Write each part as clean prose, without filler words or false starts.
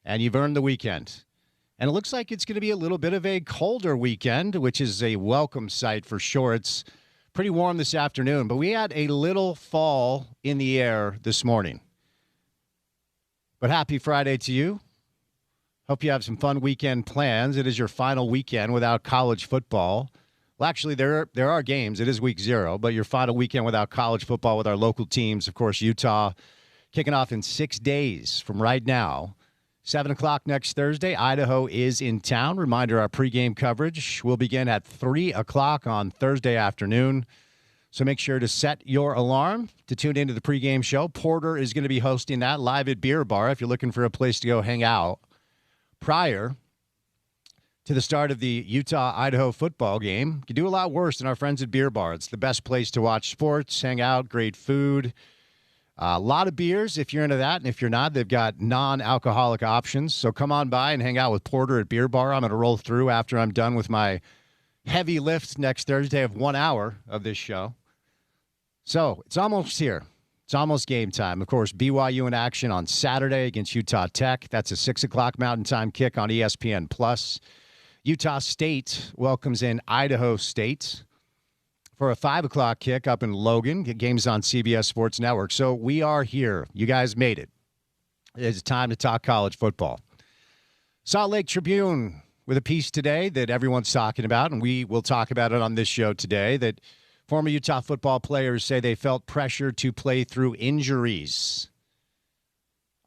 and you've earned the weekend. And it looks like it's going to be a little bit of a colder weekend, which is a welcome sight for sure. It's pretty warm this afternoon, but we had a little fall in the air this morning. But happy Friday to you. Hope you have some fun weekend plans. It is your final weekend without college football. Well, actually, there are games. It is week 0, but your final weekend without college football with our local teams. Of course, Utah kicking off in 6 days from right now. 7 o'clock next Thursday, Idaho is in town. Reminder, our pregame coverage will begin at 3 o'clock on Thursday afternoon. So make sure to set your alarm to tune into the pregame show. Porter is going to be hosting that live at Beer Bar if you're looking for a place to go hang out prior to the start of the Utah-Idaho football game. You can do a lot worse than our friends at Beer Bar. It's the best place to watch sports, hang out, great food. A lot of beers if you're into that, and if you're not, they've got non-alcoholic options. So come on by and hang out with Porter at Beer Bar. I'm going to roll through after I'm done with my heavy lift next Thursday of 1 hour of this show. So it's almost here. It's almost game time. Of course, BYU in action on Saturday against Utah Tech. That's a 6 o'clock Mountain Time kick on ESPN+. Utah State welcomes in Idaho State for a 5 o'clock kick up in Logan. Games on CBS Sports Network. So we are here. You guys made it. It's time to talk college football. Salt Lake Tribune with a piece today that everyone's talking about, and we will talk about it on this show today, that former Utah football players say they felt pressure to play through injuries.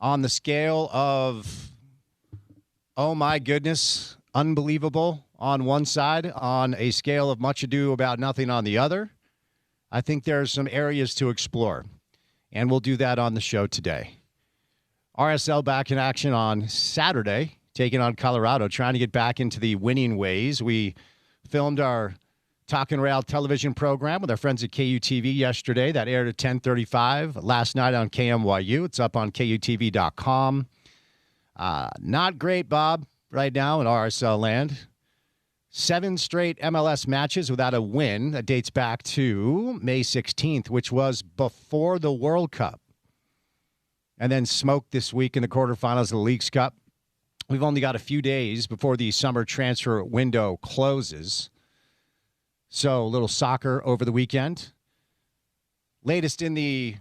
On the scale of, oh my goodness, unbelievable on one side, on a scale of much ado about nothing on the other, I think there are some areas to explore, and we'll do that on the show today. RSL back in action on Saturday, taking on Colorado, trying to get back into the winning ways. We filmed our Talkin' Rail television program with our friends at KUTV yesterday. That aired at 10:35 last night on KMYU. It's up on KUTV.com. Not great, Bob, right now in RSL land. 7 straight MLS matches without a win. That dates back to May 16th, which was before the World Cup. And then smoked this week in the quarterfinals of the Leagues Cup. We've only got a few days before the summer transfer window closes. So a little soccer over the weekend. Latest in the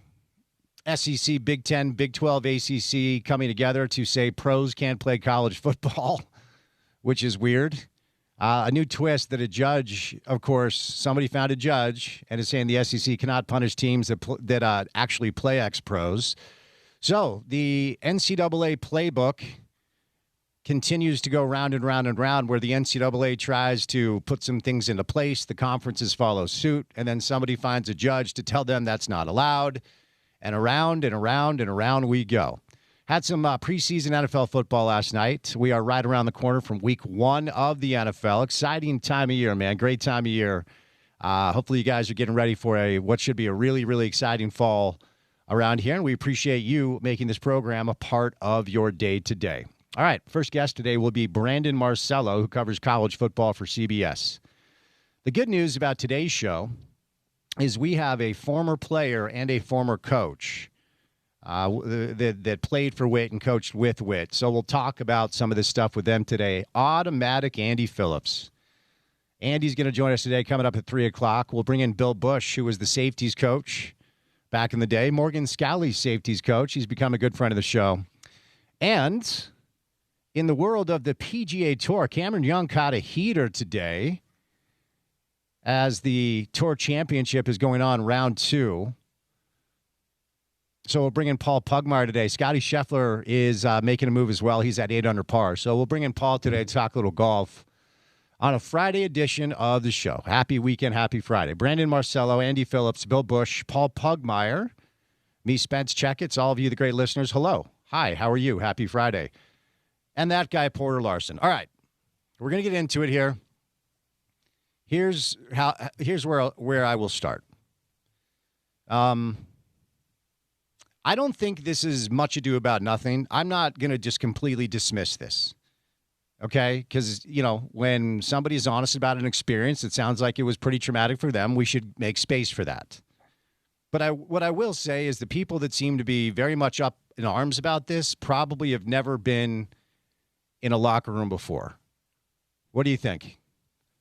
SEC, Big Ten, Big 12, ACC coming together to say pros can't play college football, which is weird. A new twist that a judge, of course, somebody found a judge and is saying the SEC cannot punish teams that actually play ex-pros. So the NCAA playbook continues to go round and round and round, where the NCAA tries to put some things into place, the conferences follow suit, and then somebody finds a judge to tell them that's not allowed, and around and around and around we go. Had some preseason NFL football last night. We are right around the corner from week 1 of the NFL. Exciting time of year, man. Great time of year. Hopefully you guys are getting ready for what should be a really, really exciting fall around here, and we appreciate you making this program a part of your day today. All right, first guest today will be Brandon Marcello, who covers college football for CBS. The good news about today's show is we have a former player and a former coach that played for Witt and coached with Witt. So we'll talk about some of this stuff with them today. Automatic Andy Phillips. Andy's going to join us today coming up at 3 o'clock. We'll bring in Bill Bush, who was the safeties coach back in the day. Morgan Scalley's safeties coach. He's become a good friend of the show. And in the world of the PGA Tour, Cameron Young caught a heater today as the Tour Championship is going on round 2. So we'll bring in Paul Pugmire today. Scotty Scheffler is making a move as well. He's at 8 under par. So we'll bring in Paul today to talk a little golf on a Friday edition of the show. Happy weekend, happy Friday. Brandon Marcello, Andy Phillips, Bill Bush, Paul Pugmire, me, Spence Checketts, all of you, the great listeners, hello. Hi, how are you? Happy Friday. And that guy, Porter Larson. All right, we're going to get into it here. Here's where I will start. I don't think this is much ado about nothing. I'm not going to just completely dismiss this, okay? Because, when somebody's honest about an experience, it sounds like it was pretty traumatic for them. We should make space for that. But what I will say is the people that seem to be very much up in arms about this probably have never been in a locker room before. What do you think?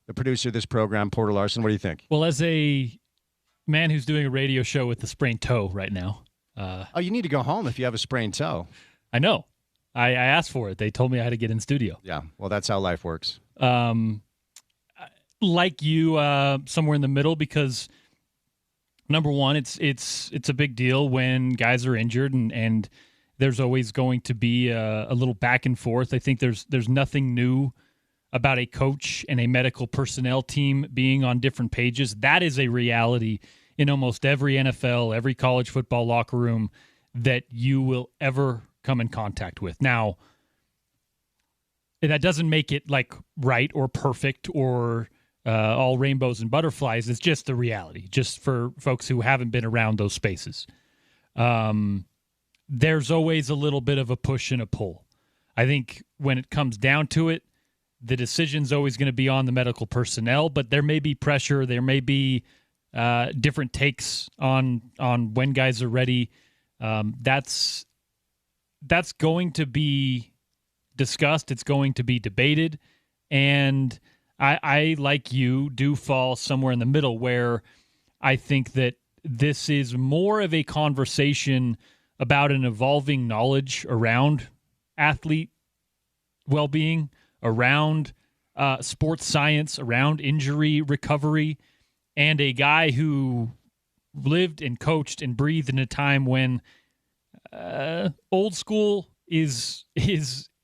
The producer of this program, Porter Larson, what do you think? Well, as a man who's doing a radio show with a sprained toe right now. You need to go home if you have a sprained toe. I know. I asked for it. They told me I had to get in studio. Yeah, well, that's how life works. Like you, somewhere in the middle, because number one, it's a big deal when guys are injured, and there's always going to be a little back and forth. I think there's nothing new about a coach and a medical personnel team being on different pages. That is a reality in almost every NFL, every college football locker room that you will ever come in contact with. Now, that doesn't make it like right or perfect or all rainbows and butterflies. It's just the reality, just for folks who haven't been around those spaces. There's always a little bit of a push and a pull. I think when it comes down to it, the decision's always going to be on the medical personnel, but there may be pressure. There may be different takes on when guys are ready. That's going to be discussed. It's going to be debated. And I, like you, do fall somewhere in the middle where I think that this is more of a conversation about an evolving knowledge around athlete well-being, around sports science, around injury recovery, and a guy who lived and coached and breathed in a time when old school is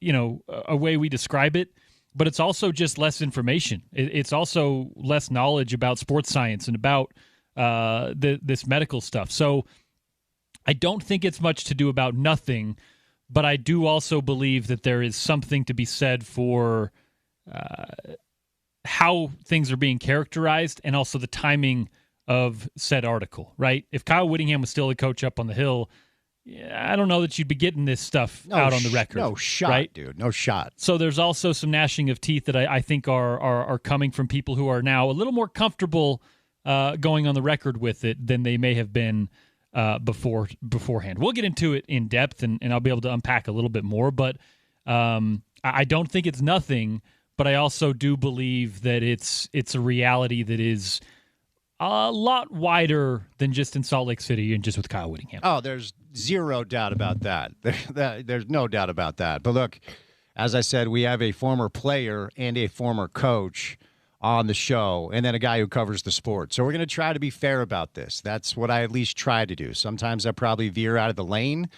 a way we describe it, but it's also just less information. It's also less knowledge about sports science and about this medical stuff. So I don't think it's much to do about nothing, but I do also believe that there is something to be said for how things are being characterized and also the timing of said article, right? If Kyle Whittingham was still the coach up on the Hill, I don't know that you'd be getting this stuff out on the record. No shot, right? Dude. No shot. So there's also some gnashing of teeth that I think are coming from people who are now a little more comfortable going on the record with it than they may have been beforehand. We'll get into it in depth, and I'll be able to unpack a little bit more, but I don't think it's nothing, but I also do believe that it's a reality that is a lot wider than just in Salt Lake City and just with Kyle Whittingham. Oh, there's zero doubt about that. There's no doubt about that. But look, as I said, we have a former player and a former coach on the show, and then a guy who covers the sport. So we're going to try to be fair about this. That's what I at least try to do. Sometimes I probably veer out of the lane,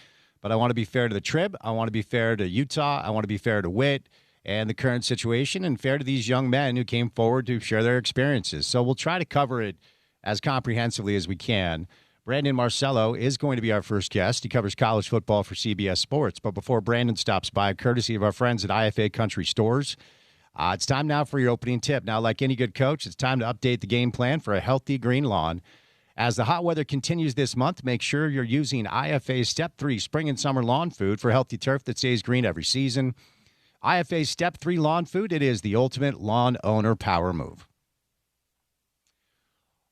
but I want to be fair to the Trib. I want to be fair to Utah. I want to be fair to Witt and the current situation, and fair to these young men who came forward to share their experiences. So we'll try to cover it as comprehensively as we can. Brandon Marcello is going to be our first guest. He covers college football for CBS Sports. But before Brandon stops by, courtesy of our friends at IFA Country Stores, it's time now for your opening tip. Now, like any good coach, it's time to update the game plan for a healthy green lawn. As the hot weather continues this month, make sure you're using IFA's Step 3 Spring and Summer Lawn Food for healthy turf that stays green every season. IFA's Step 3 Lawn Food, it is the ultimate lawn owner power move.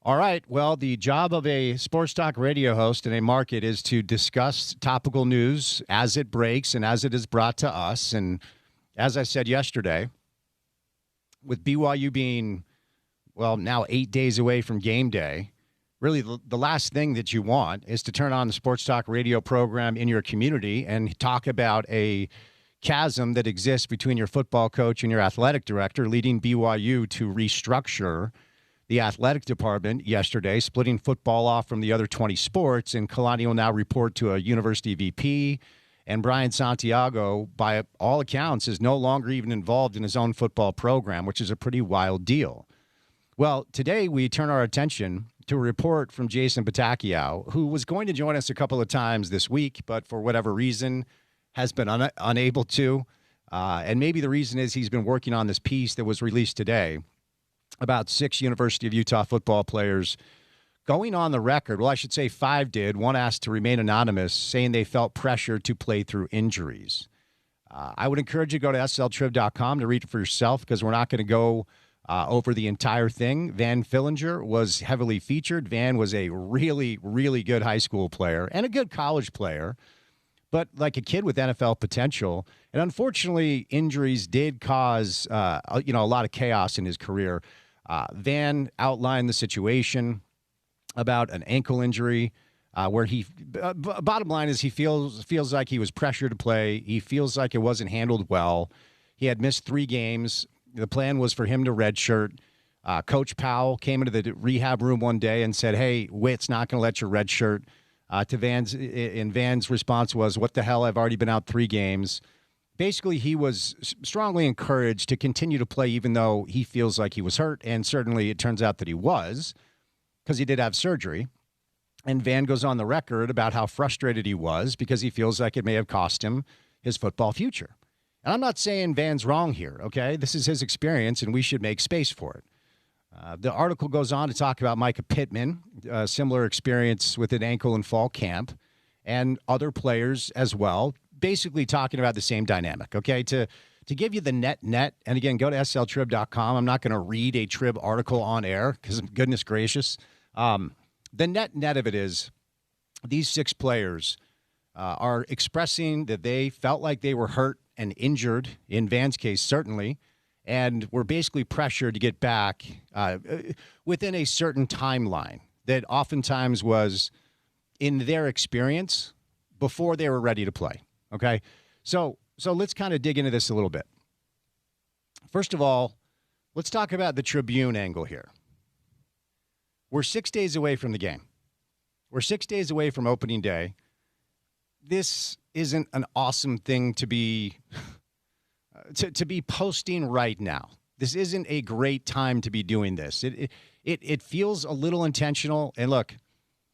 All right, well, the job of a sports talk radio host in a market is to discuss topical news as it breaks and as it is brought to us. And as I said yesterday, with BYU being, well, now 8 days away from game day, really the last thing that you want is to turn on the sports talk radio program in your community and talk about a chasm that exists between your football coach and your athletic director, leading BYU to restructure the athletic department yesterday, splitting football off from the other 20 sports, and Kalani will now report to a university VP, and Brian Santiago, by all accounts, is no longer even involved in his own football program, which is a pretty wild deal. Well, today we turn our attention to a report from Jason Patacchio, who was going to join us a couple of times this week, but for whatever reason has been unable to. And maybe the reason is he's been working on this piece that was released today about 6 University of Utah football players going on the record. Well, I should say 5 did. One asked to remain anonymous, saying they felt pressure to play through injuries. I would encourage you to go to sltrib.com to read it for yourself, because we're not going to go over the entire thing. Van Fillinger was heavily featured. Van was a really, really good high school player and a good college player. but like a kid with NFL potential. And unfortunately, injuries did cause, a lot of chaos in his career. Van outlined the situation about an ankle injury where bottom line is he feels like he was pressured to play. He feels like it wasn't handled well. He had missed 3 games. The plan was for him to redshirt. Coach Powell came into the rehab room one day and said, "Hey, Witt's not going to let you redshirt." Van's response was, "What the hell? I've already been out 3 games." Basically, he was strongly encouraged to continue to play even though he feels like he was hurt, and certainly it turns out that he was because he did have surgery. And Van goes on the record about how frustrated he was because he feels like it may have cost him his football future. And I'm not saying Van's wrong here, okay? This is his experience, and we should make space for it. The article goes on to talk about Micah Pittman, a similar experience with an ankle in fall camp, and other players as well, basically talking about the same dynamic, okay? To give you the net, and again, go to sltrib.com. I'm not going to read a Trib article on air because, goodness gracious. The net of it is these 6 players are expressing that they felt like they were hurt and injured, in Van's case, certainly, and were basically pressured to get back within a certain timeline that oftentimes was, in their experience, before they were ready to play, okay? So let's kind of dig into this a little bit. First of all, let's talk about the Tribune angle here. We're 6 days away from the game. We're 6 days away from opening day. This isn't an awesome thing to be to be posting right now. This isn't a great time to be doing this. It feels a little intentional. And look,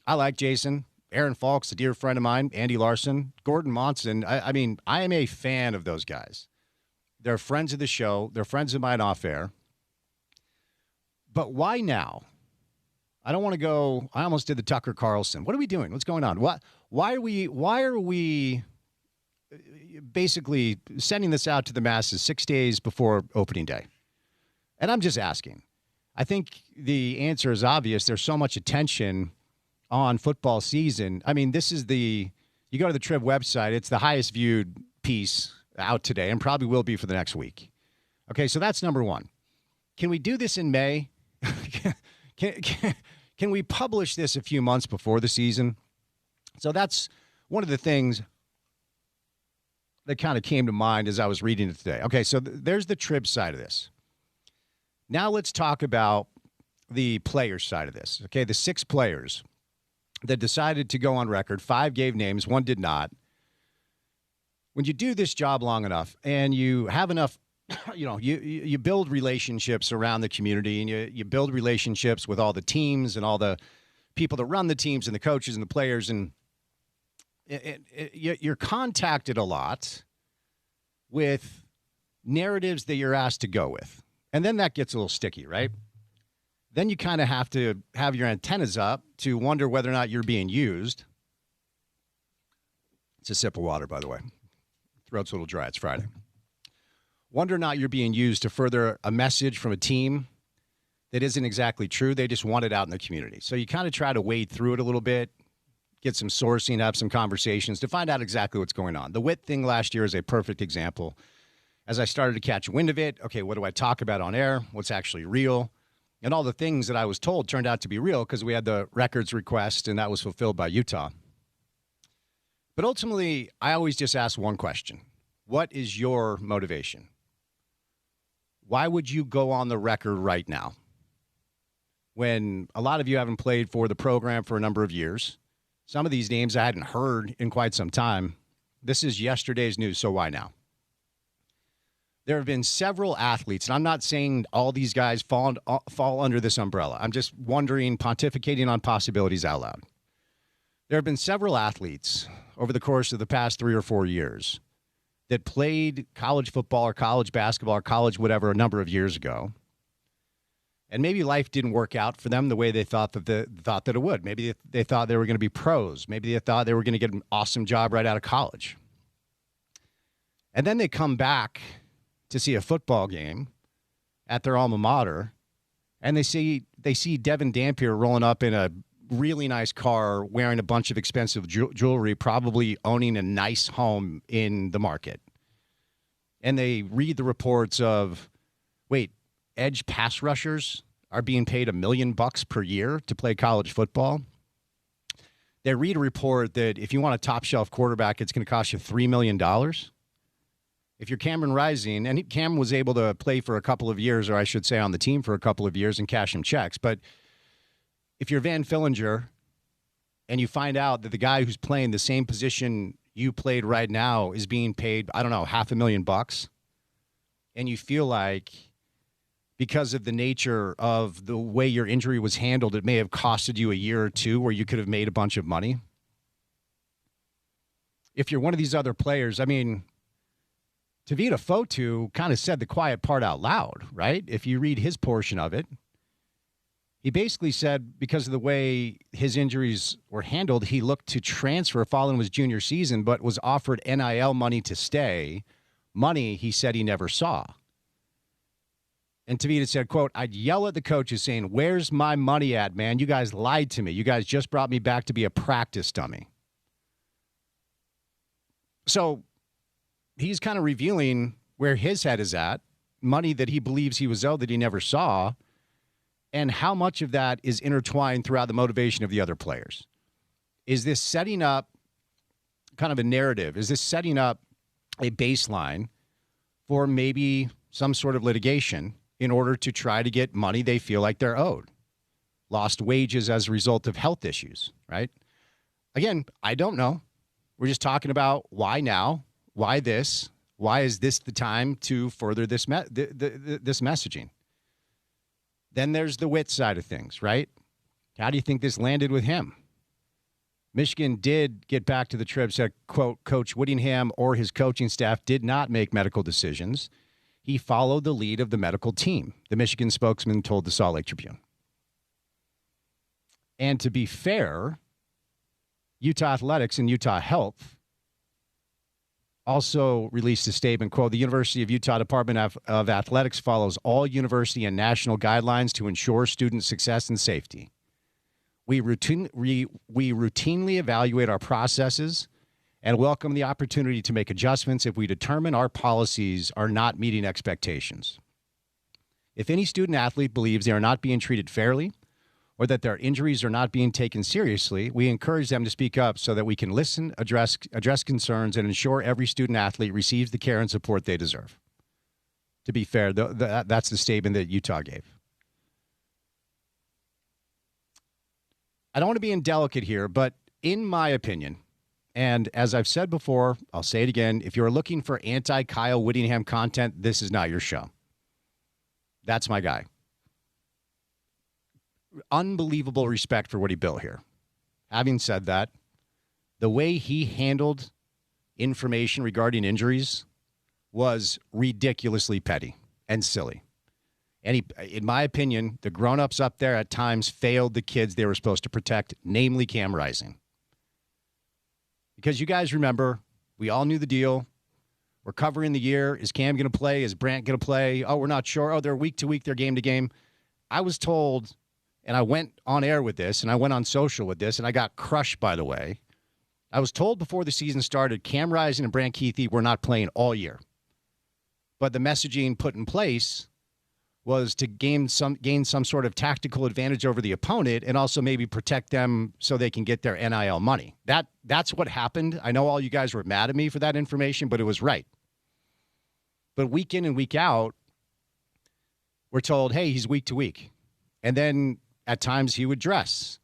I like Jason, Aaron Falk's a dear friend of mine, Andy Larson, Gordon Monson. I mean, I am a fan of those guys. They're friends of the show. They're friends of mine off air. But why now? I don't want to go. I almost did the Tucker Carlson. What are we doing? What's going on? Why are we basically sending this out to the masses 6 days before opening day? And I'm just asking. I think the answer is obvious. There's so much attention on football season. I mean, you go to the Trib website, it's the highest viewed piece out today and probably will be for the next week. Okay, so that's number one. Can we do this in May? Can we publish this a few months before the season? So that's one of the things that kind of came to mind as I was reading it today. Okay, so there's the Trib side of this. Now let's talk about the players side of this. Okay, the 6 players that decided to go on record. 5 gave names, 1 did not. When you do this job long enough and you have enough, you build relationships around the community, and you build relationships with all the teams and all the people that run the teams and the coaches and the players, and you're contacted a lot with narratives that you're asked to go with. And then that gets a little sticky, right? Then you kind of have to have your antennas up to wonder whether or not you're being used. It's a sip of water, by the way. Throat's a little dry. It's Friday. Wonder or not you're being used to further a message from a team that isn't exactly true. They just want it out in the community. So you kind of try to wade through it a little bit, get some sourcing, have some conversations to find out exactly what's going on. The Witt thing last year is a perfect example. As I started to catch wind of it, okay, what do I talk about on air? What's actually real? And all the things that I was told turned out to be real because we had the records request, and that was fulfilled by Utah. But ultimately, I always just ask one question. What is your motivation? Why would you go on the record right now when a lot of you haven't played for the program for a number of years? Some of these names I hadn't heard in quite some time. This is yesterday's news, so why now? There have been several athletes, and I'm not saying all these guys fall under this umbrella. I'm just wondering, pontificating on possibilities out loud. There have been several athletes over the course of the past 3 or 4 years that played college football or college basketball or college whatever a number of years ago. And maybe life didn't work out for them the way they thought that it would. Maybe they thought they were going to be pros. Maybe they thought they were going to get an awesome job right out of college. And then they come back to see a football game at their alma mater, and they see Devin Dampier rolling up in a really nice car, wearing a bunch of expensive jewelry, probably owning a nice home in the market. And they read the reports of, wait, edge pass rushers are being paid $1 million per year to play college football. They read a report that if you want a top shelf quarterback, it's going to cost you $3 million. If you're Cameron Rising, and Cam was able to play for a couple of years, or I should say on the team for a couple of years and cash some checks. But if you're Van Fillinger and you find out that the guy who's playing the same position you played right now is being paid, I don't know, $500,000, and you feel like because of the nature of the way your injury was handled, it may have costed you a year or two where you could have made a bunch of money. If you're one of these other players, I mean, Tavita Fotu kind of said the quiet part out loud, right? If you read his portion of it, he basically said because of the way his injuries were handled, he looked to transfer following his junior season, but was offered NIL money to stay. Money he said he never saw. And Tavita said, quote, I'd yell at the coaches saying, where's my money at, man? You guys lied to me. You guys just brought me back to be a practice dummy. So he's kind of revealing where his head is at, money that he believes he was owed that he never saw, and how much of that is intertwined throughout the motivation of the other players. Is this setting up kind of a narrative? Is this setting up a baseline for maybe some sort of litigation in order to try to get money they feel like they're owed? Lost wages as a result of health issues, right? Again, I don't know. We're just talking about why now, why this, why is this the time to further this this messaging? Then there's the Witt side of things, right? How do you think this landed with him? Michigan did get back to the trib, said, quote, Coach Whittingham or his coaching staff did not make medical decisions. He followed the lead of the medical team, the Michigan spokesman told the Salt Lake Tribune. And to be fair, Utah Athletics and Utah Health also released a statement, quote, the University of Utah Department of Athletics follows all university and national guidelines to ensure student success and safety. We routinely evaluate our processes and welcome the opportunity to make adjustments if we determine our policies are not meeting expectations. If any student athlete believes they are not being treated fairly or that their injuries are not being taken seriously, we encourage them to speak up so that we can listen, address concerns, and ensure every student athlete receives the care and support they deserve. To be fair, that's the statement that Utah gave. I don't want to be indelicate here, but in my opinion, and as I've said before, I'll say it again, if you're looking for anti-Kyle Whittingham content, this is not your show. That's my guy. Unbelievable respect for what he built here. Having said that, the way he handled information regarding injuries was ridiculously petty and silly. And he, in my opinion, the grown-ups up there at times failed the kids they were supposed to protect, namely Cam Rising. Because you guys remember, we all knew the deal. We're covering the year. Is Cam going to play? Is Brant going to play? Oh, we're not sure. Oh, they're week to week. They're game to game. I was told, and I went on air with this, and I went on social with this, and I got crushed, by the way. I was told before the season started, Cam Rising and Brant Kuithe were not playing all year. But the messaging put in place was to gain some sort of tactical advantage over the opponent and also maybe protect them so they can get their NIL money. That's what happened. I know all you guys were mad at me for that information, but it was right. But week in and week out, we're told, hey, he's week to week. And then at times he would dress,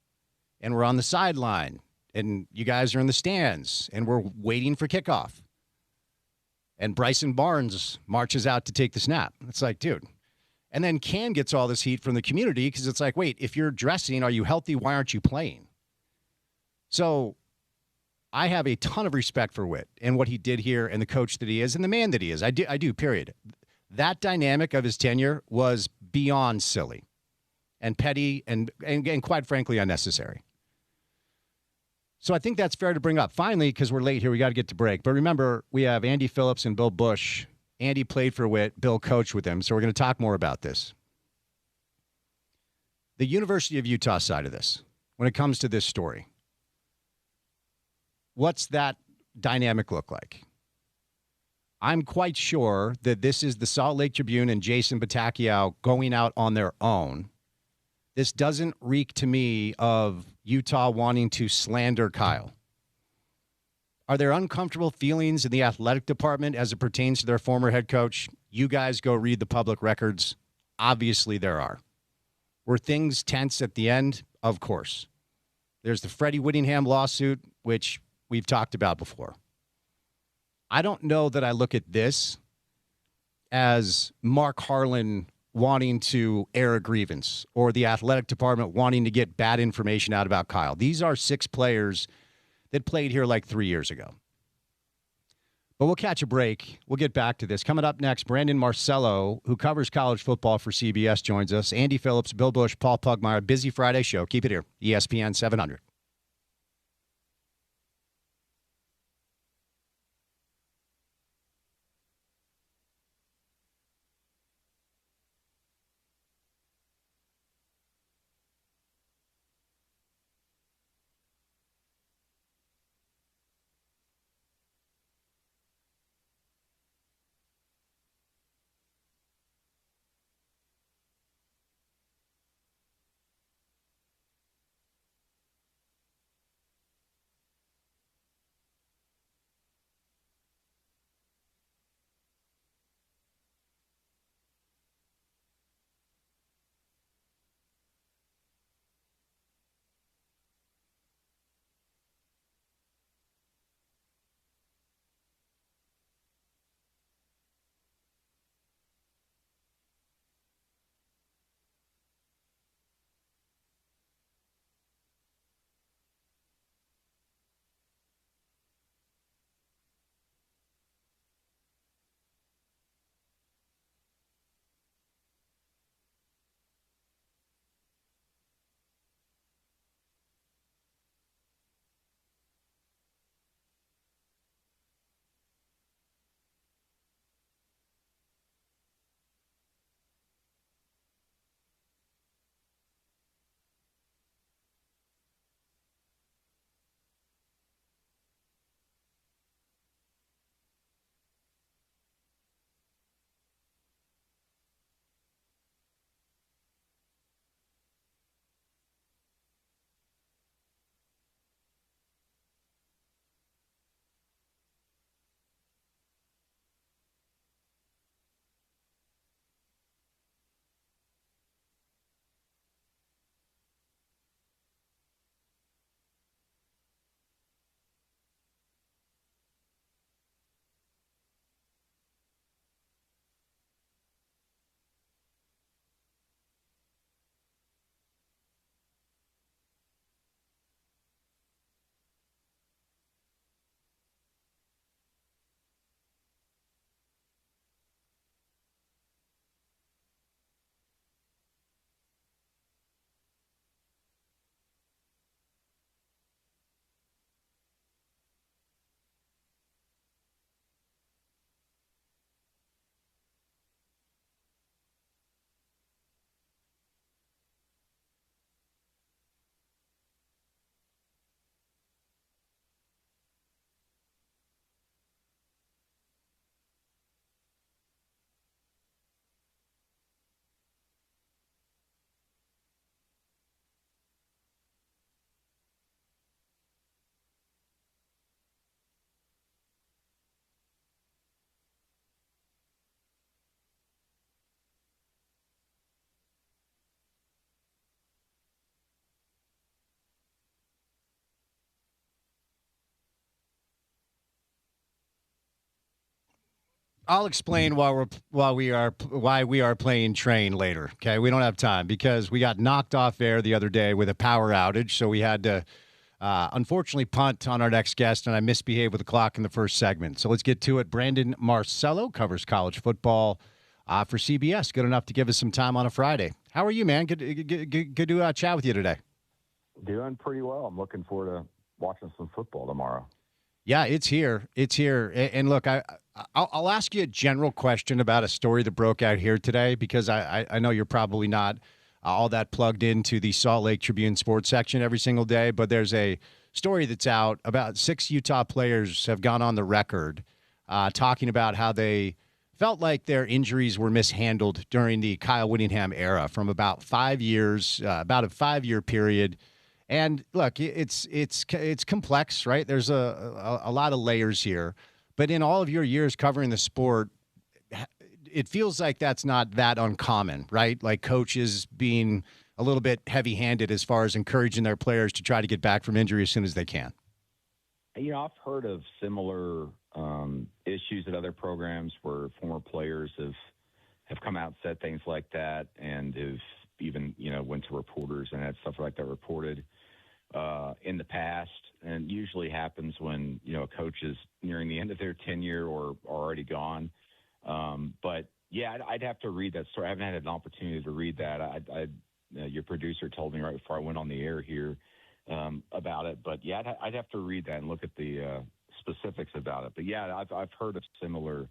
and we're on the sideline, and you guys are in the stands, and we're waiting for kickoff. And Bryson Barnes marches out to take the snap. It's like, dude. And then Cam gets all this heat from the community because it's like, wait, if you're dressing, are you healthy? Why aren't you playing? So I have a ton of respect for Witt and what he did here and the coach that he is and the man that he is. I do, period. That dynamic of his tenure was beyond silly and petty and quite frankly unnecessary. So I think that's fair to bring up. Finally, because we're late here, we got to get to break. But remember, we have Andy Phillips and Bill Bush. Andy played for Witt. Bill coached with him. So we're going to talk more about this. The University of Utah side of this. when it comes to this story. What's that dynamic look like? I'm quite sure that this is the Salt Lake Tribune and Jason Patacchio going out on their own. This doesn't reek to me of Utah wanting to slander Kyle. Are there uncomfortable feelings in the athletic department as it pertains to their former head coach? You guys go read the public records. Obviously there are. Were things tense at the end? Of course. There's the Freddie Whittingham lawsuit, which we've talked about before. I don't know that I look at this as Mark Harlan wanting to air a grievance or the athletic department wanting to get bad information out about Kyle. These are 6 players that played here like 3 years ago. But we'll catch a break. We'll get back to this. Coming up next, Brandon Marcello, who covers college football for CBS, joins us. Andy Phillips, Bill Bush, Paul Pugmire. Busy Friday show. Keep it here. ESPN 700. I'll explain why we are playing train later. Okay, we don't have time because we got knocked off air the other day with a power outage, so we had to unfortunately punt on our next guest, and I misbehaved with the clock in the first segment. So let's get to it. Brandon Marcello covers college football for CBS. Good enough to give us some time on a Friday. How are you, man? Good to chat with you today. Doing pretty well. I'm looking forward to watching some football tomorrow. Yeah, it's here. It's here. And look, I'll ask you a general question about a story that broke out here today because I know you're probably not all that plugged into the Salt Lake Tribune sports section every single day. But there's a story that's out about 6 Utah players have gone on the record talking about how they felt like their injuries were mishandled during the Kyle Whittingham era from about 5 years, about a 5-year period. And look, it's complex, right? There's a lot of layers here. But in all of your years covering the sport, it feels like that's not that uncommon, right? Like coaches being a little bit heavy-handed as far as encouraging their players to try to get back from injury as soon as they can. I've heard of similar issues at other programs where former players have come out and said things like that, and have even went to reporters and had stuff like that reported in the past. And usually happens when a coach is nearing the end of their tenure or already gone. But yeah, I'd have to read that story. I haven't had an opportunity to read that. Your producer told me right before I went on the air here about it. But yeah, I'd have to read that and look at the specifics about it. But yeah, I've heard of similar,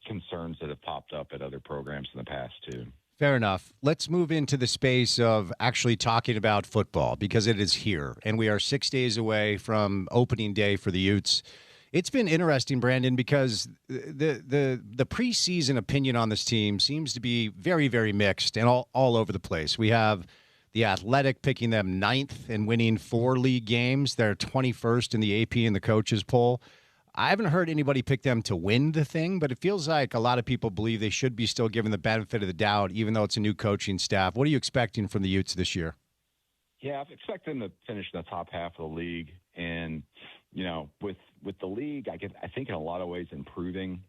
concerns that have popped up at other programs in the past too. Fair enough. Let's move into the space of actually talking about football because it is here, and we are 6 days away from opening day for the Utes. It's been interesting, Brandon, because the preseason opinion on this team seems to be very, very mixed and all over the place. We have The Athletic picking them 9th and winning 4 league games. They're 21st in the AP and the coaches poll. I haven't heard anybody pick them to win the thing, but it feels like a lot of people believe they should be still given the benefit of the doubt, even though it's a new coaching staff. What are you expecting from the Utes this year? Yeah, I expect them to finish in the top half of the league. And, with the league, I think in a lot of ways improving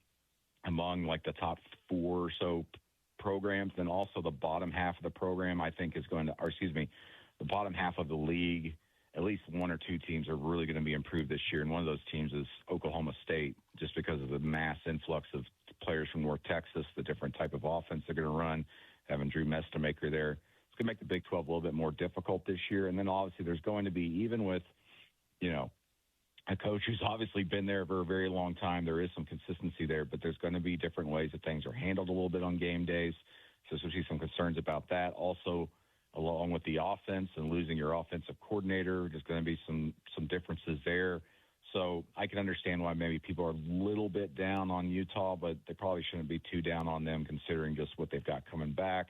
among like the top 4 or so programs. Then also the bottom half of the program, I think the bottom half of the league, at least 1 or 2 teams are really going to be improved this year. And one of those teams is Oklahoma State, just because of the mass influx of players from North Texas, the different type of offense they're going to run, having Drew Mestamaker there. It's going to make the Big 12 a little bit more difficult this year. And then obviously there's going to be, even with, a coach who's obviously been there for a very long time, there is some consistency there, but there's going to be different ways that things are handled a little bit on game days. So we see some concerns about that. Also, along with the offense and losing your offensive coordinator, there's going to be some differences there. So I can understand why maybe people are a little bit down on Utah, but they probably shouldn't be too down on them considering just what they've got coming back,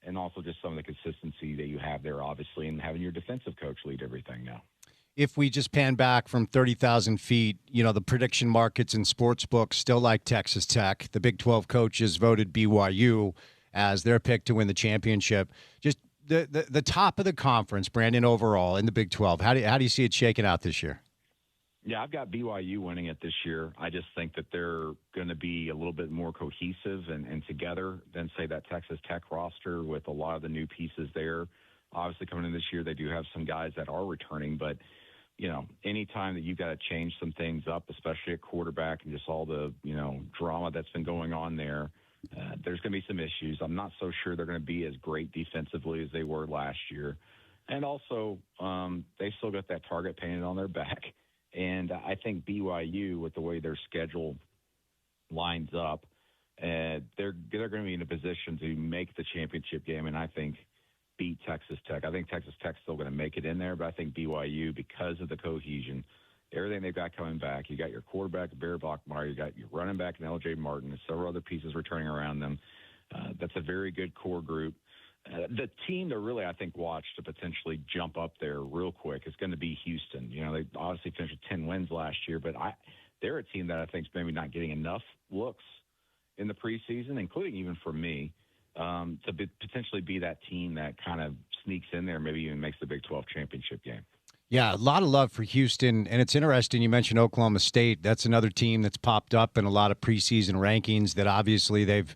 and also just some of the consistency that you have there, obviously, and having your defensive coach lead everything now. If we just pan back from 30,000 feet, the prediction markets and sports books still like Texas Tech. The Big 12 coaches voted BYU as their pick to win the championship. Just the top of the conference, Brandon, overall in the Big 12. How do you see it shaking out this year? Yeah, I've got BYU winning it this year. I just think that they're going to be a little bit more cohesive and together than, say, that Texas Tech roster with a lot of the new pieces there. Obviously, coming in this year, they do have some guys that are returning, but any time that you've got to change some things up, especially at quarterback and just all the, drama that's been going on there, there's going to be some issues. I'm not so sure they're going to be as great defensively as they were last year. And also, they still got that target painted on their back. And I think BYU, with the way their schedule lines up, they're going to be in a position to make the championship game, and I think beat Texas Tech. I think Texas Tech's still going to make it in there, but I think BYU, because of the cohesion, everything they've got coming back, you got your quarterback, Bear Bachmeier, you got your running back, and LJ Martin, and several other pieces returning around them. That's a very good core group. The team to really, I think, watch to potentially jump up there real quick is going to be Houston. They obviously finished with 10 wins last year, but they're a team that I think is maybe not getting enough looks in the preseason, including even for me, to potentially be that team that kind of sneaks in there, maybe even makes the Big 12 championship game. Yeah, a lot of love for Houston, and it's interesting you mentioned Oklahoma State. That's another team that's popped up in a lot of preseason rankings that obviously they've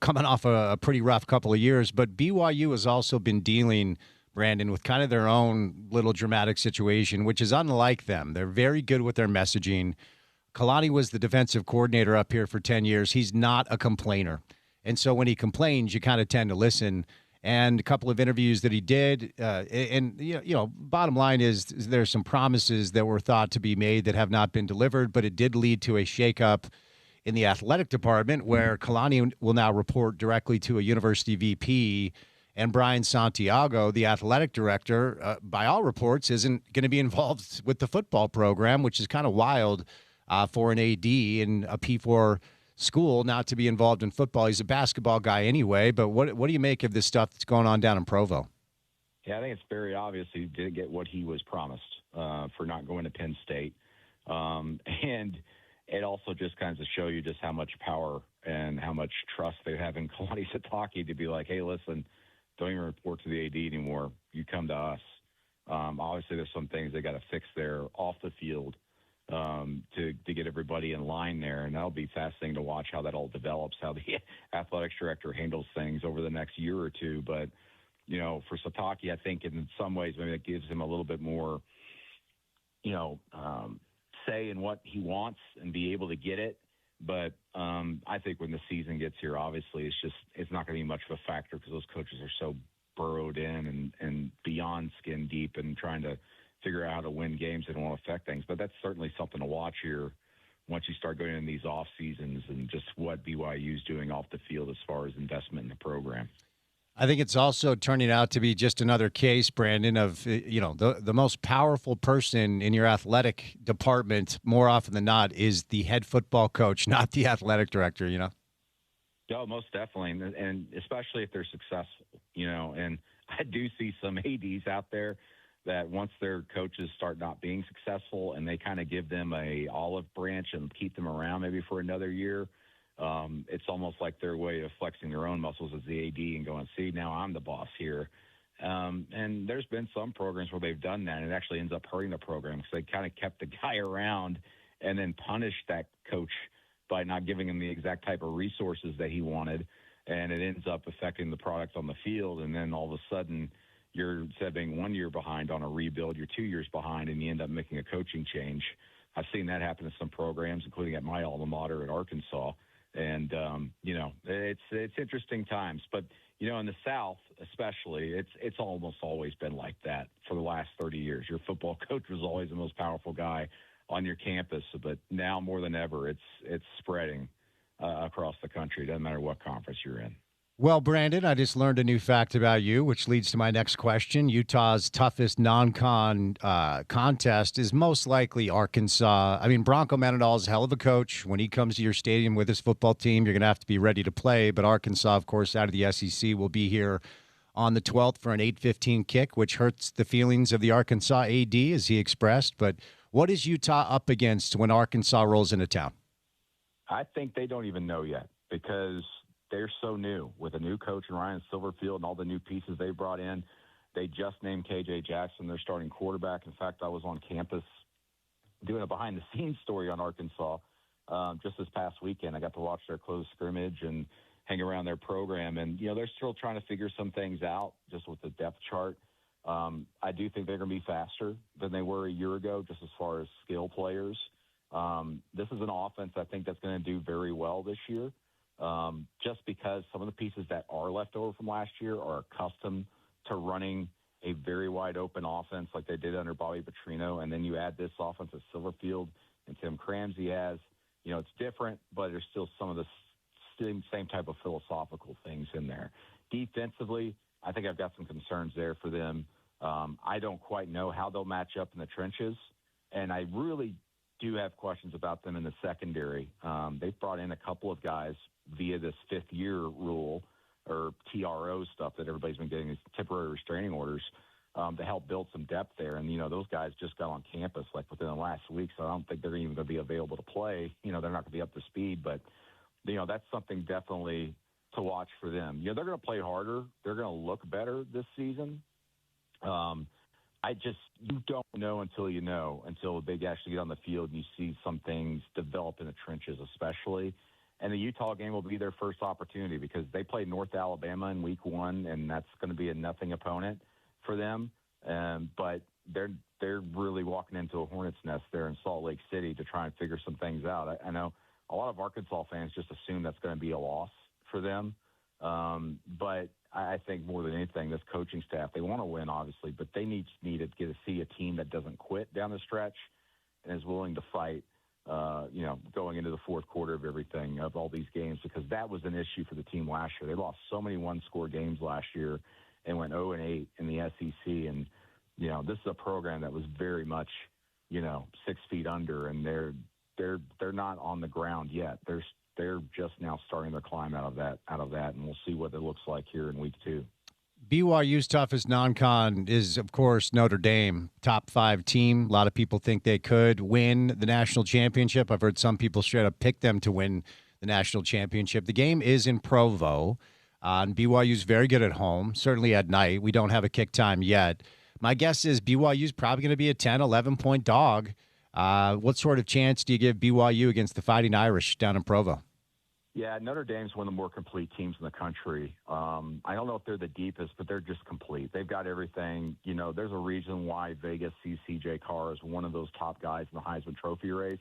coming off a pretty rough couple of years, but BYU has also been dealing, Brandon, with kind of their own little dramatic situation, which is unlike them. They're very good with their messaging. Kalani was the defensive coordinator up here for 10 years. He's not a complainer. And so when he complains, you kind of tend to listen. And a couple of interviews that he did, bottom line is there's some promises that were thought to be made that have not been delivered, but it did lead to a shakeup in the athletic department, where Kalani will now report directly to a university VP, and Brian Santiago, the athletic director, by all reports, isn't going to be involved with the football program, which is kind of wild for an AD in a P4 school not to be involved in football. He's a basketball guy anyway, but what do you make of this stuff that's going on down in Provo? Yeah, I think it's very obvious he didn't get what he was promised for not going to Penn State. And it also just kind of show you just how much power and how much trust they have in Kalani Sitake to be like, hey, listen, don't even report to the AD anymore. You come to us. Obviously, there's some things they got to fix there off the field to get everybody in line there. And that'll be fascinating to watch how that all develops, how the athletics director handles things over the next year or two. But, you know, for Sitake, I think in some ways maybe it gives him a little bit more, say in what he wants and be able to get it. But I think when the season gets here, obviously, it's not going to be much of a factor because those coaches are so burrowed in and beyond skin deep and trying to figure out how to win games that won't affect things. But that's certainly something to watch here once you start going in these off seasons and just what BYU is doing off the field as far as investment in the program. I think it's also turning out to be just another case, Brandon, of, the most powerful person in your athletic department more often than not is the head football coach, not the athletic director, No, most definitely. And especially if they're successful, and I do see some ADs out there that once their coaches start not being successful and they kind of give them a olive branch and keep them around maybe for another year, it's almost like their way of flexing their own muscles as the AD and going, see, now I'm the boss here. And there's been some programs where they've done that, and it actually ends up hurting the program because they kind of kept the guy around and then punished that coach by not giving him the exact type of resources that he wanted, and it ends up affecting the product on the field. And then all of a sudden, instead of being 1 year behind on a rebuild, you're 2 years behind, and you end up making a coaching change. I've seen that happen to some programs, including at my alma mater at Arkansas. And, it's interesting times. But, in the South especially, it's almost always been like that for the last 30 years. Your football coach was always the most powerful guy on your campus. But now more than ever, it's spreading across the country. Doesn't matter what conference you're in. Well, Brandon, I just learned a new fact about you, which leads to my next question. Utah's toughest non-con contest is most likely Arkansas. I mean, Bronco Mendenhall is a hell of a coach. When he comes to your stadium with his football team, you're going to have to be ready to play. But Arkansas, of course, out of the SEC, will be here on the 12th for an 8:15 kick, which hurts the feelings of the Arkansas AD, as he expressed. But what is Utah up against when Arkansas rolls into town? I think they don't even know yet because they're so new with a new coach and Ryan Silverfield and all the new pieces they brought in. They just named KJ Jackson their starting quarterback. In fact, I was on campus doing a behind-the-scenes story on Arkansas just this past weekend. I got to watch their closed scrimmage and hang around their program. And, they're still trying to figure some things out just with the depth chart. I do think they're going to be faster than they were a year ago just as far as skill players. This is an offense I think that's going to do very well this year. Just because some of the pieces that are left over from last year are accustomed to running a very wide open offense like they did under Bobby Petrino. And then you add this offense that Silverfield and Tim Cramsey has, it's different, but there's still some of the same type of philosophical things in there. Defensively, I think I've got some concerns there for them. I don't quite know how they'll match up in the trenches. And I really do have questions about them in the secondary. They've brought in a couple of guys via this fifth-year rule or TRO stuff that everybody's been getting, these temporary restraining orders, to help build some depth there. And, those guys just got on campus like within the last week, so I don't think they're even going to be available to play. They're not going to be up to speed, but, that's something definitely to watch for them. They're going to play harder. They're going to look better this season. You don't know until they actually get on the field and you see some things develop in the trenches, especially. And the Utah game will be their first opportunity because they played North Alabama in week 1, and that's going to be a nothing opponent for them. But they're really walking into a hornet's nest there in Salt Lake City to try and figure some things out. I know a lot of Arkansas fans just assume that's going to be a loss for them. But I think more than anything, this coaching staff, they want to win, obviously, but they need to see a team that doesn't quit down the stretch and is willing to fight going into the fourth quarter of everything, of all these games, because that was an issue for the team last year. They lost so many one-score games last year and went 0-8 in the SEC. And, this is a program that was very much, 6 feet under, and they're not on the ground yet. They're just now starting their climb out of that, and we'll see what it looks like here in week 2. BYU's toughest non-con is, of course, Notre Dame, top 5 team. A lot of people think they could win the national championship. I've heard some people straight up pick them to win the national championship. The game is in Provo, and BYU's very good at home, certainly at night. We don't have a kick time yet. My guess is BYU's probably going to be a 10, 11-point dog. What sort of chance do you give BYU against the Fighting Irish down in Provo? Yeah, Notre Dame's one of the more complete teams in the country. I don't know if they're the deepest, but they're just complete. They've got everything. There's a reason why Vegas sees C.J. Carr as one of those top guys in the Heisman Trophy race.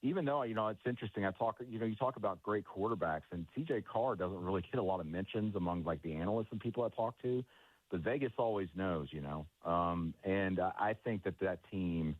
Even though, it's interesting. You talk about great quarterbacks, and C.J. Carr doesn't really get a lot of mentions among, the analysts and people I talk to. But Vegas always knows, and I think that team,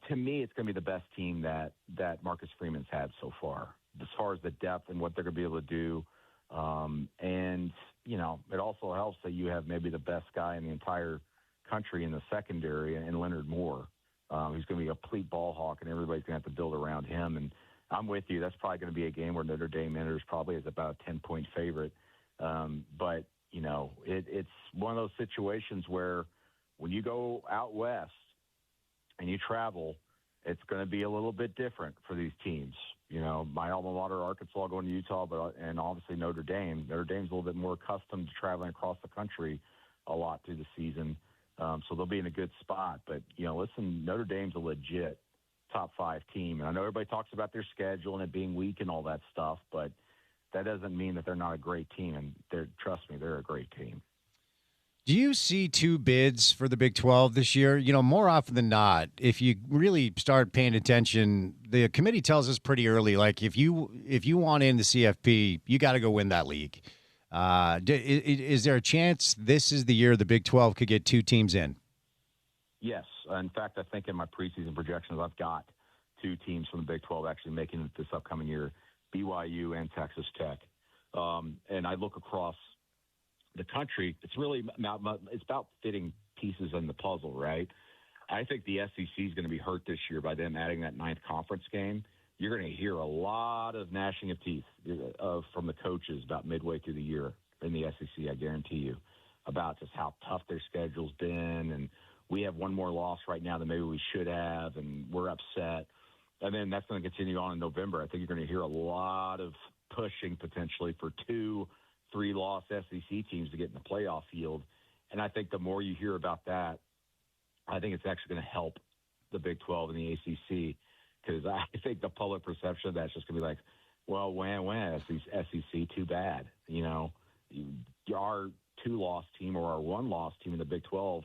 to me, it's going to be the best team that Marcus Freeman's had so far, as far as the depth and what they're going to be able to do. And, it also helps that you have maybe the best guy in the entire country in the secondary, and Leonard Moore, who's going to be a complete ball hawk, and everybody's going to have to build around him. And I'm with you. That's probably going to be a game where Notre Dame enters probably as about a 10-point favorite. But, it's one of those situations where when you go out west and you travel, it's going to be a little bit different for these teams. My alma mater, Arkansas, going to Utah, and obviously Notre Dame. Notre Dame's a little bit more accustomed to traveling across the country a lot through the season, so they'll be in a good spot. But, listen, Notre Dame's a legit top 5 team. And I know everybody talks about their schedule and it being weak and all that stuff, but that doesn't mean that they're not a great team. And trust me, they're a great team. Do you see 2 bids for the Big 12 this year? More often than not, if you really start paying attention, the committee tells us pretty early, if you want in the CFP, you got to go win that league. Is there a chance this is the year the Big 12 could get 2 teams in? Yes. In fact, I think in my preseason projections, I've got 2 teams from the Big 12 actually making it this upcoming year, BYU and Texas Tech. And I look across the country, it's about fitting pieces in the puzzle, right? I think the SEC is going to be hurt this year by them adding that 9th conference game. You're going to hear a lot of gnashing of teeth from the coaches about midway through the year in the SEC, I guarantee you, about just how tough their schedule's been. And we have one more loss right now than maybe we should have, and we're upset. And then that's going to continue on in November. I think you're going to hear a lot of pushing potentially for 2 3-loss SEC teams to get in the playoff field. And I think the more you hear about that, I think it's actually going to help the Big 12 and the ACC, because I think the public perception of that's just going to be like, well, when SEC, too bad. Our 2-loss team or our 1-loss team in the Big 12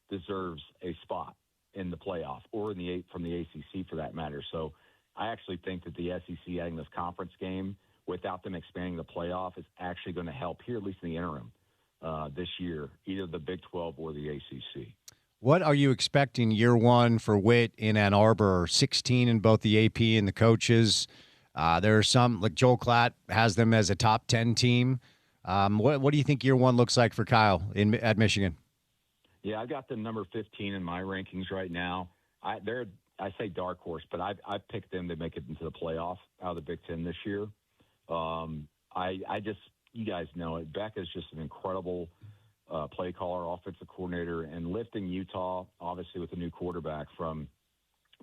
deserves a spot in the playoff or from the ACC for that matter. So I actually think that the SEC adding this conference game without them expanding the playoff is actually going to help here, at least in the interim, this year, either the Big 12 or the ACC. What are you expecting year 1 for Witt in Ann Arbor? 16 in both the AP and the coaches. There are some, like Joel Klatt has them as a top 10 team. What do you think year 1 looks like for Kyle at Michigan? Yeah, I've got them number 15 in my rankings right now. I say dark horse, but I've picked them to make it into the playoff out of the Big Ten this year. You guys know it. Beck is just an incredible play caller, offensive coordinator, and lifting Utah, obviously with a new quarterback, from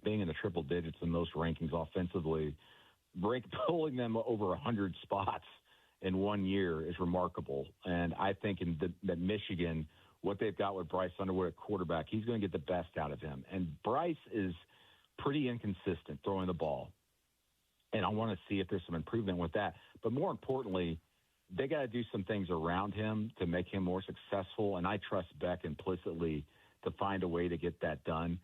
being in the triple digits in most rankings offensively, pulling them over 100 spots in 1 year is remarkable. And I think that Michigan, what they've got with Bryce Underwood at quarterback, he's going to get the best out of him. And Bryce is pretty inconsistent throwing the ball. And I want to see if there's some improvement with that. But more importantly, they got to do some things around him to make him more successful. And I trust Beck implicitly to find a way to get that done.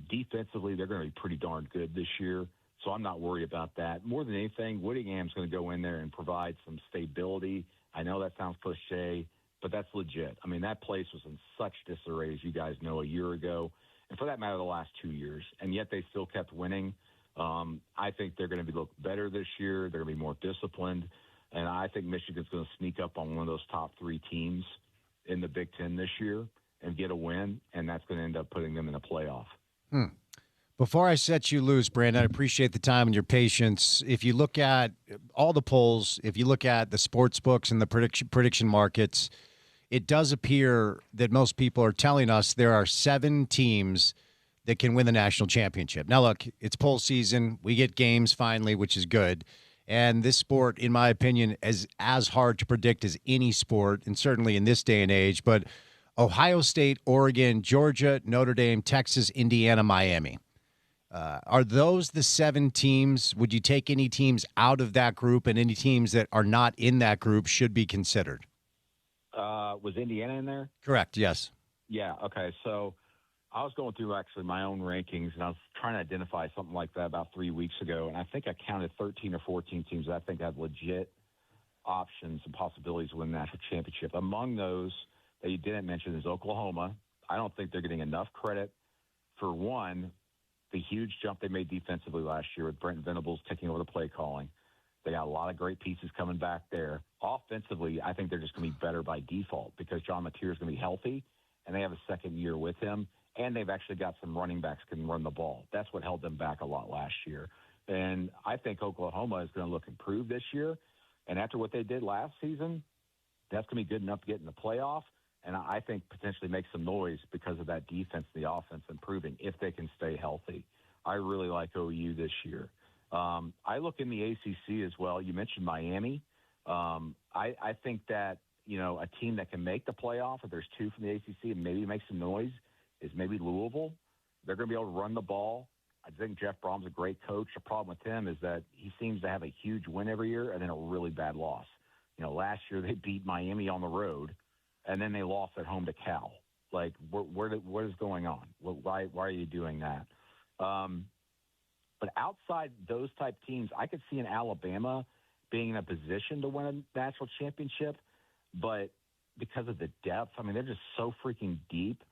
Defensively, they're going to be pretty darn good this year. So I'm not worried about that. More than anything, Whittingham's going to go in there and provide some stability. I know that sounds cliche, but that's legit. I mean, that place was in such disarray, as you guys know, a year ago, and for that matter, the last 2 years. And yet they still kept winning. I think they're going to look better this year. They're going to be more disciplined. And I think Michigan's going to sneak up on one of those top 3 teams in the Big Ten this year and get a win, and that's going to end up putting them in a playoff. Before I set you loose, Brandon, I appreciate the time and your patience. If you look at all the polls, if you look at the sports books and the prediction markets, it does appear that most people are telling us there are 7 teams that can win the national championship. Now, look, it's poll season. We get games finally, which is good. And this sport, in my opinion, is as hard to predict as any sport, and certainly in this day and age. But Ohio State, Oregon, Georgia, Notre Dame, Texas, Indiana, Miami. Are those the 7 teams? Would you take any teams out of that group, and any teams that are not in that group should be considered? Was Indiana in there? Correct, yes. Yeah, okay. So I was going through actually my own rankings, and I was trying to identify something like that about 3 weeks ago, and I think I counted 13 or 14 teams that I think have legit options and possibilities to win the national championship. Among those that you didn't mention is Oklahoma. I don't think they're getting enough credit for, one, the huge jump they made defensively last year with Brent Venables taking over the play calling. They got a lot of great pieces coming back there. Offensively, I think they're just going to be better by default because John Mateer is going to be healthy, and they have a second year with him, and they've actually got some running backs who can run the ball. That's what held them back a lot last year. And I think Oklahoma is going to look improved this year. And after what they did last season, that's going to be good enough to get in the playoff, and I think potentially make some noise because of that defense, the offense improving if they can stay healthy. I really like OU this year. I look in the ACC as well. You mentioned Miami. I think that, a team that can make the playoff, if there's 2 from the ACC and maybe make some noise, is maybe Louisville. They're going to be able to run the ball. I think Jeff Brom's a great coach. The problem with him is that he seems to have a huge win every year and then a really bad loss. Last year they beat Miami on the road, and then they lost at home to Cal. Like, what is going on? Why are you doing that? But outside those type teams, I could see an Alabama being in a position to win a national championship, but because of the depth, they're just so freaking deep,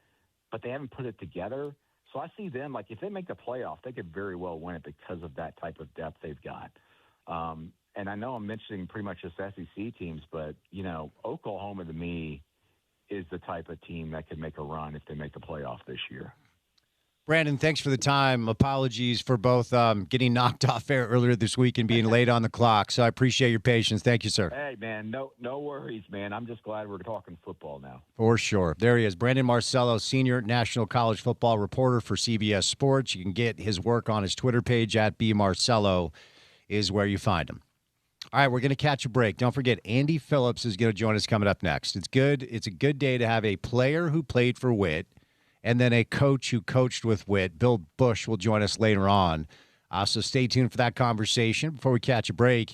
but they haven't put it together. So I see them, if they make the playoff, they could very well win it because of that type of depth they've got. And I know I'm mentioning pretty much just SEC teams, but, Oklahoma to me is the type of team that could make a run if they make the playoff this year. Brandon, thanks for the time. Apologies for both getting knocked off air earlier this week and being late on the clock. So I appreciate your patience. Thank you, sir. Hey, man, no worries, man. I'm just glad we're talking football now. For sure. There he is, Brandon Marcello, senior national college football reporter for CBS Sports. You can get his work on his Twitter page at @bmarcello is where you find him. All right, we're going to catch a break. Don't forget, Andy Phillips is going to join us coming up next. It's a good day to have a player who played for Witt and then a coach who coached with Witt. Bill Bush will join us later on. So stay tuned for that conversation. Before we catch a break,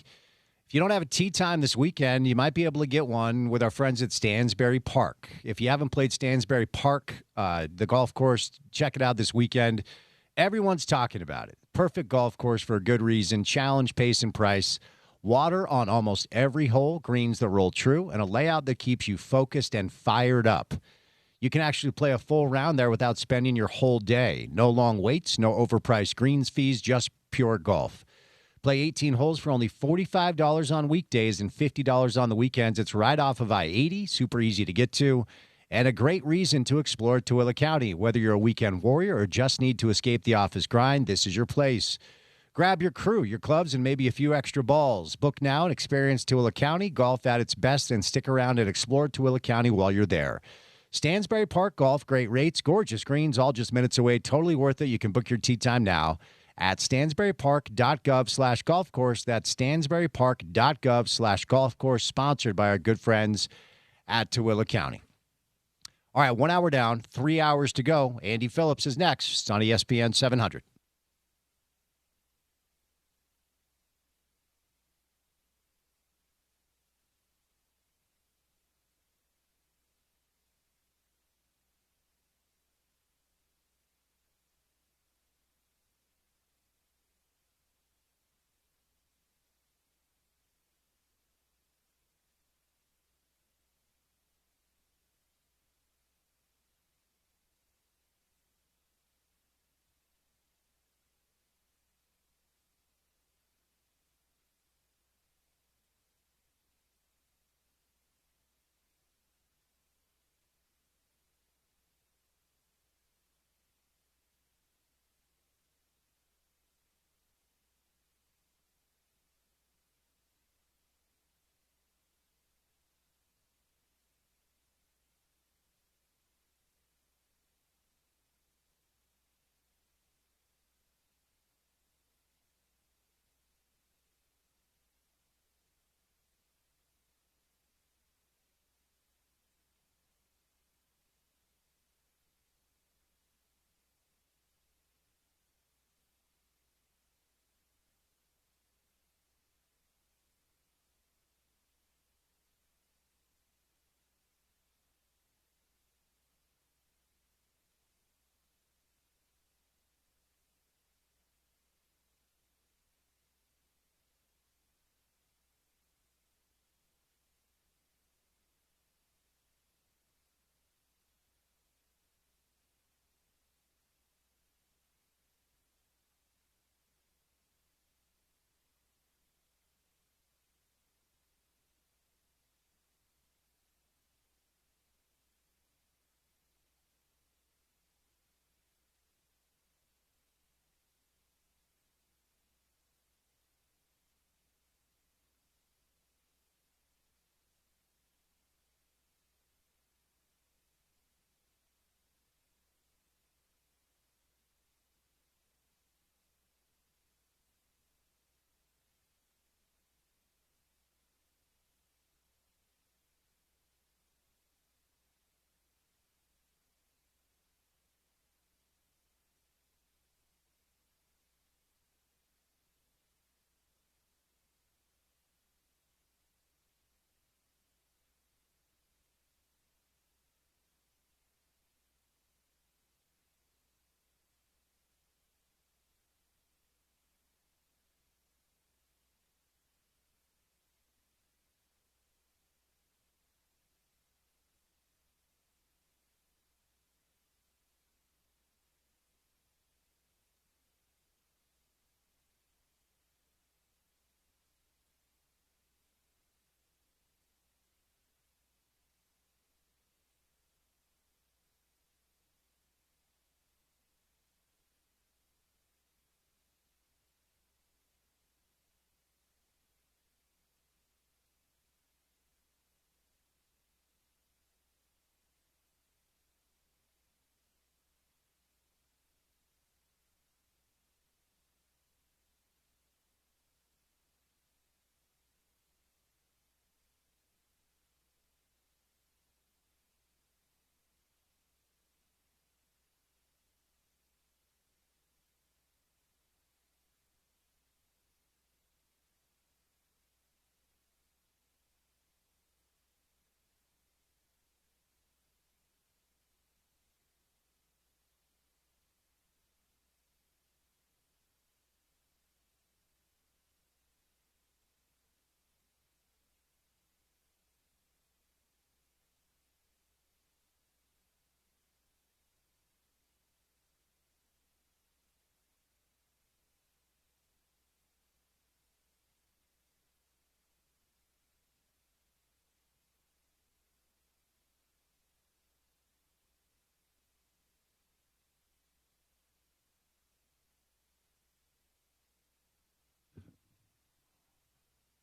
if you don't have a tee time this weekend, you might be able to get one with our friends at Stansbury Park. If you haven't played Stansbury Park, the golf course, check it out this weekend. Everyone's talking about it. Perfect golf course for a good reason. Challenge, pace, and price. Water on almost every hole, greens that roll true, and a layout that keeps you focused and fired up. You can actually play a full round there without spending your whole day. No long waits, no overpriced greens fees, just pure golf. Play 18 holes for only $45 on weekdays and $50 on the weekends. It's right off of I-80, super easy to get to, and a great reason to explore Tooele County. Whether you're a weekend warrior or just need to escape the office grind, this is your place. Grab your crew, your clubs, and maybe a few extra balls. Book now and experience Tooele County golf at its best, and stick around and explore Tooele County while you're there. Stansbury Park Golf, great rates, gorgeous greens, all just minutes away. Totally worth it. You can book your tee time now at stansburypark.gov/golf course. That's stansburypark.gov/golf course, sponsored by our good friends at Tooele County. All right, 1 hour down, 3 hours to go. Andy Phillips is next on ESPN 700.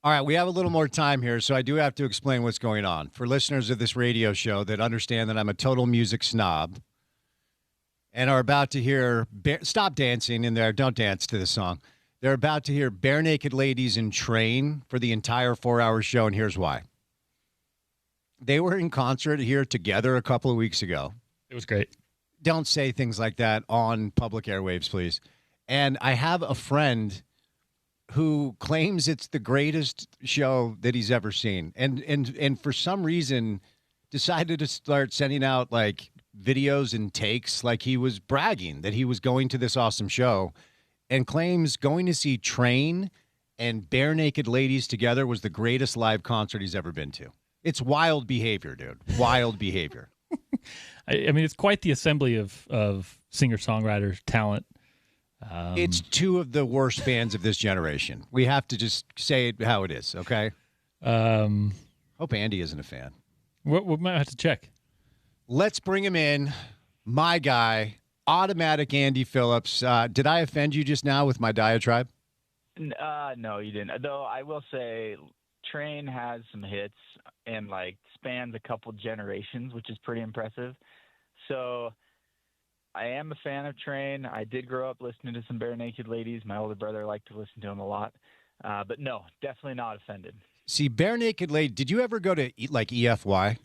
All right, we have a little more time here, so I do have to explain what's going on. For listeners of this radio show that understand that I'm a total music snob and are about to hear, stop dancing in there, don't dance to this song. They're about to hear Bare Naked Ladies in Train for the entire 4-hour show, and here's why. They were in concert here together a couple of weeks ago. It was great. Don't say things like that on public airwaves, please. And I have a friend who claims it's the greatest show that he's ever seen. And for some reason decided to start sending out like videos and takes like he was bragging that he was going to this awesome show, and claims going to see Train and Bare Naked Ladies together was the greatest live concert he's ever been to. It's wild behavior, dude. Wild behavior. I mean, it's quite the assembly of singer-songwriter talent. It's two of the worst bands of this generation. We have to just say it how it is, okay? Hope Andy isn't a fan. We might have to check. Let's bring him in. My guy, automatic Andy Phillips. Did I offend you just now with my diatribe? No, you didn't. Though I will say Train has some hits and like spans a couple generations, which is pretty impressive. So I am a fan of Train. I did grow up listening to some Bare Naked Ladies. My older brother liked to listen to them a lot. But no, definitely not offended. See, Bare Naked Lady, did you ever go to like EFY?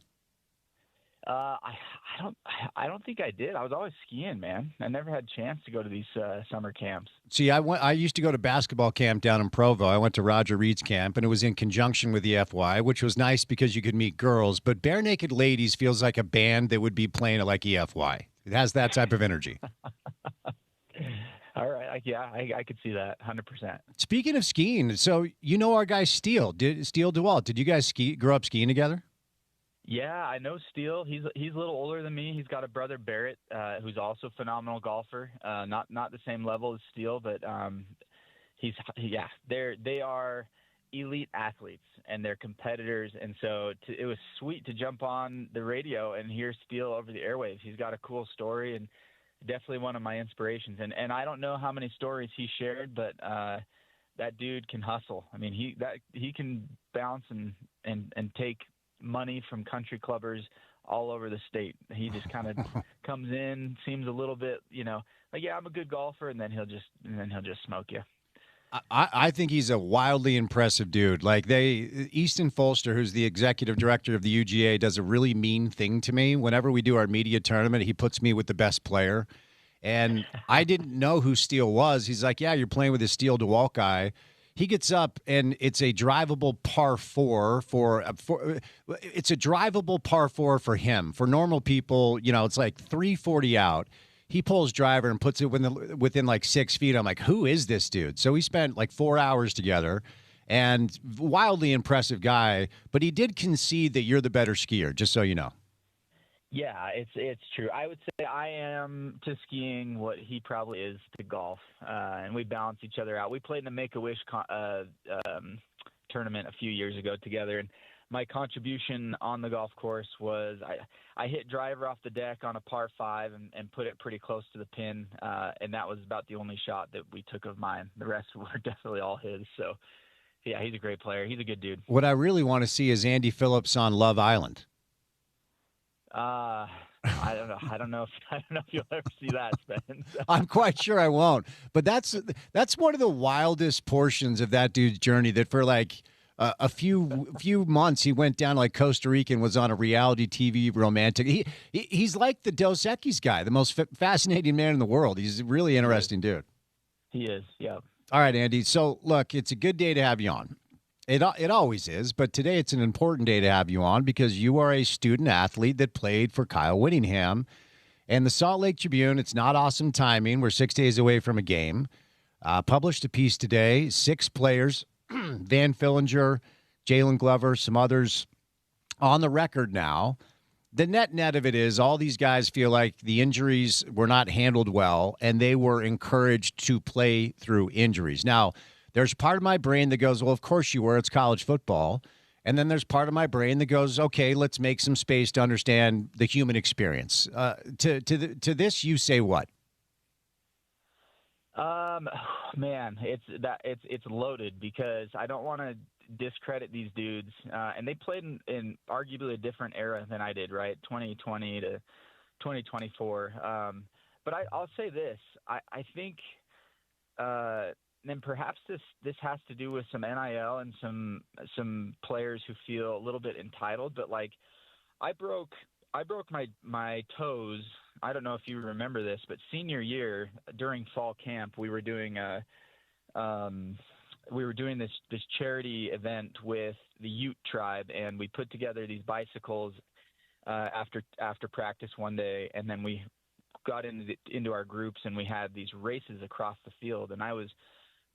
I don't think I did. I was always skiing, man. I never had a chance to go to these summer camps. See, I used to go to basketball camp down in Provo. I went to Roger Reed's camp, and it was in conjunction with EFY, which was nice because you could meet girls. But Bare Naked Ladies feels like a band that would be playing at like EFY. It has that type of energy. All right. I could see that 100%. Speaking of skiing, so you know our guy Steele DeWalt. Did you guys grow up skiing together? Yeah, I know Steele. He's a little older than me. He's got a brother Barrett, who's also a phenomenal golfer. Not the same level as Steele, but they are elite athletes and they're competitors. And so it was sweet to jump on the radio and hear Steele over the airwaves. He's got a cool story and definitely one of my inspirations. And I don't know how many stories he shared, but that dude can hustle. I mean, he can bounce and take money from country clubbers all over the state. He just kind of comes in, seems a little bit, like, yeah, I'm a good golfer, and then he'll just smoke you. I think he's a wildly impressive dude. Like Easton Folster, who's the executive director of the UGA, does a really mean thing to me. Whenever we do our media tournament, he puts me with the best player. And I didn't know who Steele was. He's like, yeah, you're playing with this Steele DeWalt guy. He gets up, and it's a drivable par four it's a drivable par four for him. For normal people, it's like 340 out. He pulls driver and puts it within like 6 feet. I'm like, who is this dude? So we spent like 4 hours together, and wildly impressive guy. But he did concede that you're the better skier, just so you know. Yeah, it's true. I would say I am to skiing what he probably is to golf, and we balance each other out. We played in a Make-A-Wish tournament a few years ago together, and my contribution on the golf course was I hit driver off the deck on a par 5 and put it pretty close to the pin, and that was about the only shot that we took of mine. The rest were definitely all his. So, yeah, he's a great player. He's a good dude. What I really want to see is Andy Phillips on Love Island. I don't know if you'll ever see that, Spence. I'm quite sure I won't. But that's one of the wildest portions of that dude's journey. That for like a few months he went down like Costa Rica and was on a reality TV romantic. He's like the Dos Equis guy, the most fascinating man in the world. He's a really interesting dude. He is. Yeah. All right, Andy. So look, it's a good day to have you on. It always is, but today it's an important day to have you on because you are a student athlete that played for Kyle Whittingham and the Salt Lake Tribune. It's not awesome timing. We're 6 days away from a game. Published a piece today, 6 players, Van Fillinger, Jalen Glover, some others on the record now. The net of it is all these guys feel like the injuries were not handled well and they were encouraged to play through injuries. Now, there's part of my brain that goes, well, of course you were. It's college football. And then there's part of my brain that goes, okay, let's make some space to understand the human experience. To this, you say what? Man, it's loaded because I don't want to discredit these dudes, and they played in arguably a different era than I did, right? 2020 to 2024. But I'll say this: I think, and perhaps this has to do with some NIL and some players who feel a little bit entitled. But like, I broke my toes. I don't know if you remember this, but senior year during fall camp, we were doing this charity event with the Ute tribe, and we put together these bicycles after practice one day, and then we got into our groups, and we had these races across the field, and I was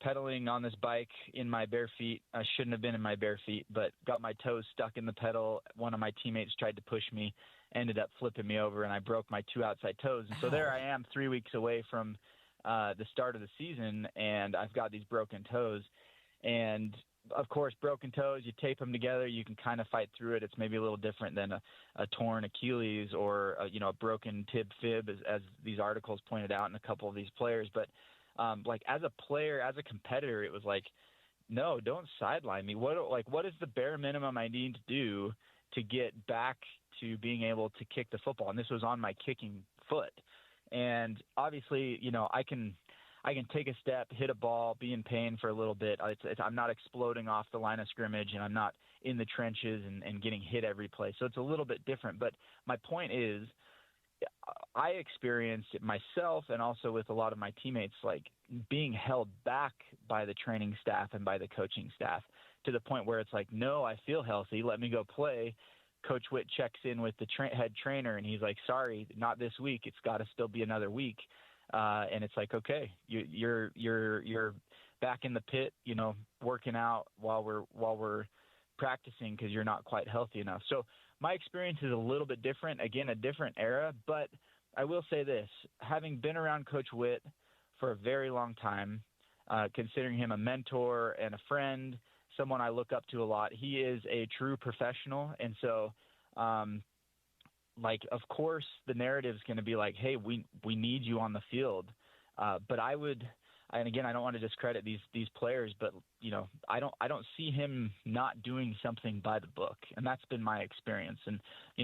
pedaling on this bike in my bare feet. I shouldn't have been in my bare feet, but got my toes stuck in the pedal. One of my teammates tried to push me, ended up flipping me over, and I broke my two outside toes. And so there I am 3 weeks away from the start of the season, and I've got these broken toes. And of course, broken toes, you tape them together, you can kind of fight through it. It's maybe a little different than a torn Achilles or a broken tib-fib, as these articles pointed out in a couple of these players. But like, as a player, as a competitor, it was like, no, don't sideline me. What is the bare minimum I need to do to get back to being able to kick the football? And this was on my kicking foot. And obviously, I can take a step, hit a ball, be in pain for a little bit. I'm not exploding off the line of scrimmage, and I'm not in the trenches and getting hit every play. So it's a little bit different. But my point is, I experienced it myself, and also with a lot of my teammates, like being held back by the training staff and by the coaching staff to the point where it's like, no, I feel healthy. Let me go play. Coach Witt checks in with the head trainer, and he's like, sorry, not this week. It's got to still be another week. And it's like, okay, you're back in the pit, working out while we're practicing because you're not quite healthy enough. So my experience is a little bit different. Again, a different era. But I will say this: having been around Coach Witt for a very long time, considering him a mentor and a friend, someone I look up to a lot, he is a true professional. And so, of course, the narrative is going to be like, hey, we need you on the field. But and again, I don't want to discredit these players, but I don't see him not doing something by the book, and that's been my experience. And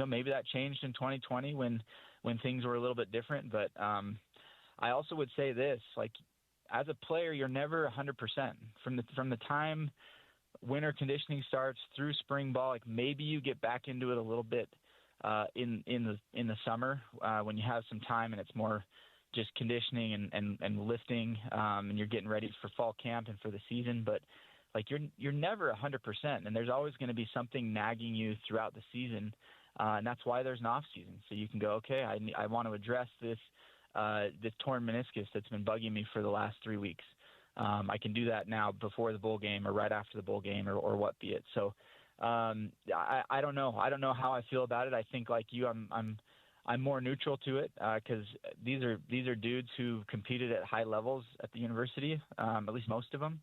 maybe that changed in 2020 when things were a little bit different. But I also would say this: like, as a player, you're never 100% from the time winter conditioning starts through spring ball. Like, maybe you get back into it a little bit in the summer when you have some time and it's more just conditioning and lifting, and you're getting ready for fall camp and for the season. But like, you're never 100%, and there's always going to be something nagging you throughout the season, and that's why there's an off season. So you can go, okay, I want to address this torn meniscus that's been bugging me for the last 3 weeks. I can do that now before the bowl game or right after the bowl game or what be it. So I don't know. I don't know how I feel about it. I think, like you, I'm more neutral to it because these are dudes who competed at high levels at the university, at least most of them.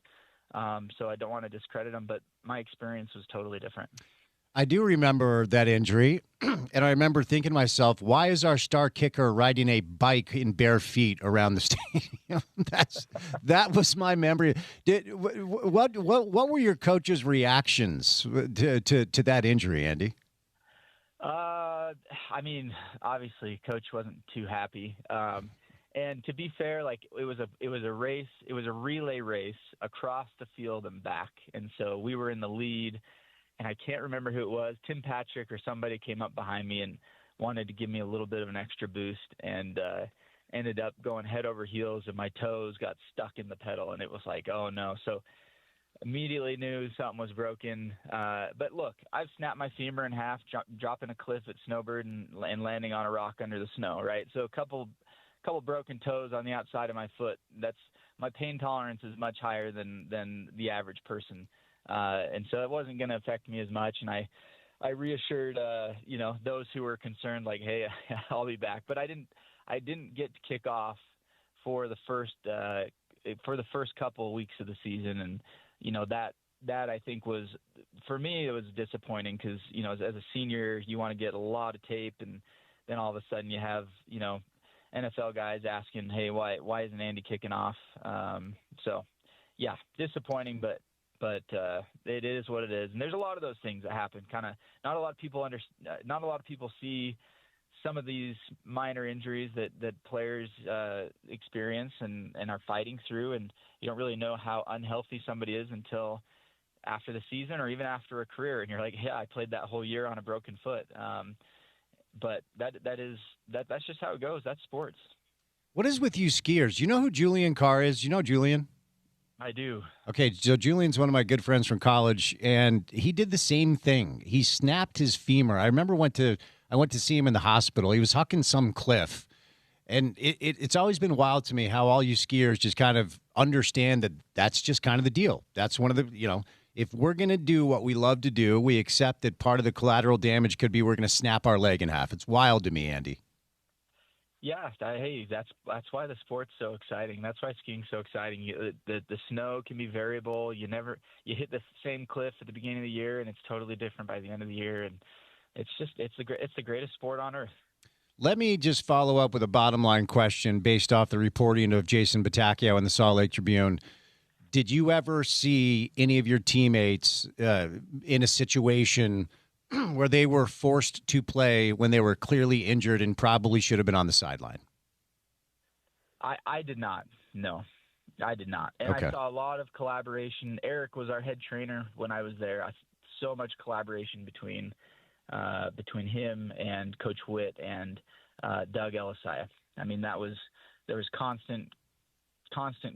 So I don't want to discredit them, but my experience was totally different. I do remember that injury, and I remember thinking to myself, why is our star kicker riding a bike in bare feet around the stadium? That was my memory. What were your coach's reactions to that injury, Andy? I mean, obviously, Coach wasn't too happy. And to be fair, like, it was a race. It was a relay race across the field and back, and so we were in the lead. And I can't remember who it was. Tim Patrick or somebody came up behind me and wanted to give me a little bit of an extra boost, and ended up going head over heels, and my toes got stuck in the pedal, and it was like, oh no. So immediately knew something was broken. But look, I've snapped my femur in half, dropping a cliff at Snowbird and landing on a rock under the snow, right? So a couple broken toes on the outside of my foot. That's, my pain tolerance is much higher than the average person. And so it wasn't going to affect me as much. And I reassured, those who were concerned, like, hey, I'll be back. But I didn't get to kick off for the first couple of weeks of the season. And, that I think was, for me, it was disappointing because, as a senior, you want to get a lot of tape, and then all of a sudden you have, NFL guys asking, hey, why isn't Andy kicking off? So yeah, disappointing, but but it is what it is. And there's a lot of those things that happen. Kind of not a lot of people see some of these minor injuries that players experience and are fighting through, and you don't really know how unhealthy somebody is until after the season or even after a career, and you're like, yeah, I played that whole year on a broken foot. But that's just how it goes. That's sports. What is with you skiers? You know who Julian Carr is? You know Julian? I do. Okay, so Julian's one of my good friends from college, and he did the same thing. He snapped his femur. I remember I went to see him in the hospital. He was hucking some cliff. And it's always been wild to me how all you skiers just kind of understand that that's just kind of the deal. That's one of the, if we're going to do what we love to do, we accept that part of the collateral damage could be we're going to snap our leg in half. It's wild to me, Andy. Yeah, hey, that's why the sport's so exciting. That's why skiing's so exciting. The snow can be variable. You hit the same cliff at the beginning of the year, and it's totally different by the end of the year. And it's the greatest sport on earth. Let me just follow up with a bottom line question based off the reporting of Jason Batacchio in the Salt Lake Tribune. Did you ever see any of your teammates in a situation where they were forced to play when they were clearly injured and probably should have been on the sideline? I did not. No, I did not. And okay. I saw a lot of collaboration. Eric was our head trainer when I was there. So much collaboration between him and Coach Witt and Doug Elisaya. I mean, there was constant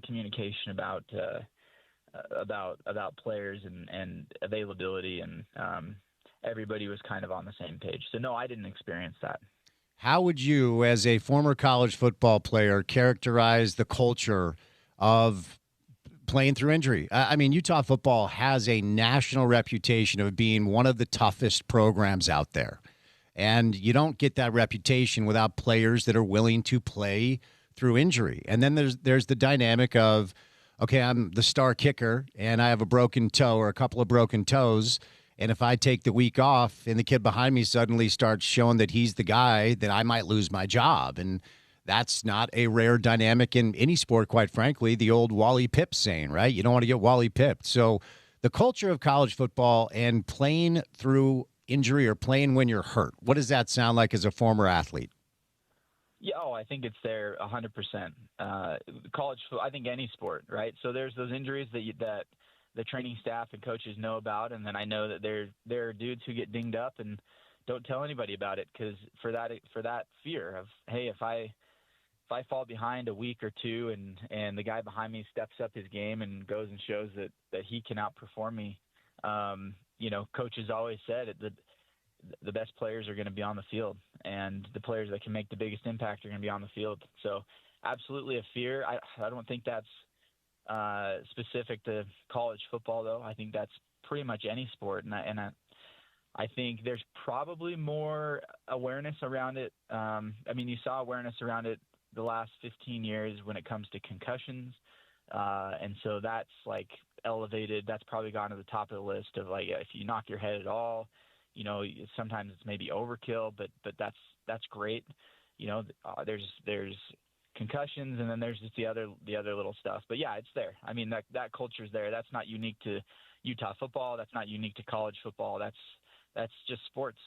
communication about players and availability, and everybody was kind of on the same page. So no, I didn't experience that. How would you, as a former college football player, characterize the culture of playing through injury? I mean, Utah football has a national reputation of being one of the toughest programs out there. And you don't get that reputation without players that are willing to play through injury. And then there's the dynamic of, okay, I'm the star kicker and I have a broken toe or a couple of broken toes. And if I take the week off and the kid behind me suddenly starts showing that he's the guy, then I might lose my job. And that's not a rare dynamic in any sport, quite frankly. The old Wally Pipp saying, right? You don't want to get Wally Pipped. So the culture of college football and playing through injury or playing when you're hurt, what does that sound like as a former athlete? Yeah, I think it's there 100%. College, I think any sport, right? So there's those injuries that the training staff and coaches know about, and then I know that there are dudes who get dinged up and don't tell anybody about it because for that fear of, hey, if I fall behind a week or two and the guy behind me steps up his game and goes and shows that he can outperform me, coaches always said that the best players are going to be on the field, and the players that can make the biggest impact are going to be on the field. So absolutely a fear. I don't think that's specific to college football, though. I think that's pretty much any sport, and I think there's probably more awareness around it. You saw awareness around it the last 15 years when it comes to concussions, and so that's like elevated. That's probably gone to the top of the list of like if you knock your head at all, sometimes it's maybe overkill, but that's great. There's concussions, and then there's just the other little stuff. But yeah, it's there. I mean, that culture's there. That's not unique to Utah football. That's not unique to college football. That's just sports.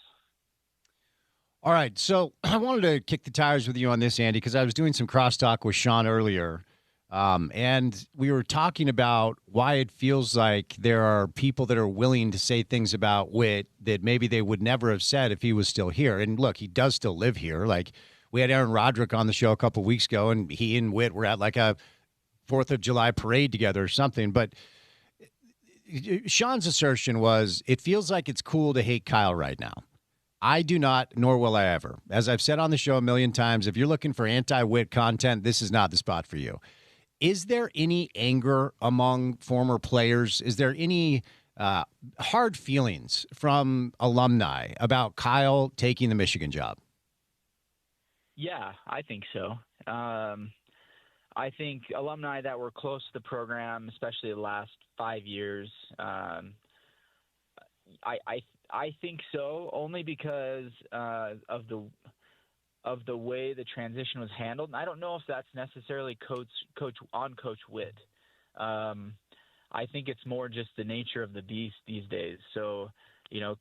All right, so I wanted to kick the tires with you on this, Andy, because I was doing some crosstalk with Sean earlier, and we were talking about why it feels like there are people that are willing to say things about Witt that maybe they would never have said if he was still here. And look, he does still live here. Like, we had Aaron Roderick on the show a couple of weeks ago, and he and Witt were at like a 4th of July parade together or something. But Sean's assertion was, it feels like it's cool to hate Kyle right now. I do not, nor will I ever. As I've said on the show a million times, if you're looking for anti-Witt content, this is not the spot for you. Is there any anger among former players? Is there any hard feelings from alumni about Kyle taking the Michigan job? Yeah, I think so. I think alumni that were close to the program, especially the last 5 years, I think so, only because of the way the transition was handled. And I don't know if that's necessarily Coach Witt. I think it's more just the nature of the beast these days. So,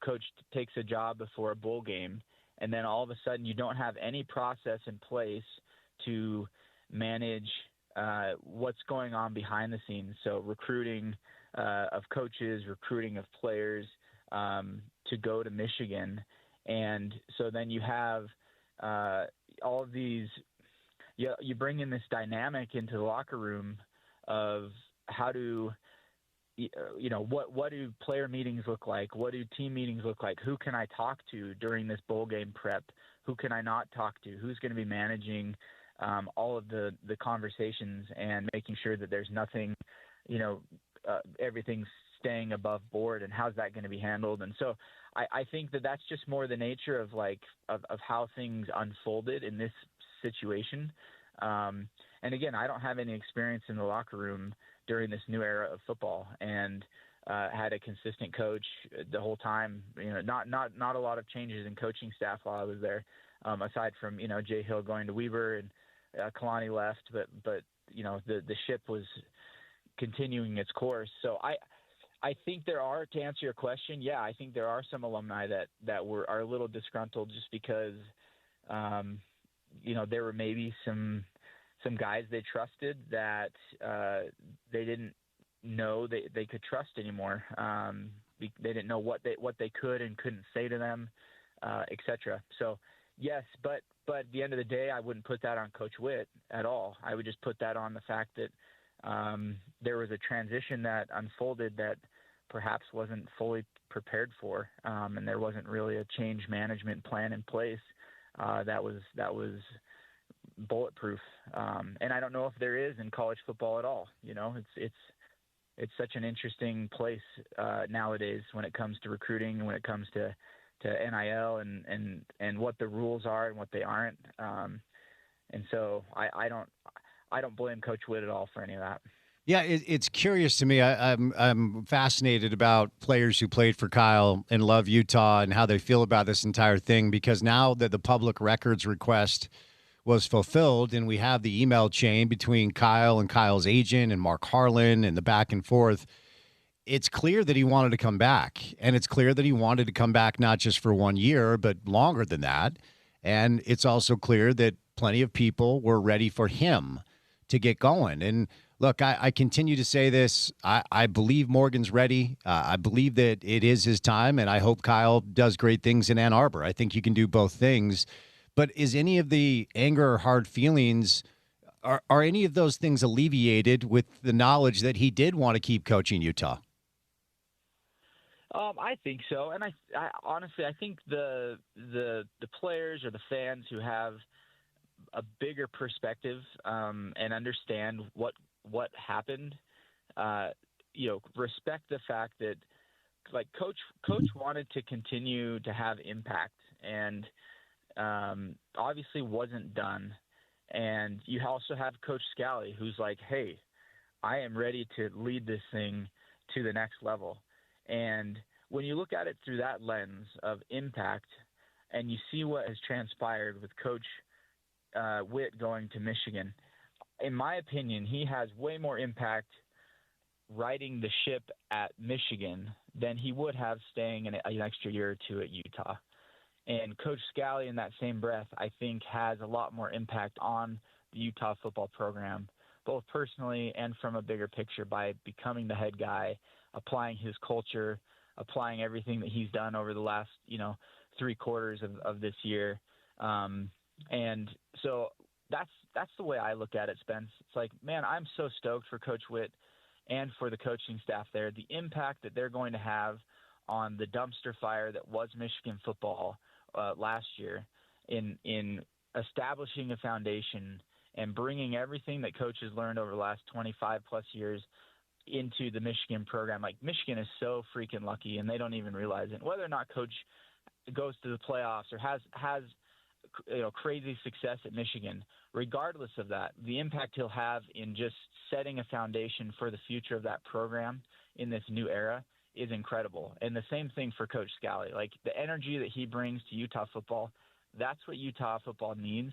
coach takes a job before a bowl game, and then all of a sudden you don't have any process in place to manage what's going on behind the scenes. So recruiting of coaches, recruiting of players to go to Michigan. And so then you have all of these, you bring in this dynamic into the locker room of how do, what do player meetings look like? What do team meetings look like? Who can I talk to during this bowl game prep? Who can I not talk to? Who's going to be managing all of the conversations and making sure that there's nothing, everything's staying above board, and how's that going to be handled? And so I think that that's just more the nature of of how things unfolded in this situation. And again, I don't have any experience in the locker room during this new era of football, and had a consistent coach the whole time. Not a lot of changes in coaching staff while I was there, aside from Jay Hill going to Weber and Kalani left, but the ship was continuing its course. So I think there are, to answer your question, I think there are some alumni that are a little disgruntled just because there were maybe some guys they trusted that they didn't know they could trust anymore. They didn't know what they could and couldn't say to them, etc. So yes, but at the end of the day, I wouldn't put that on Coach Witt at all. I would just put that on the fact that there was a transition that unfolded that perhaps wasn't fully prepared for, and there wasn't really a change management plan in place that was bulletproof. And I don't know if there is in college football at all. It's such an interesting place nowadays when it comes to recruiting, when it comes to NIL and what the rules are and what they aren't. And so I don't blame Coach Witt at all for any of that. Yeah, it's curious to me. I'm fascinated about players who played for Kyle and love Utah and how they feel about this entire thing, because now that the public records request was fulfilled and we have the email chain between Kyle and Kyle's agent and Mark Harlan and the back and forth, it's clear that he wanted to come back. And it's clear that he wanted to come back not just for 1 year, but longer than that. And it's also clear that plenty of people were ready for him to get going. And look, I continue to say this. I believe Morgan's ready. I believe that it is his time, and I hope Kyle does great things in Ann Arbor. I think you can do both things. But is any of the anger or hard feelings, are any of those things alleviated with the knowledge that he did want to keep coaching Utah? I think so, and I honestly I think the players or the fans who have a bigger perspective and understand what happened, respect the fact that coach wanted to continue to have impact, and obviously wasn't done. And you also have Coach Scally, who's like, hey, I am ready to lead this thing to the next level. And when you look at it through that lens of impact, and you see what has transpired with Coach Witt going to Michigan, in my opinion, he has way more impact riding the ship at Michigan than he would have staying an extra year or two at Utah. And Coach Scally, in that same breath, I think has a lot more impact on the Utah football program, both personally and from a bigger picture, by becoming the head guy, applying his culture, applying everything that he's done over the last, 3 quarters of this year. And so that's the way I look at it, Spence. It's like, man, I'm so stoked for Coach Witt and for the coaching staff there, the impact that they're going to have on the dumpster fire that was Michigan football last year in establishing a foundation and bringing everything that Coach has learned over the last 25 plus years into the Michigan program. Like, Michigan is so freaking lucky, and they don't even realize it. Whether or not Coach goes to the playoffs or has crazy success at Michigan, regardless of that, the impact he'll have in just setting a foundation for the future of that program in this new era is incredible. And the same thing for Coach Scally. Like, the energy that he brings to Utah football, that's what Utah football needs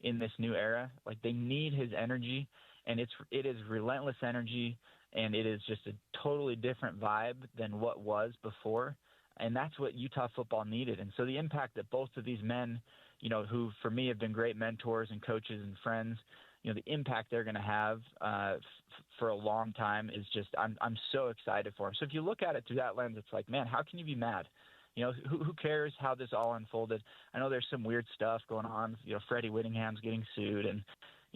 in this new era. Like, they need his energy, and it is relentless energy and it is just a totally different vibe than what was before. And that's what Utah football needed. And so the impact that both of these men, who for me have been great mentors and coaches and friends, the impact they're going to have for a long time is just, I'm so excited for them. So if you look at it through that lens, it's like, man, how can you be mad? Who cares how this all unfolded? I know there's some weird stuff going on. Freddie Whittingham's getting sued, and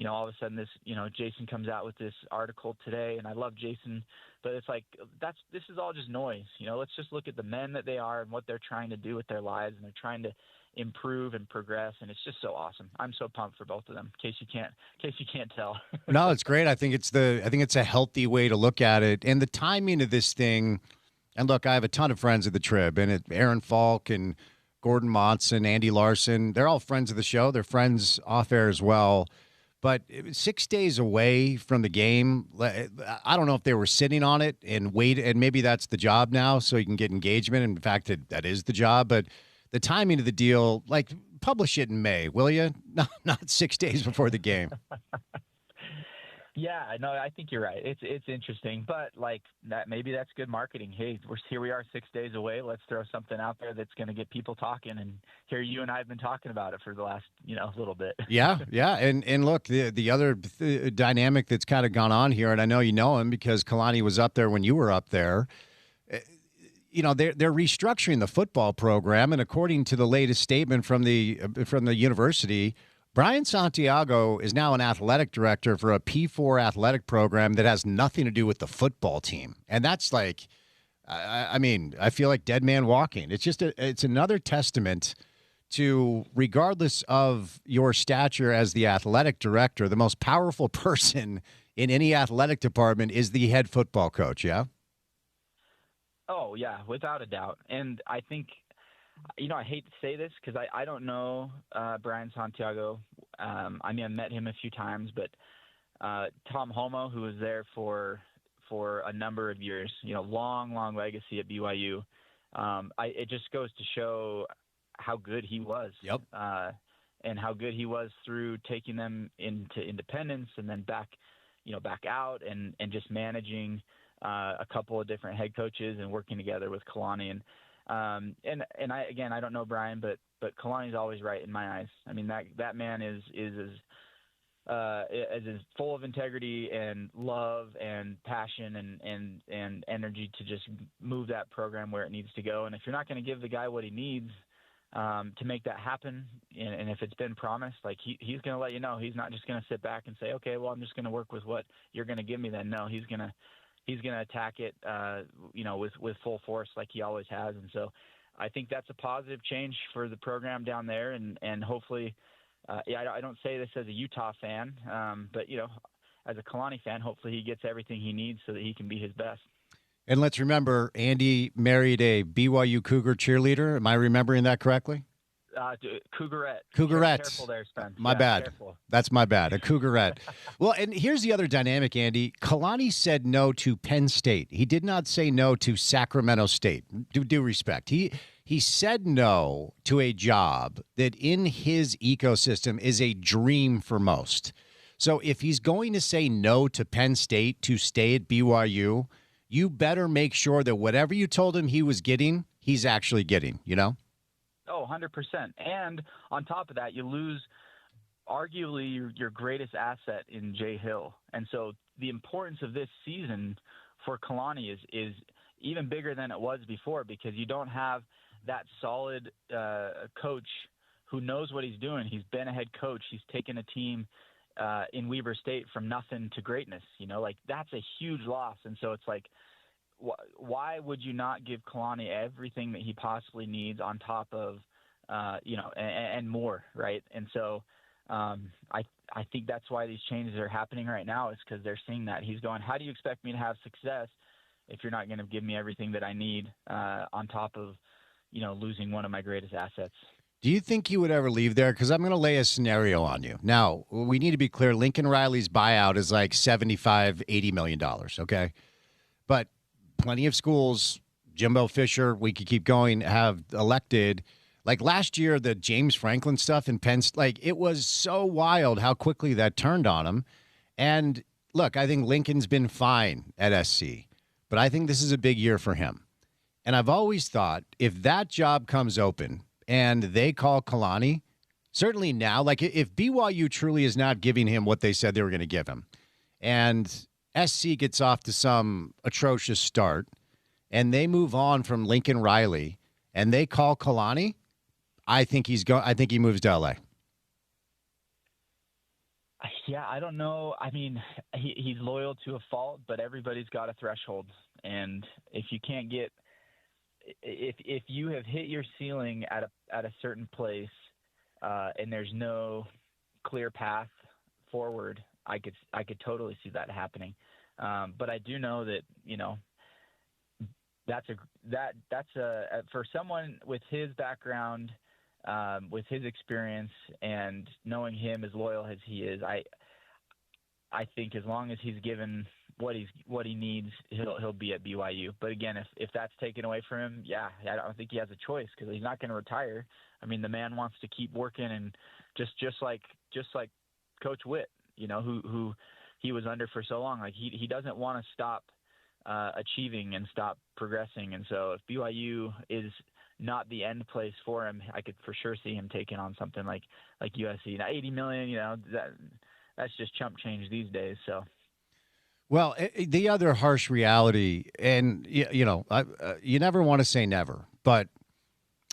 all of a sudden this, Jason comes out with this article today, and I love Jason, but it's like, this is all just noise. Let's just look at the men that they are and what they're trying to do with their lives, and they're trying to improve and progress, and it's just so awesome. I'm so pumped for both of them. In case you can't tell. No, it's great. I think it's a healthy way to look at it, and the timing of this thing. And look, I have a ton of friends at the Trib, and Aaron Falk and Gordon Monson, Andy Larson. They're all friends of the show. They're friends off air as well. But 6 days away from the game, I don't know if they were sitting on it and maybe that's the job now, so you can get engagement. In fact, that is the job. But the timing of the deal, like, publish it in May, will you? Not 6 days before the game. Yeah, no, I think you're right. It's interesting, but like that, maybe that's good marketing. Hey, here we are 6 days away. Let's throw something out there that's going to get people talking. And here you and I have been talking about it for the last, little bit. Yeah. And look, the other dynamic that's kind of gone on here, and I know you know him because Kalani was up there when you were up there. They're restructuring the football program, and according to the latest statement from the university, Brian Santiago is now an athletic director for a P4 athletic program that has nothing to do with the football team. And that's like, I feel like dead man walking. It's just it's another testament to, regardless of your stature as the athletic director, the most powerful person in any athletic department is the head football coach, yeah? Oh, yeah, without a doubt. And I think, I hate to say this because I don't know Brian Santiago. I met him a few times, but Tom Homo, who was there for a number of years, long legacy at BYU. It just goes to show how good he was. Yep. And how good he was through taking them into independence and then back out and just managing a couple of different head coaches and working together with Kalani. And I don't know Brian, but Kalani's always right in my eyes. I mean, that man is as full of integrity and love and passion and energy to just move that program where it needs to go. And if you're not going to give the guy what he needs to make that happen, and if it's been promised, like he's going to let you know. He's not just going to sit back and say, okay, well, I'm just going to work with what you're going to give me then. No, he's going to attack it, with full force like he always has. And so I think that's a positive change for the program down there. And hopefully, I don't say this as a Utah fan, but, as a Kalani fan, hopefully he gets everything he needs so that he can be his best. And let's remember, Andy married a BYU Cougar cheerleader. Am I remembering that correctly? Cougarette. Careful there, Spence. My bad. Careful. That's my bad. A Cougarette. Well, and here's the other dynamic, Andy. Kalani said no to Penn State. He did not say no to Sacramento State. Due respect. He said no to a job that in his ecosystem is a dream for most. So if he's going to say no to Penn State to stay at BYU, you better make sure that whatever you told him he was getting, he's actually getting, Oh, 100%. And on top of that, you lose arguably your greatest asset in Jay Hill. And so the importance of this season for Kalani is even bigger than it was before, because you don't have that solid coach who knows what he's doing. He's been a head coach. He's taken a team in Weber State from nothing to greatness. That's a huge loss. And so it's like, why would you not give Kalani everything that he possibly needs on top of, and more, right? And so I think that's why these changes are happening right now, is because they're seeing that. He's going, how do you expect me to have success if you're not going to give me everything that I need on top of, losing one of my greatest assets? Do you think you would ever leave there? Because I'm going to lay a scenario on you. Now, we need to be clear. Lincoln Riley's buyout is like $75, $80 million, okay? But plenty of schools, Jimbo Fisher, we could keep going, have elected. Like last year, the James Franklin stuff in Penn, it was so wild how quickly that turned on him. And look, I think Lincoln's been fine at SC, but I think this is a big year for him. And I've always thought if that job comes open and they call Kalani, certainly now, like if BYU truly is not giving him what they said they were going to give him, and SC gets off to some atrocious start, and they move on from Lincoln Riley, and they call Kalani, I think I think he moves to LA. Yeah, I don't know. I mean, he's loyal to a fault, but everybody's got a threshold, and if you can't get, if you have hit your ceiling at a certain place, and there's no clear path forward, I could totally see that happening. But I do know that, that's for someone with his background, with his experience, and knowing him as loyal as he is, I think as long as he's given what he needs, he'll be at BYU. But again, if that's taken away from him, yeah, I don't think he has a choice, because he's not going to retire. I mean, the man wants to keep working, and just like Coach Witt, who he was under for so long. Like he doesn't want to stop achieving and stop progressing. And so if BYU is not the end place for him, I could for sure see him taking on something like USC. Now, $80 million, that's just chump change these days. So. Well, the other harsh reality, and you never want to say never, but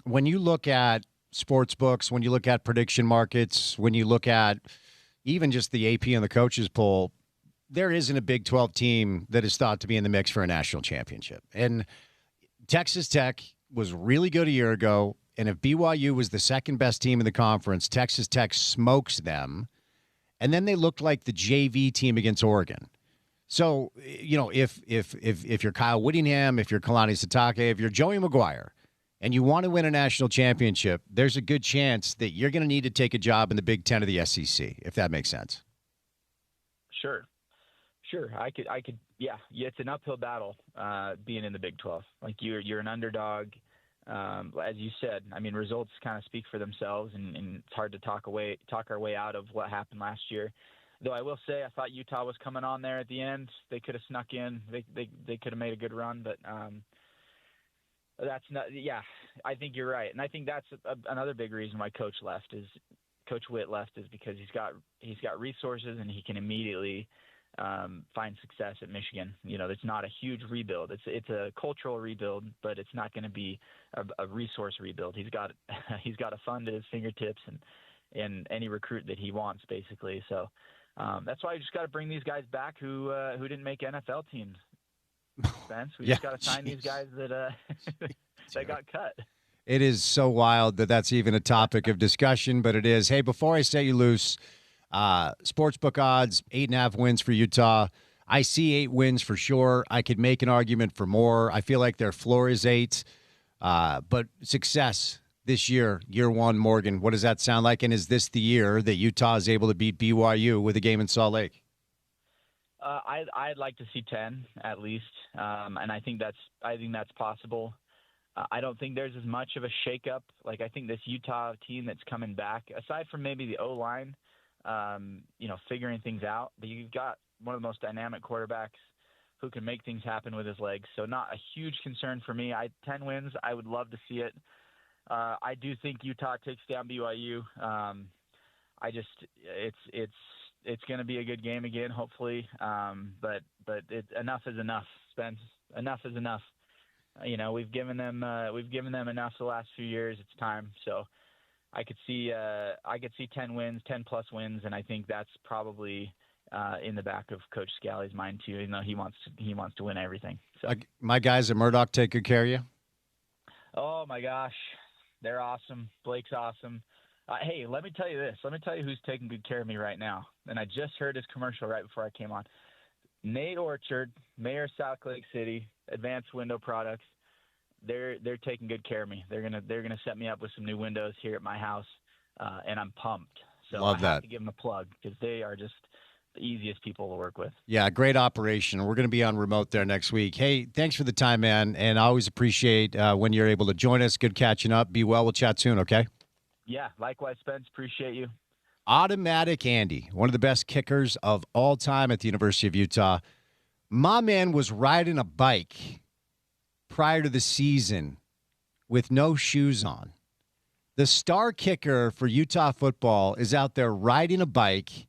when you look at sports books, when you look at prediction markets, when you look at even just the AP and the coaches poll, there isn't a Big 12 team that is thought to be in the mix for a national championship. And Texas Tech was really good a year ago, and if BYU was the second best team in the conference, Texas Tech smokes them, and then they looked like the JV team against Oregon. So, if you're Kyle Whittingham, if you're Kalani Sitake, if you're Joey McGuire, and you want to win a national championship, there's a good chance that you're going to need to take a job in the Big Ten of the SEC, if that makes sense. Sure. I could. Yeah. It's an uphill battle, being in the Big 12. Like you're an underdog. As you said, I mean, results kind of speak for themselves, and it's hard to talk our way out of what happened last year. Though I will say, I thought Utah was coming on there at the end. They could have snuck in. They could have made a good run, but that's not. Yeah, I think you're right, and I think that's another big reason why Coach Witt left is because he's got resources, and he can immediately find success at Michigan. It's not a huge rebuild. It's a cultural rebuild, but it's not going to be a resource rebuild. He's got a fund at his fingertips, and any recruit that he wants, basically. So. That's why you just got to bring these guys back who didn't make NFL teams. Spence, we just got to sign these guys that got cut. It is so wild that that's even a topic of discussion, but it is. Hey, before I set you loose, sportsbook odds, 8.5 wins for Utah. I see 8 wins for sure. I could make an argument for more. I feel like their floor is 8, but success. This year one, Morgan, what does that sound like? And is this the year that Utah is able to beat BYU with a game in Salt Lake? I'd like to see 10 at least, and I think that's possible. I don't think there's as much of a shakeup. Like I think this Utah team that's coming back, aside from maybe the O-line, figuring things out, but you've got one of the most dynamic quarterbacks who can make things happen with his legs. So not a huge concern for me. 10 wins, I would love to see it. I do think Utah takes down BYU. It's going to be a good game again, hopefully. But enough is enough, Spence. Enough is enough. We've given them enough the last few years. It's time. So I could see 10 wins, 10 plus wins, and I think that's probably in the back of Coach Scalley's mind too. Even though he wants to win everything. So my guys at Murdoch take good care of you. Oh my gosh. They're awesome. Blake's awesome. Hey, let me tell you this. Let me tell you who's taking good care of me right now. And I just heard his commercial right before I came on. Nate Orchard, Mayor of South Lake City, Advanced Window Products. They're taking good care of me. They're gonna set me up with some new windows here at my house, and I'm pumped. So Love I have to give them a plug because they are just the easiest people to work with. Yeah, great operation. We're going to be on remote there next week. Hey, thanks for the time, man, and I always appreciate when you're able to join us. Good catching up. Be well. We'll chat soon, okay? Yeah, likewise, Spence. Appreciate you. Automatic Andy, one of the best kickers of all time at the University of Utah. My man was riding a bike prior to the season with no shoes on. The star kicker for Utah football is out there riding a bike,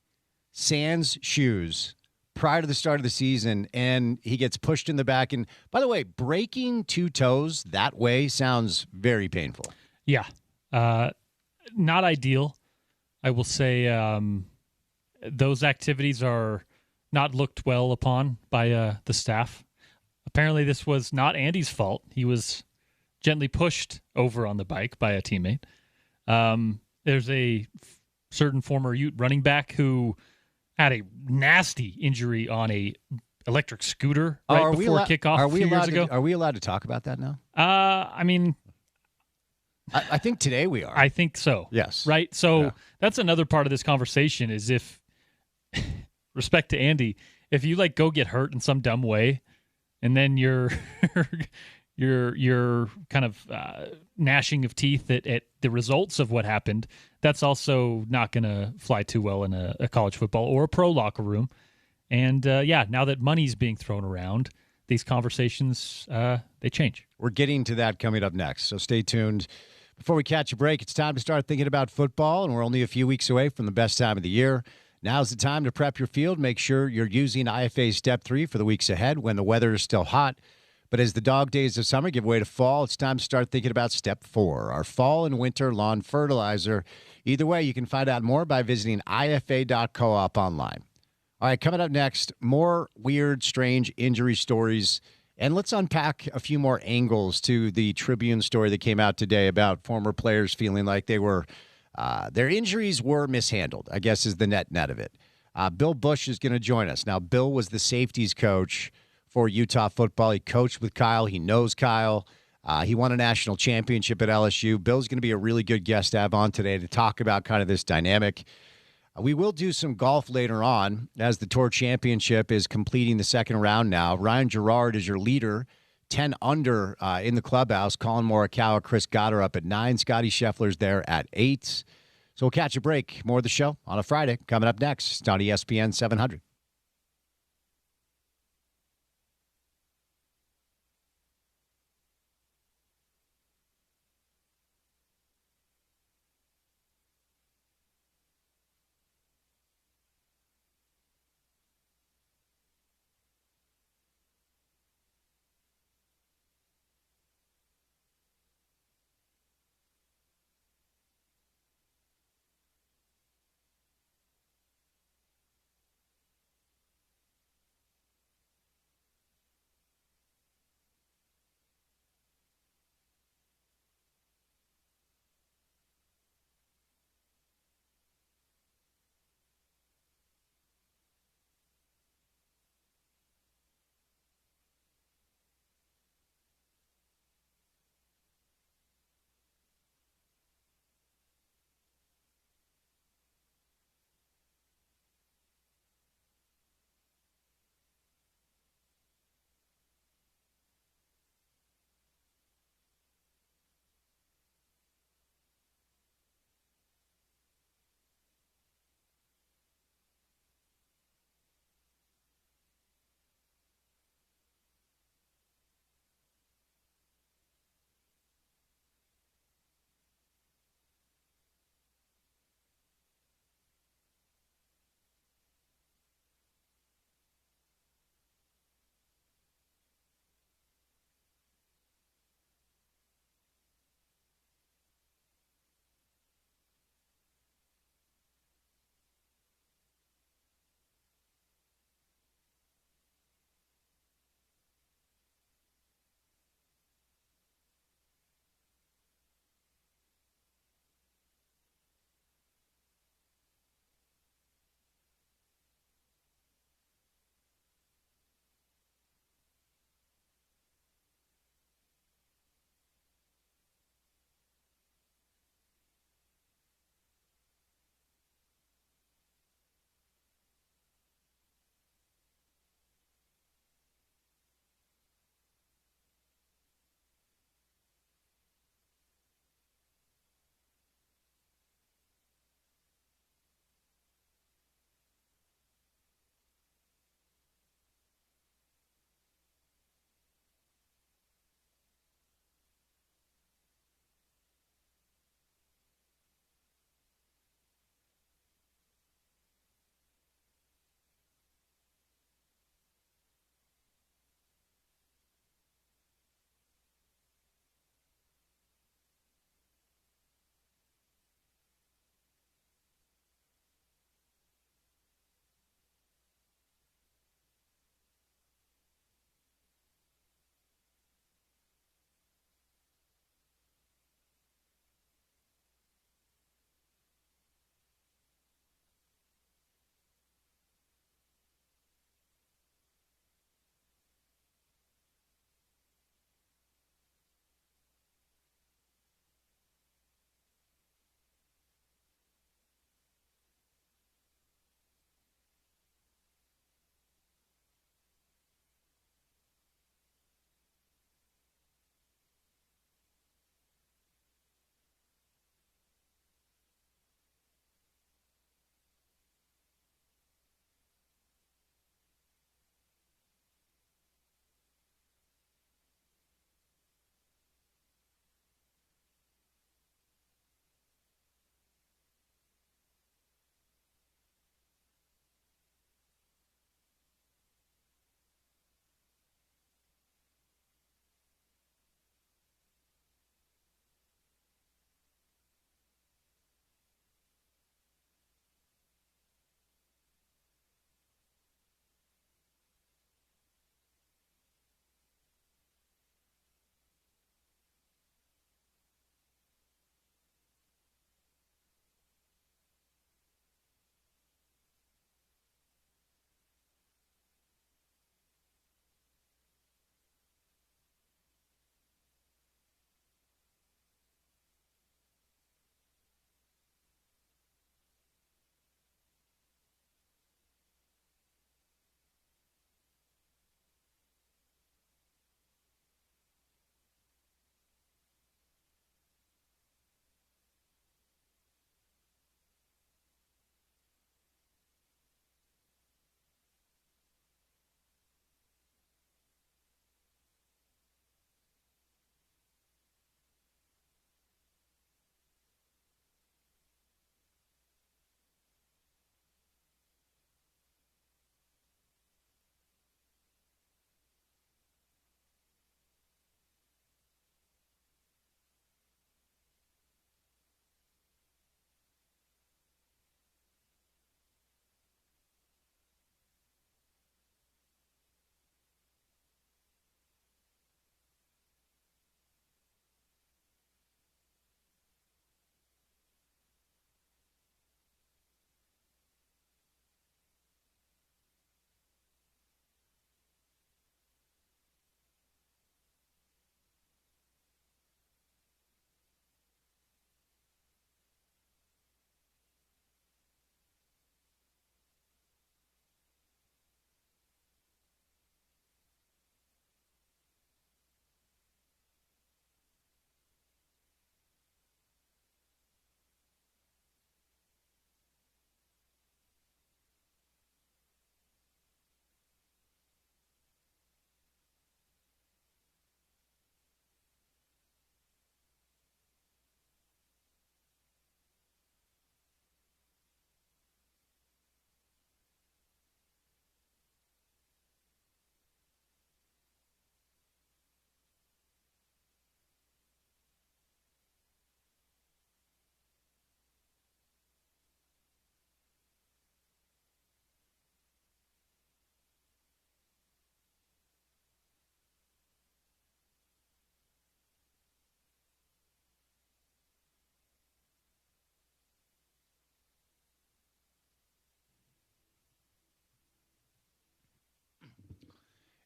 sans shoes, prior to the start of the season, and he gets pushed in the back. And by the way, breaking two toes that way sounds very painful. Yeah. Not ideal. I will say those activities are not looked well upon by the staff. Apparently, this was not Andy's fault. He was gently pushed over on the bike by a teammate. There's a certain former Ute running back who had a nasty injury on a electric scooter before kickoff a few years ago. Are we allowed to talk about that now? I mean, I think today we are. I think so. Yes. Right? So that's another part of this conversation is if, respect to Andy, if you go get hurt in some dumb way and then you're kind of gnashing of teeth at the results of what happened, that's also not going to fly too well in a college football or a pro locker room. And now that money's being thrown around, these conversations, they change. We're getting to that coming up next, so stay tuned. Before we catch a break, it's time to start thinking about football, and we're only a few weeks away from the best time of the year. Now's the time to prep your field. Make sure you're using IFA Step 3 for the weeks ahead when the weather is still hot. But as the dog days of summer give way to fall, it's time to start thinking about Step 4, our fall and winter lawn fertilizer. Either way, you can find out more by visiting ifa.coop online. All right, coming up next, more weird, strange injury stories. And let's unpack a few more angles to the Tribune story that came out today about former players feeling like they were their injuries were mishandled, I guess is the net of it. Bill Bush is going to join us. Now, Bill was the safeties coach for Utah football. He coached with Kyle. He knows Kyle. He won a national championship at LSU. Bill's going to be a really good guest to have on today to talk about kind of this dynamic. We will do some golf later on as the Tour Championship is completing the second round now. Ryan Gerard is your leader, 10 under in the clubhouse. Colin Morikawa, Chris Goddard up at 9. Scotty Scheffler's there at 8. So we'll catch a break. More of the show on a Friday coming up next on ESPN 700.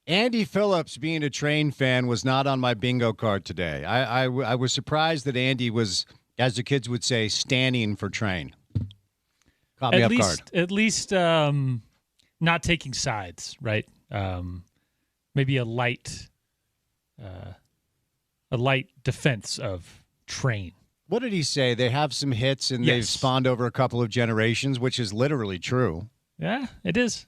Andy Phillips, being a Train fan, was not on my bingo card today. I was surprised that Andy was, as the kids would say, standing for Train. Caught me off guard. At least not taking sides, right? Maybe a light defense of Train. What did he say? They have some hits and they've spawned over a couple of generations, which is literally true. Yeah, it is.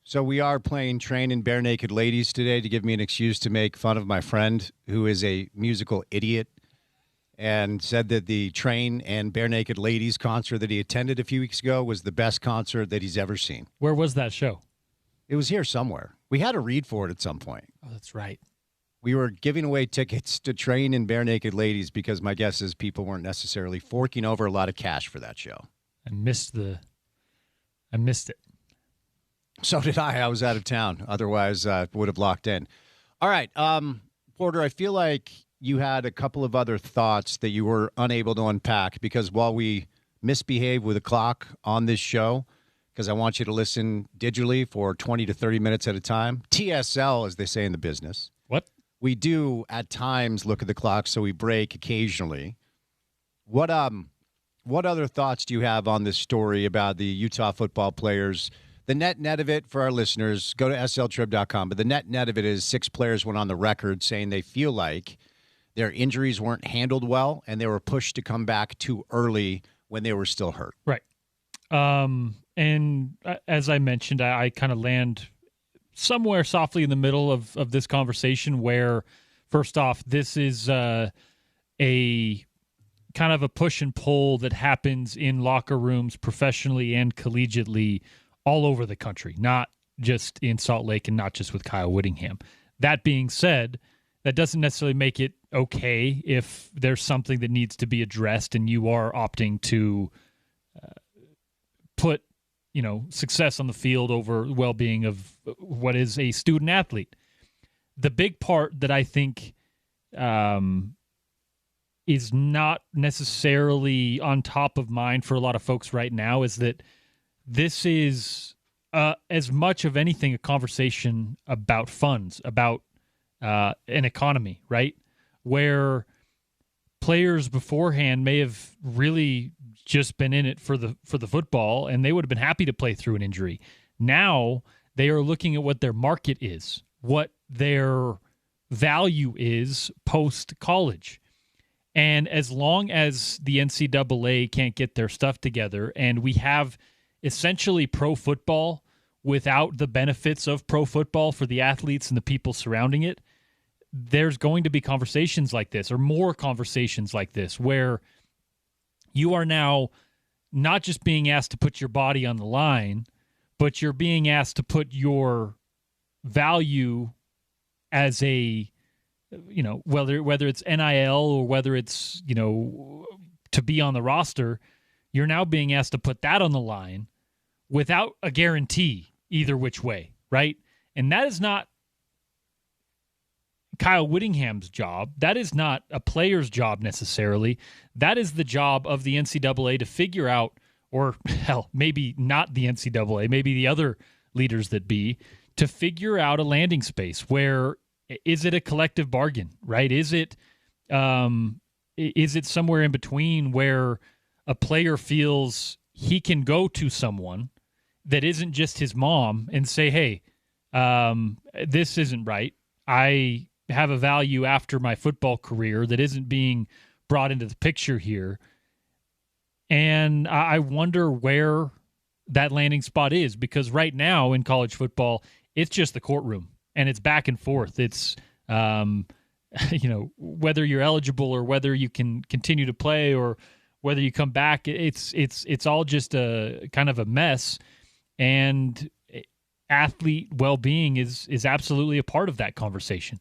So we are playing Train and Bare Naked Ladies today to give me an excuse to make fun of my friend who is a musical idiot and said that the Train and Bare Naked Ladies concert that he attended a few weeks ago was the best concert that he's ever seen. Where was that show? It was here somewhere. We had a read for it at some point. Oh, that's right. We were giving away tickets to Train and Bare Naked Ladies because my guess is people weren't necessarily forking over a lot of cash for that show. I missed it. So did I. I was out of town. Otherwise, would have locked in. All right. Porter, I feel like you had a couple of other thoughts that you were unable to unpack because while we misbehave with the clock on this show, because I want you to listen digitally for 20 to 30 minutes at a time, TSL, as they say in the business. What? We do at times look at the clock, so we break occasionally. What other thoughts do you have on this story about the Utah football players? The net of it for our listeners, go to sltrib.com. But the net of it is 6 players went on the record saying they feel like their injuries weren't handled well and they were pushed to come back too early when they were still hurt. Right. And as I mentioned, I kind of land somewhere softly in the middle of this conversation where, first off, this is a kind of a push and pull that happens in locker rooms professionally and collegiately all over the country, not just in Salt Lake and not just with Kyle Whittingham. That being said, that doesn't necessarily make it okay if there's something that needs to be addressed and you are opting to put, success on the field over well-being of what is a student athlete. The big part that I think is not necessarily on top of mind for a lot of folks right now is that this is as much of anything a conversation about funds, about an economy, right? Where players beforehand may have really just been in it for the football, and they would have been happy to play through an injury. Now they are looking at what their market is, what their value is post-college. And as long as the NCAA can't get their stuff together and we have essentially pro football without the benefits of pro football for the athletes and the people surrounding it, there's going to be conversations like this or more conversations like this where you are now not just being asked to put your body on the line, but you're being asked to put your value as a, whether it's NIL or whether it's, to be on the roster, you're now being asked to put that on the line without a guarantee either which way, right? And that is not Kyle Whittingham's job. That is not a player's job necessarily. That is the job of the NCAA to figure out, or hell, maybe not the NCAA, maybe the other leaders that be, to figure out a landing space where is it a collective bargain, right? Is it somewhere in between where a player feels he can go to someone that isn't just his mom and say, hey, this isn't right. I have a value after my football career that isn't being brought into the picture here. And I wonder where that landing spot is, because right now in college football, it's just the courtroom and it's back and forth. It's, whether you're eligible or whether you can continue to play or whether you come back, it's all just a kind of a mess. And athlete well-being is absolutely a part of that conversation.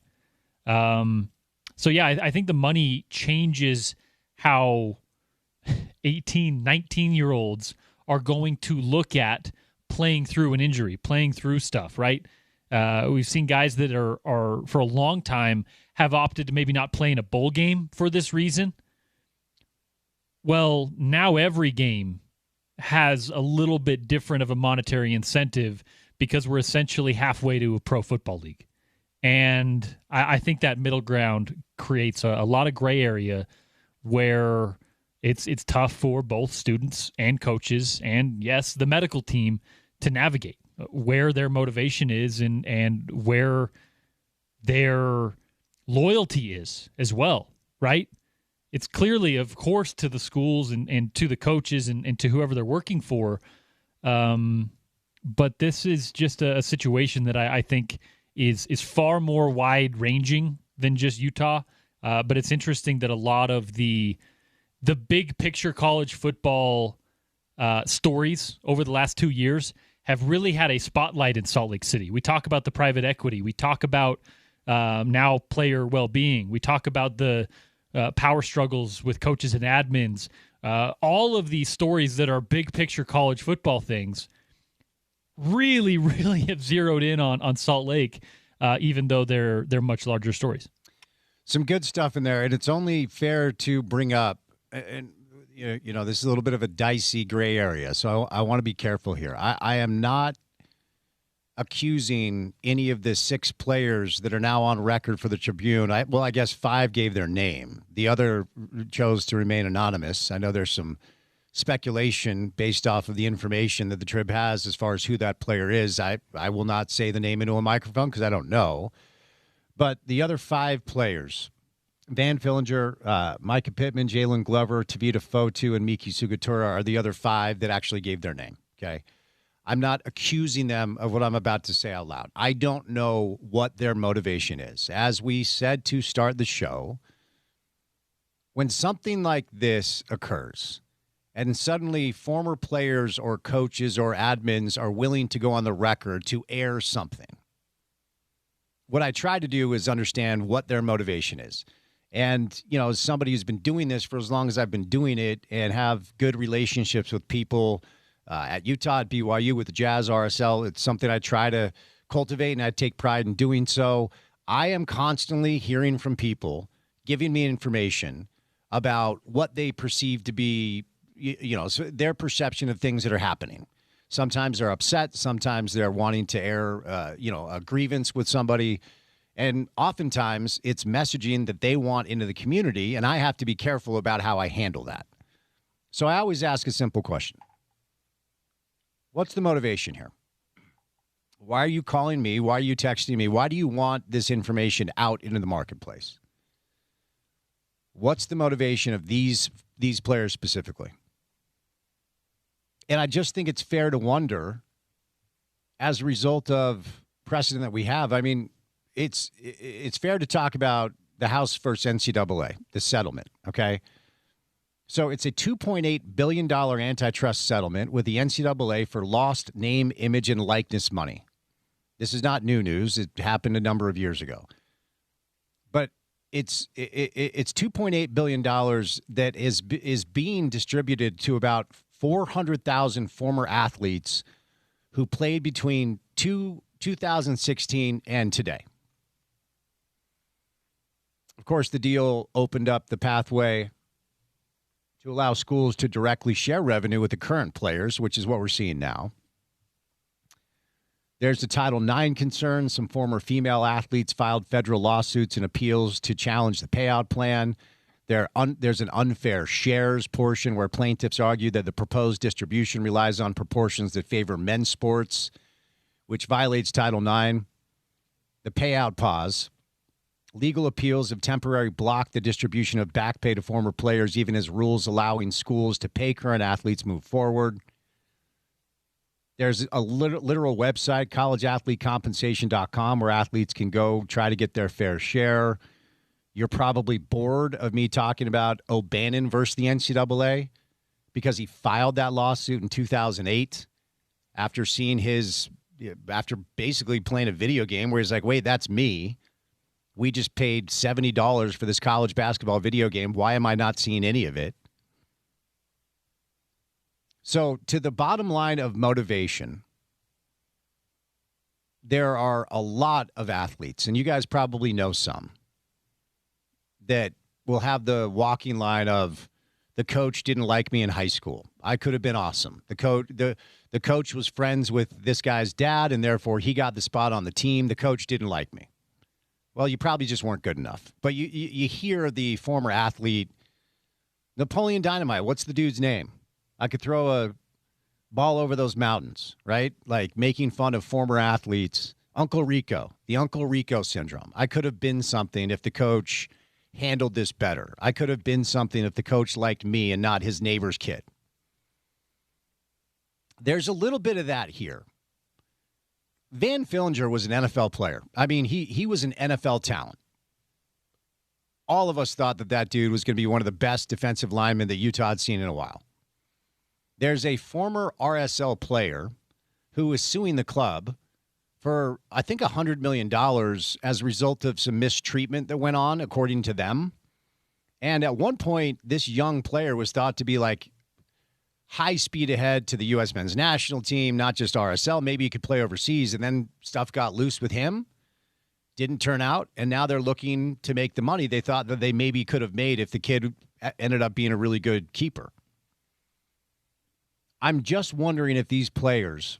I think the money changes how 18, 19-year-olds are going to look at playing through an injury, playing through stuff, right? We've seen guys that are for a long time have opted to maybe not play in a bowl game for this reason. Well, now every game has a little bit different of a monetary incentive because we're essentially halfway to a pro football league. And I think that middle ground creates a lot of gray area where it's tough for both students and coaches and, yes, the medical team to navigate where their motivation is and where their loyalty is as well, right? It's clearly, of course, to the schools and to the coaches and to whoever they're working for. But this is just a situation that I think is far more wide-ranging than just Utah. But it's interesting that a lot of the big picture college football stories over the last 2 years have really had a spotlight in Salt Lake City. We talk about the private equity. We talk about now player well-being. We talk about the power struggles with coaches and admins. All of these stories that are big picture college football things really, really have zeroed in on Salt Lake, even though they're much larger stories. Some good stuff in there, and it's only fair to bring up, and you know, this is a little bit of a dicey gray area, so I want to be careful here. I am not accusing any of the 6 players that are now on record for the Tribune. I guess 5 gave their name. The other chose to remain anonymous. I know there's some speculation based off of the information that the Trib has as far as who that player is. I will not say the name into a microphone because I don't know. But the other 5 players, Van Fillinger, Micah Pittman, Jalen Glover, Tavita Fotu, and Miki Sugatura are the other 5 that actually gave their name, okay? I'm not accusing them of what I'm about to say out loud. I don't know what their motivation is. As we said to start the show, when something like this occurs, and suddenly former players or coaches or admins are willing to go on the record to air something, what I try to do is understand what their motivation is. And, you know, as somebody who's been doing this for as long as I've been doing it and have good relationships with people at Utah, at BYU, with the Jazz, RSL, it's something I try to cultivate, and I take pride in doing so. I am constantly hearing from people giving me information about what they perceive to be, you know, their perception of things that are happening. Sometimes they're upset. Sometimes they're wanting to air, a grievance with somebody. And oftentimes it's messaging that they want into the community, and I have to be careful about how I handle that. So I always ask a simple question. What's the motivation here? Why are you calling me? Why are you texting me? Why do you want this information out into the marketplace? What's the motivation of these players specifically? And I just think it's fair to wonder, as a result of precedent that we have, I mean, it's fair to talk about the House versus NCAA, the settlement, okay? So it's a $2.8 billion antitrust settlement with the NCAA for lost name, image, and likeness money. This is not new news. It happened a number of years ago. But it's $2.8 billion that is being distributed to about 400,000 former athletes who played between 2016 and today. Of course, the deal opened up the pathway to allow schools to directly share revenue with the current players, which is what we're seeing now. There's the Title IX concern. Some former female athletes filed federal lawsuits and appeals to challenge the payout plan. There's an unfair shares portion where plaintiffs argue that the proposed distribution relies on proportions that favor men's sports, which violates Title IX. The payout pause. Legal appeals have temporarily blocked the distribution of back pay to former players, even as rules allowing schools to pay current athletes move forward. There's a literal website, collegeathletecompensation.com, where athletes can go try to get their fair share. You're probably bored of me talking about O'Bannon versus the NCAA because he filed that lawsuit in 2008 after basically playing a video game where he's like, wait, that's me. We just paid $70 for this college basketball video game. Why am I not seeing any of it? So to the bottom line of motivation, there are a lot of athletes, and you guys probably know some, that will have the walking line of, the coach didn't like me in high school. I could have been awesome. The coach was friends with this guy's dad, and therefore he got the spot on the team. The coach didn't like me. Well, you probably just weren't good enough. But you hear the former athlete, Napoleon Dynamite. What's the dude's name? I could throw a ball over those mountains, right? Like making fun of former athletes. Uncle Rico, the Uncle Rico syndrome. I could have been something if the coach handled this better. I could have been something if the coach liked me and not his neighbor's kid. There's a little bit of that here. Van Fillinger was an NFL player. I mean, he was an NFL talent. All of us thought that dude was going to be one of the best defensive linemen that Utah had seen in a while. There's a former RSL player who is suing the club for, I think, $100 million as a result of some mistreatment that went on, according to them. And at one point, this young player was thought to be like high speed ahead to the U.S. men's national team, not just RSL. Maybe he could play overseas. And then stuff got loose with him. Didn't turn out. And now they're looking to make the money they thought that they maybe could have made if the kid ended up being a really good keeper. I'm just wondering if these players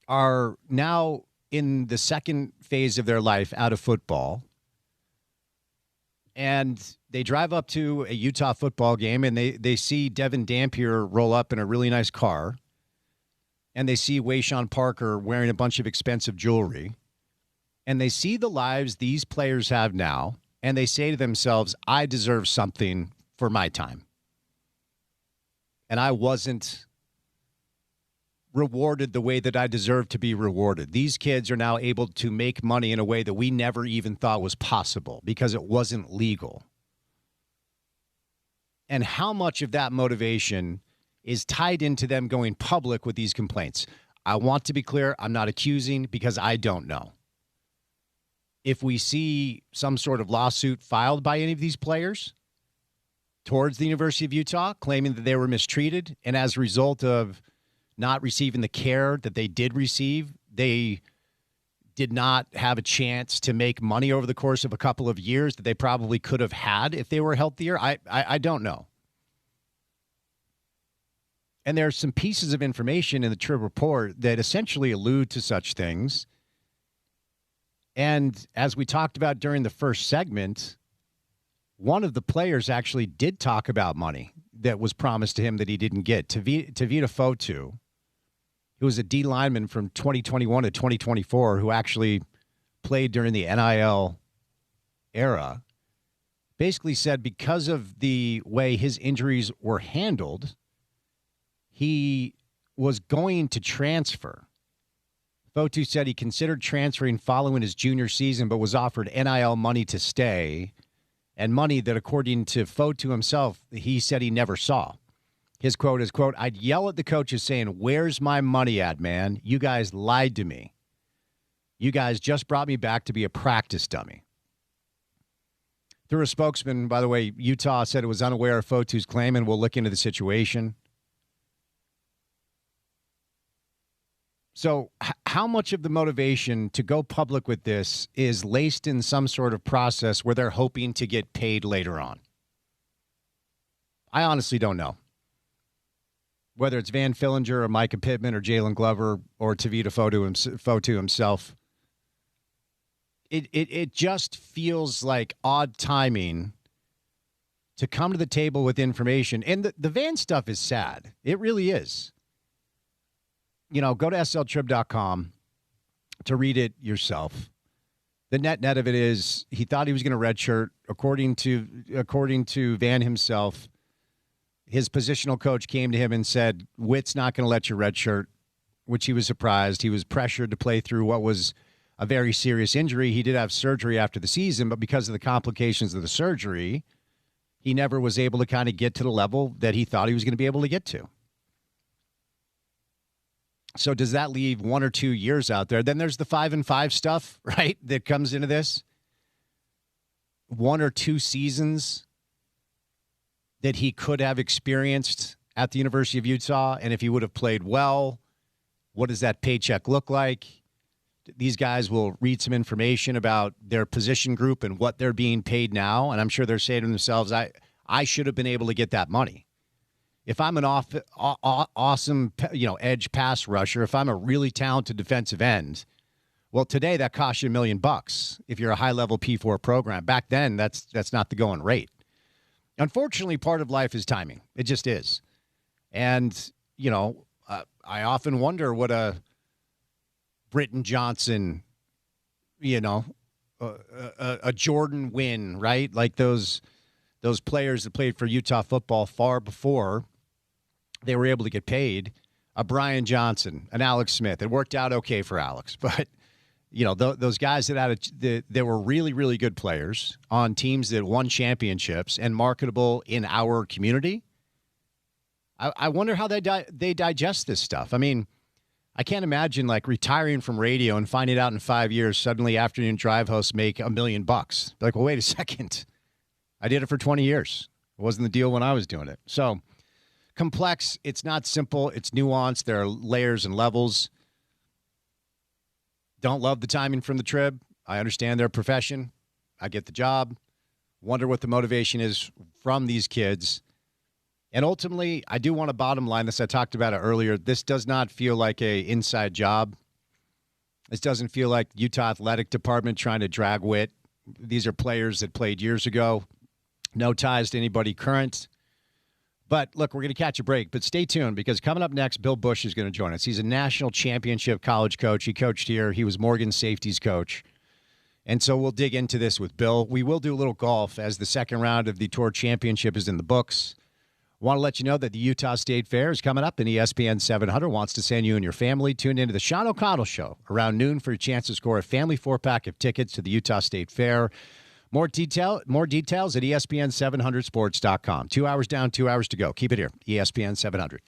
are now in the second phase of their life out of football, and they drive up to a Utah football game, and they see Devin Dampier roll up in a really nice car, and they see Wayshawn Parker wearing a bunch of expensive jewelry, and they see the lives these players have now, and they say to themselves, I deserve something for my time. And I wasn't rewarded the way that I deserve to be rewarded. These kids are now able to make money in a way that we never even thought was possible because it wasn't legal. And how much of that motivation is tied into them going public with these complaints? I want to be clear, I'm not accusing because I don't know. If we see some sort of lawsuit filed by any of these players towards the University of Utah claiming that they were mistreated, and as a result of not receiving the care that they did receive, they did not have a chance to make money over the course of a couple of years that they probably could have had if they were healthier. I don't know. And there are some pieces of information in the Trib report that essentially allude to such things. And as we talked about during the first segment, one of the players actually did talk about money that was promised to him that he didn't get. Tavita Fotu, who was a D lineman from 2021 to 2024, who actually played during the NIL era, basically said because of the way his injuries were handled, he was going to transfer. Fotu said he considered transferring following his junior season, but was offered NIL money to stay, and money that, according to Fotu himself, he said he never saw. His quote is, quote, I'd yell at the coaches saying, where's my money at, man? You guys lied to me. You guys just brought me back to be a practice dummy. Through a spokesman, by the way, Utah said it was unaware of Fotu's claim and will look into the situation. So how much of the motivation to go public with this is laced in some sort of process where they're hoping to get paid later on? I honestly don't know. Whether it's Van Fillinger or Micah Pittman or Jalen Glover or Tavita Fotu himself, it just feels like odd timing to come to the table with information. And the Van stuff is sad. It really is. You know, go to sltrib.com to read it yourself. The net of it is he thought he was going to redshirt. According to Van himself, his positional coach came to him and said, Witt's not going to let you redshirt, which he was surprised. He was pressured to play through what was a very serious injury. He did have surgery after the season, but because of the complications of the surgery, he never was able to kind of get to the level that he thought he was going to be able to get to. So does that leave 1 or 2 years out there? Then there's the 5-5 stuff, right, that comes into this. 1 or 2 seasons that he could have experienced at the University of Utah, and if he would have played well, what does that paycheck look like? These guys will read some information about their position group and what they're being paid now, and I'm sure they're saying to themselves, I should have been able to get that money. If I'm an awesome, edge pass rusher, if I'm a really talented defensive end, Well, today that costs you $1,000,000 if you're a high-level P4 program. Back then, that's not the going rate. Unfortunately, part of life is timing. It just is. And, I often wonder what a Britton Johnson, a Jordan Wynn, right? Like those players that played for Utah football far before they were able to get paid. A Brian Johnson, an Alex Smith. It worked out okay for Alex, but those guys that were really, really good players on teams that won championships and marketable in our community. I wonder how they digest this stuff. I mean, I can't imagine like retiring from radio and finding out in 5 years suddenly afternoon drive hosts make $1,000,000. Like, well, wait a second. I did it for 20 years. It wasn't the deal when I was doing it. So complex. It's not simple. It's nuanced. There are layers and levels. Don't love the timing from the Trib. I understand their profession. I get the job. Wonder what the motivation is from these kids. And ultimately, I do want to bottom line this. I talked about it earlier. This does not feel like a inside job. This doesn't feel like Utah Athletic Department trying to drag wit. These are players that played years ago. No ties to anybody current. But, look, we're going to catch a break. But stay tuned because coming up next, Bill Bush is going to join us. He's a national championship college coach. He coached here. He was Morgan Safety's coach. And so we'll dig into this with Bill. We will do a little golf as the second round of the Tour Championship is in the books. Want to let you know that the Utah State Fair is coming up, and ESPN 700 wants to send you and your family. Tune into the Sean O'Connell Show around noon for your chance to score a family 4-pack of tickets to the Utah State Fair. More details at ESPN700sports.com. 2 hours down, 2 hours to go. Keep it here, ESPN 700.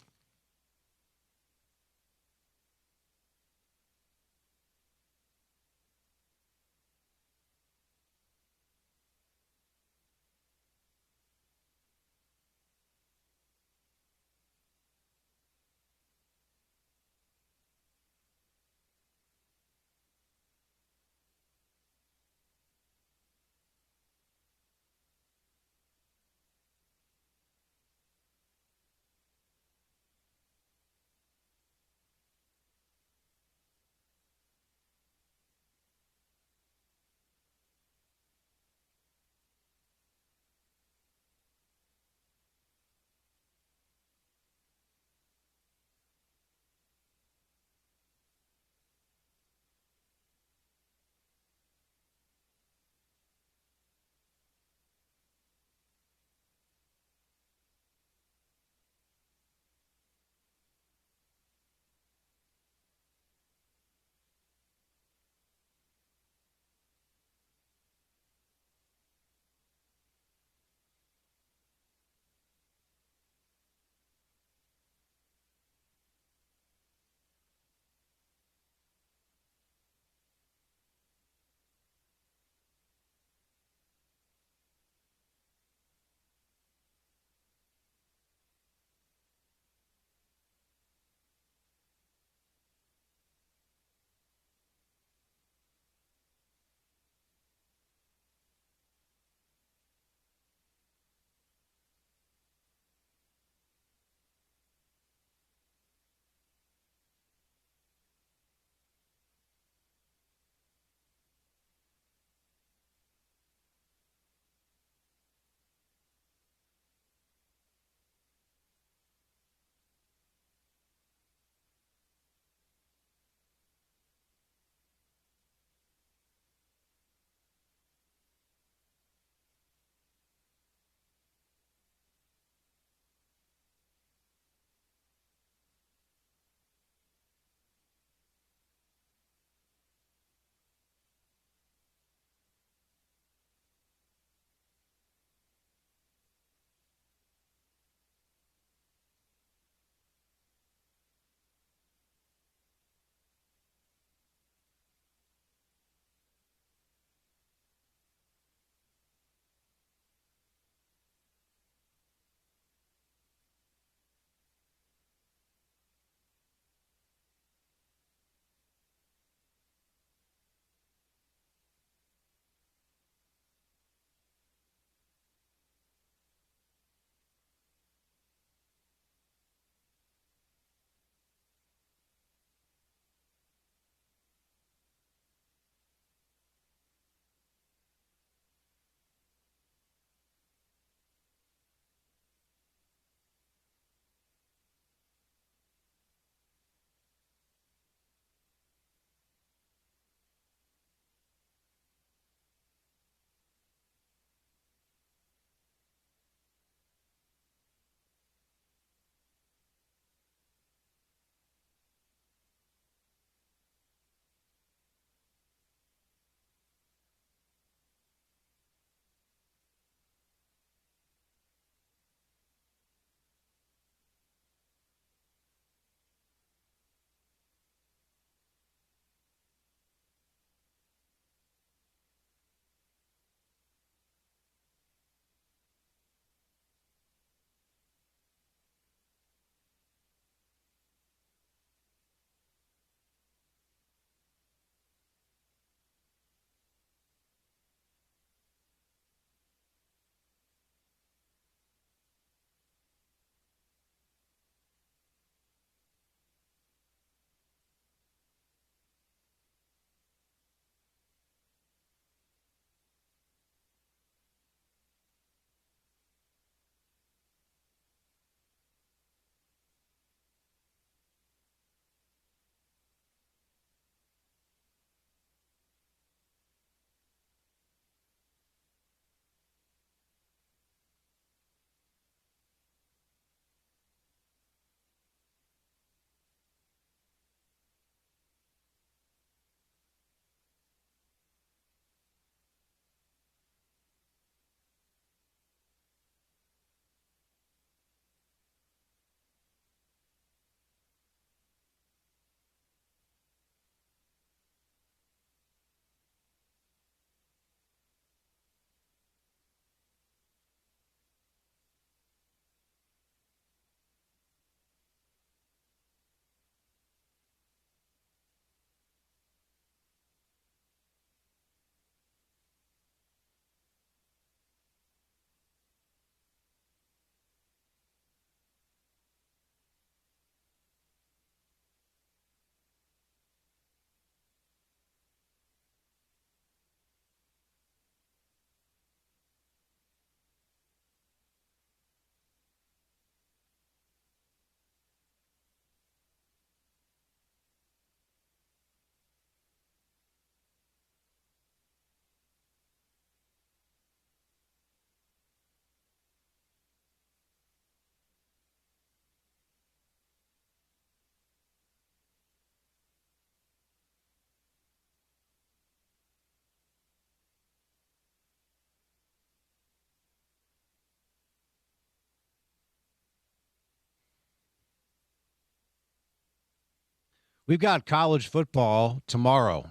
We've got college football tomorrow.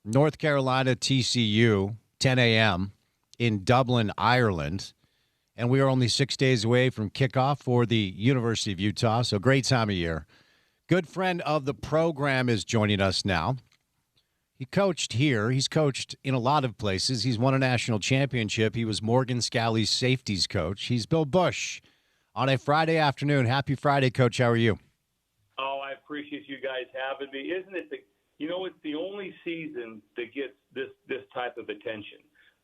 North Carolina, TCU, 10 a.m. in Dublin, Ireland. And we are only 6 days away from kickoff for the University of Utah. So great time of year. Good friend of the program is joining us now. He coached here. He's coached in a lot of places. He's won a national championship. He was Morgan Scalley's safeties coach. He's Bill Bush on a Friday afternoon. Happy Friday, Coach. How are you? Oh, I appreciate you guys having me. Isn't it it's the only season that gets this type of attention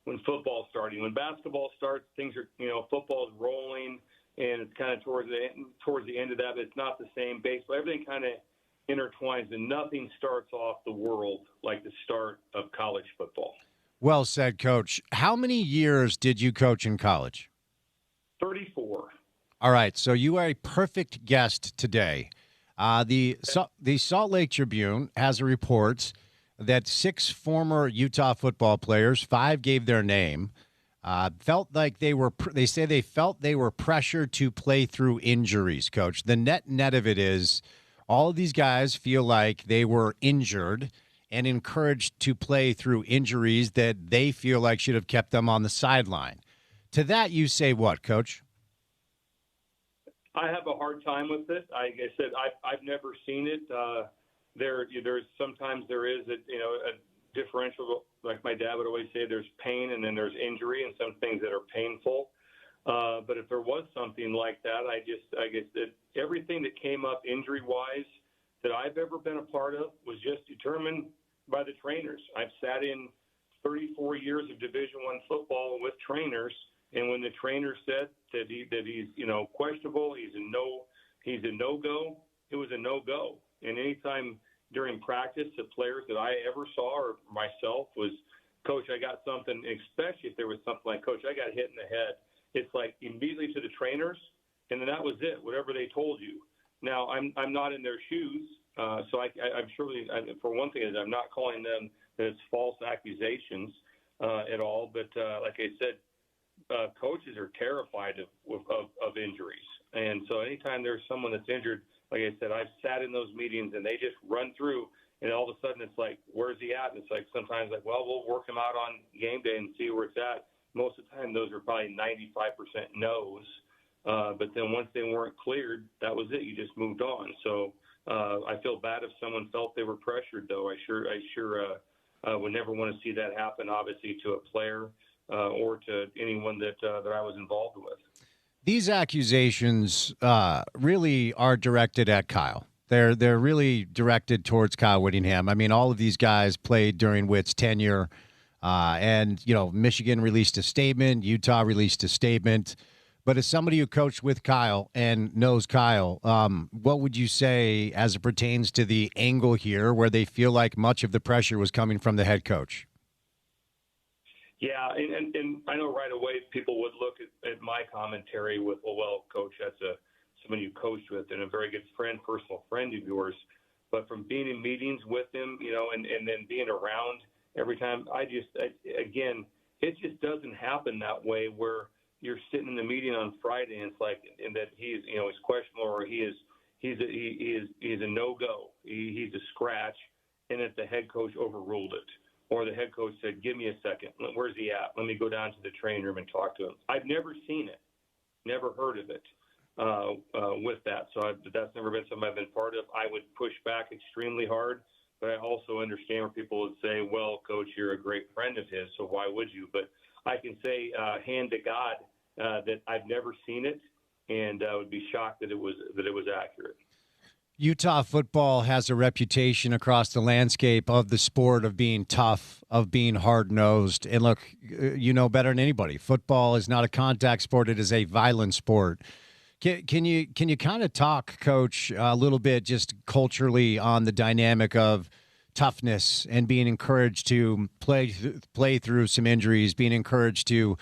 when football's starting. When basketball starts, things are, football's rolling, and it's kind of towards the end of that, but it's not the same. Baseball, everything kind of intertwines, and nothing starts off the world like the start of college football. Well said, Coach. How many years did you coach in college? 34. All right, so you are a perfect guest today. The Salt Lake Tribune has a report that 6 former Utah football players, 5 gave their name, felt like they felt they were pressured to play through injuries, Coach. The net of it is all of these guys feel like they were injured and encouraged to play through injuries that they feel like should have kept them on the sideline. To that, you say what, Coach? I have a hard time with it. Like I said, I've never seen it. There's sometimes there is a differential. Like my dad would always say, there's pain and then there's injury, and some things that are painful. But if there was something like that, I guess that everything that came up injury-wise that I've ever been a part of was just determined by the trainers. I've sat in 34 years of Division I football with trainers. And when the trainer said that he's questionable, he's a no-go, it was a no-go. And anytime during practice, the players that I ever saw or myself was, Coach, I got something, especially if there was something like, Coach, I got hit in the head. It's like immediately to the trainers, and then that was it, whatever they told you. Now, I'm not in their shoes, so I'm surely, for one thing, I'm not calling them that it's false accusations at all. But like I said, coaches are terrified of injuries. And so anytime there's someone that's injured, like I said, I've sat in those meetings and they just run through, and all of a sudden it's like, where's he at? And it's like sometimes like, well, we'll work him out on game day and see where it's at. Most of the time those are probably 95% no's. But then once they weren't cleared, that was it. You just moved on. So I feel bad if someone felt they were pressured, though. I sure would never want to see that happen, obviously, to a player or to anyone that I was involved with. These accusations really are directed at Kyle. They're really directed towards Kyle Whittingham. I mean, all of these guys played during Witt's tenure, and Michigan released a statement, Utah released a statement. But as somebody who coached with Kyle and knows Kyle, what would you say as it pertains to the angle here, where they feel like much of the pressure was coming from the head coach? Yeah, and I know right away people would look at my commentary with, well, Coach, that's someone you coached with and a very good friend, personal friend of yours. But from being in meetings with him, and then being around every time, again, it just doesn't happen that way where you're sitting in the meeting on Friday and it's like, and that he's questionable or he's a no-go, he's a scratch, and that the head coach overruled it. Or the head coach said, give me a second. Where's he at? Let me go down to the training room and talk to him. I've never seen it, never heard of it with that. So that's never been something I've been part of. I would push back extremely hard, but I also understand where people would say, well, Coach, you're a great friend of his, so why would you? But I can say, hand to God, that I've never seen it, and I would be shocked that it was accurate. Utah football has a reputation across the landscape of the sport of being tough, of being hard-nosed. And look, you know better than anybody, football is not a contact sport. It is a violent sport. Can you kind of talk, Coach, a little bit just culturally on the dynamic of toughness and being encouraged to play through some injuries, being encouraged to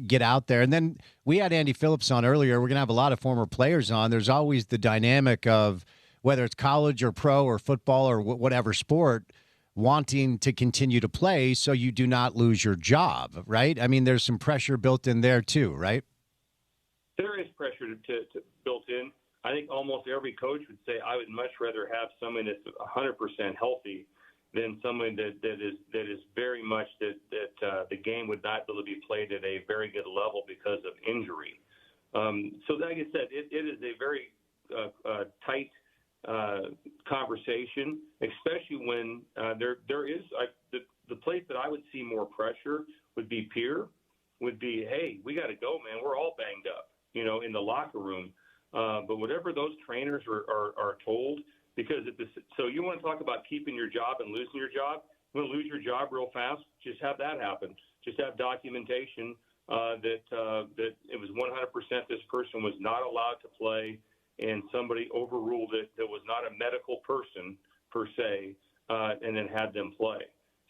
get out there? And then we had Andy Phillips on earlier. We're going to have a lot of former players on. There's always the dynamic of whether it's college or pro or football or whatever sport, wanting to continue to play so you do not lose your job, right? I mean, there's some pressure built in there too, right? There is pressure to built in. I think almost every coach would say I would much rather have someone that's 100% healthy than someone that is very much that the game would not be able to be played at a very good level because of injury. So like I said, it is a very tight conversation, especially when there is the place that I would see more pressure would be hey, we got to go, man. We're all banged up, in the locker room. But whatever those trainers are told, because so you want to talk about keeping your job and losing your job. You want to lose your job real fast? Just have that happen. Just have documentation that it was 100% this person was not allowed to play, and somebody overruled it that was not a medical person per se, and then had them play.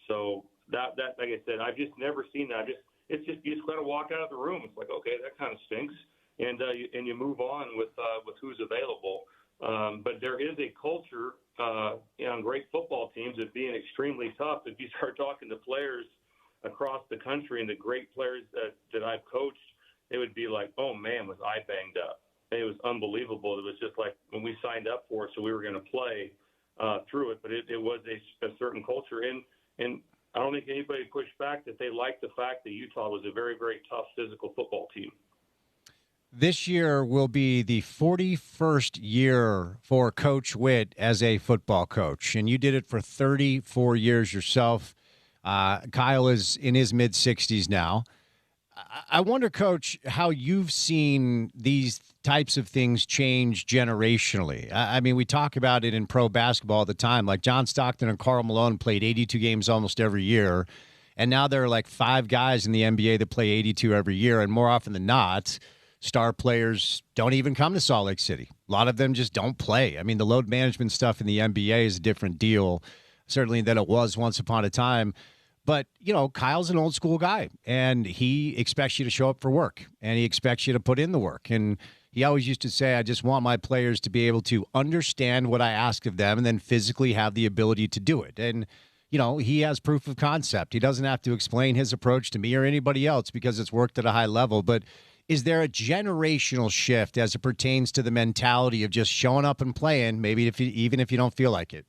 So that like I said, I've just never seen that. You just got to walk out of the room. It's like, okay, that kind of stinks, and you move on with who's available. But there is a culture on great football teams of being extremely tough. If you start talking to players across the country and the great players that I've coached, it would be like, oh man, was I banged up. It was unbelievable. It was just like when we signed up for it, so we were going to play through it. But it was a certain culture, and I don't think anybody pushed back that they liked the fact that Utah was a very, very tough physical football team. This year will be the 41st year for Coach Witt as a football coach, and you did it for 34 years yourself. Kyle is in his mid-60s now. I wonder, Coach, how you've seen these types of things change generationally. I mean, we talk about it in pro basketball all the time. Like John Stockton and Karl Malone played 82 games almost every year, and now there are like 5 guys in the NBA that play 82 every year, and more often than not, star players don't even come to Salt Lake City. A lot of them just don't play. I mean, the load management stuff in the NBA is a different deal, certainly, than it was once upon a time. But, Kyle's an old school guy, and he expects you to show up for work, and he expects you to put in the work. And he always used to say, I just want my players to be able to understand what I ask of them and then physically have the ability to do it. And, he has proof of concept. He doesn't have to explain his approach to me or anybody else because it's worked at a high level. But is there a generational shift as it pertains to the mentality of just showing up and playing, maybe even if you don't feel like it?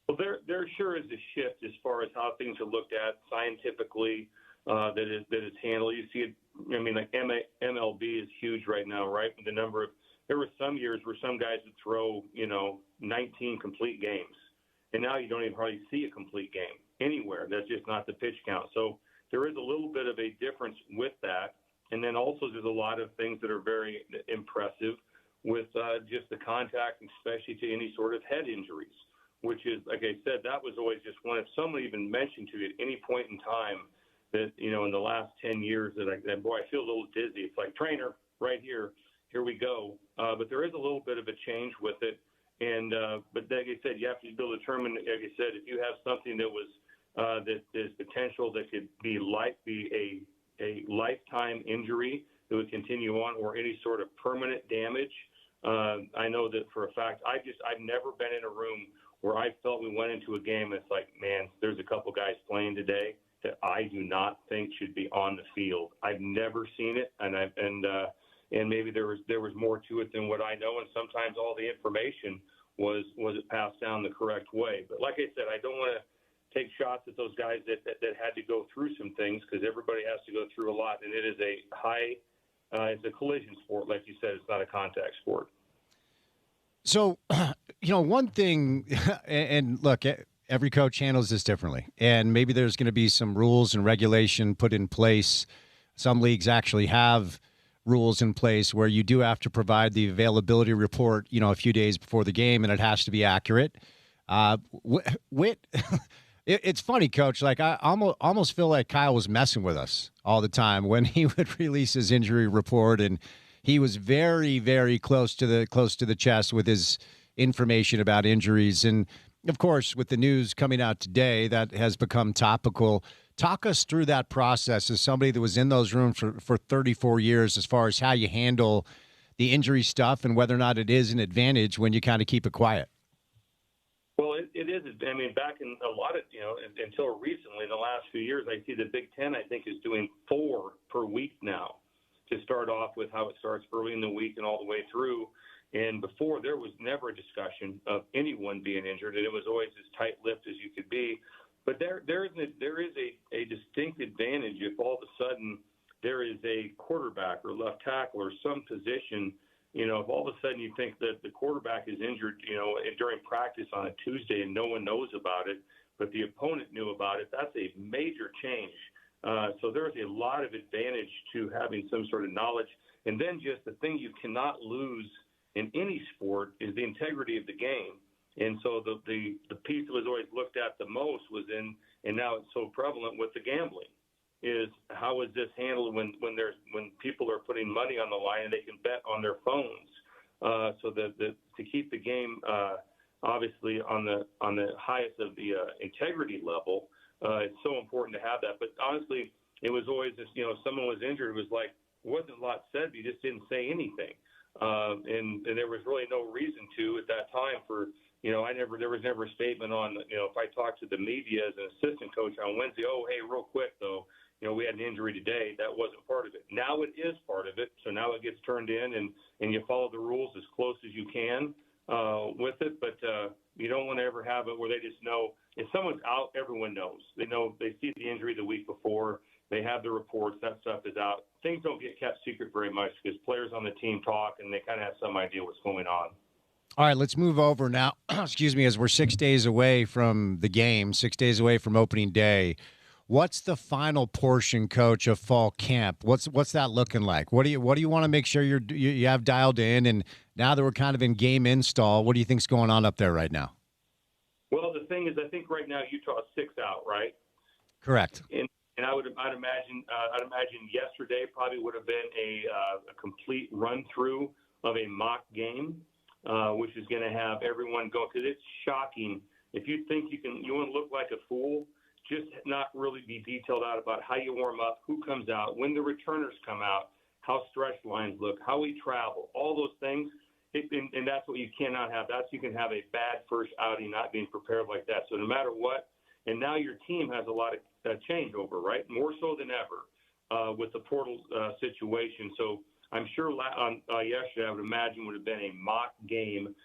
Well, there sure is a shift as far as how things are looked at scientifically, that is handled. You see it. I mean, like MLB is huge right now, right? The number of there were some years where some guys would throw 19 complete games, and now you don't even hardly see a complete game anywhere. That's just not the pitch count. So there is a little bit of a difference with that, and then also there's a lot of things that are very impressive with just the contact, especially to any sort of head injuries. Which is, like I said, that was always just one. If someone even mentioned to you at any point in time that, in the last 10 years that boy, I feel a little dizzy. It's like, trainer, right here we go. But there is a little bit of a change with it. And, but like I said, you have to be able to determine, like I said, if you have something that was, that is potential that could be a lifetime injury that would continue on or any sort of permanent damage. I know that for a fact, I've never been in a room where I felt we went into a game, it's like, man, there's a couple guys playing today that I do not think should be on the field. I've never seen it, and maybe there was more to it than what I know, and sometimes all the information was it passed down the correct way. But like I said, I don't want to take shots at those guys that had to go through some things because everybody has to go through a lot, and it is it's a collision sport, like you said. It's not a contact sport. So, one thing, and look, every coach handles this differently, and maybe there's going to be some rules and regulation put in place. Some leagues actually have rules in place where you do have to provide the availability report, a few days before the game, and it has to be accurate. It's funny, Coach. Like I almost feel like Kyle was messing with us all the time when he would release his injury report, and he was very, very close to the chest with his information about injuries. And of course, with the news coming out today, that has become topical. Talk us through that process as somebody that was in those rooms for 34 years, as far as how you handle the injury stuff and whether or not it is an advantage when you kind of keep it quiet. Well, it is. I mean, back in a lot of, until recently, in the last few years, I see the Big Ten, I think, is doing 4 per week now. to start off with how it starts early in the week and all the way through. And before, there was never a discussion of anyone being injured, and it was always as tight-lipped as you could be. But there is a distinct advantage if all of a sudden there is a quarterback or left tackle or some position, if all of a sudden you think that the quarterback is injured, during practice on a Tuesday and no one knows about it, but the opponent knew about it, that's a major change. So there's a lot of advantage to having some sort of knowledge. And then just the thing you cannot lose in any sport is the integrity of the game. And so the piece that was always looked at the most was and now it's so prevalent with the gambling, is how is this handled when people are putting money on the line and they can bet on their phones. So to keep the game obviously on the highest of the integrity level, it's so important to have that. But honestly, it was always this, if someone was injured, it was like, wasn't a lot said, but you just didn't say anything. And there was really no reason to at that time for, there was never a statement on, if I talked to the media as an assistant coach on Wednesday, oh, hey, real quick though, we had an injury today. That wasn't part of it. Now it is part of it. So now it gets turned in and you follow the rules as close as you can with it. But you don't want to ever have it where they just know if someone's out, everyone knows. They know, they see the injury the week before. They have the reports. That stuff is out. Things don't get kept secret very much because players on the team talk and they kind of have some idea what's going on. All right, let's move over now. Excuse me, as we're 6 days away from the game, 6 days away from opening day. What's the final portion, Coach, of fall camp? What's that looking like? What do you want to make sure you have dialed in? And now that we're kind of in game install, what do you think's going on up there right now? Well, the thing is, I think right now Utah is 6 out, right? Correct. And I'd imagine yesterday probably would have been a complete run through of a mock game, which is going to have everyone go, because it's shocking. If you think you want to look like a fool, just not really be detailed out about how you warm up, who comes out, when the returners come out, how stretch lines look, how we travel, all those things. And that's what you cannot have. You can have a bad first outing not being prepared like that. So no matter what, and now your team has a lot of changeover, right? More so than ever with the portal situation. So I'm sure yesterday I would imagine would have been a mock game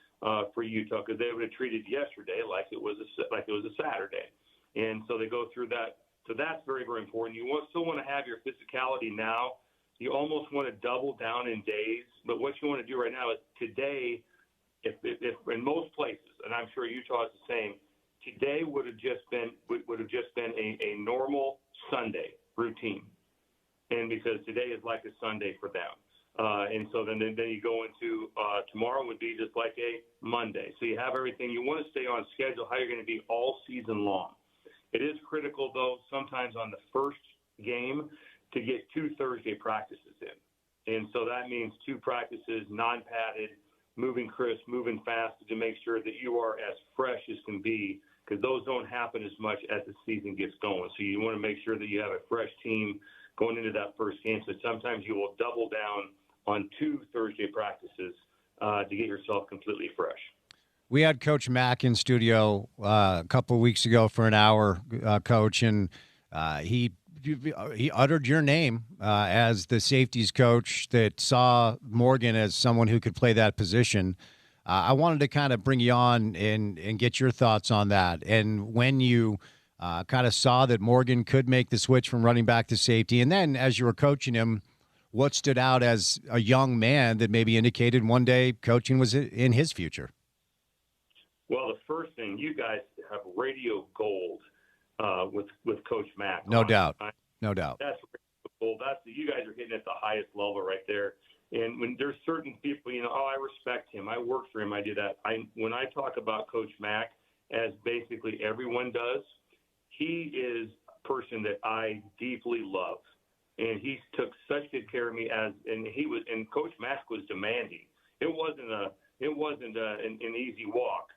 for Utah because they would have treated yesterday like it was a Saturday. And so they go through that. So that's very, very important. You still want to have your physicality now. You almost want to double down in days. But what you want to do right now is today, if in most places, and I'm sure Utah is the same, today would have just been a normal Sunday routine. And because today is like a Sunday for them. And so then you go into tomorrow would be just like a Monday. So you have everything. You want to stay on schedule, how you're going to be all season long. It is critical, though, sometimes on the first game to get 2 Thursday practices in. And so that means 2 practices, non-padded, moving crisp, moving fast to make sure that you are as fresh as can be because those don't happen as much as the season gets going. So you want to make sure that you have a fresh team going into that first game. So sometimes you will double down on 2 Thursday practices to get yourself completely fresh. We had Coach Mack in studio a couple of weeks ago for an hour, Coach, and he uttered your name as the safeties coach that saw Morgan as someone who could play that position. I wanted to kind of bring you on and get your thoughts on that. And when you kind of saw that Morgan could make the switch from running back to safety, and then as you were coaching him, what stood out as a young man that maybe indicated one day coaching was in his future? Well, the first thing, you guys have radio gold with Coach Mack. No doubt. No doubt. That's radio gold. You guys are hitting at the highest level right there. And when there's certain people, I respect him. I work for him. I do that. When I talk about Coach Mack, as basically everyone does, he is a person that I deeply love. And he took such good care of me and Coach Mack was demanding. It wasn't an easy walk.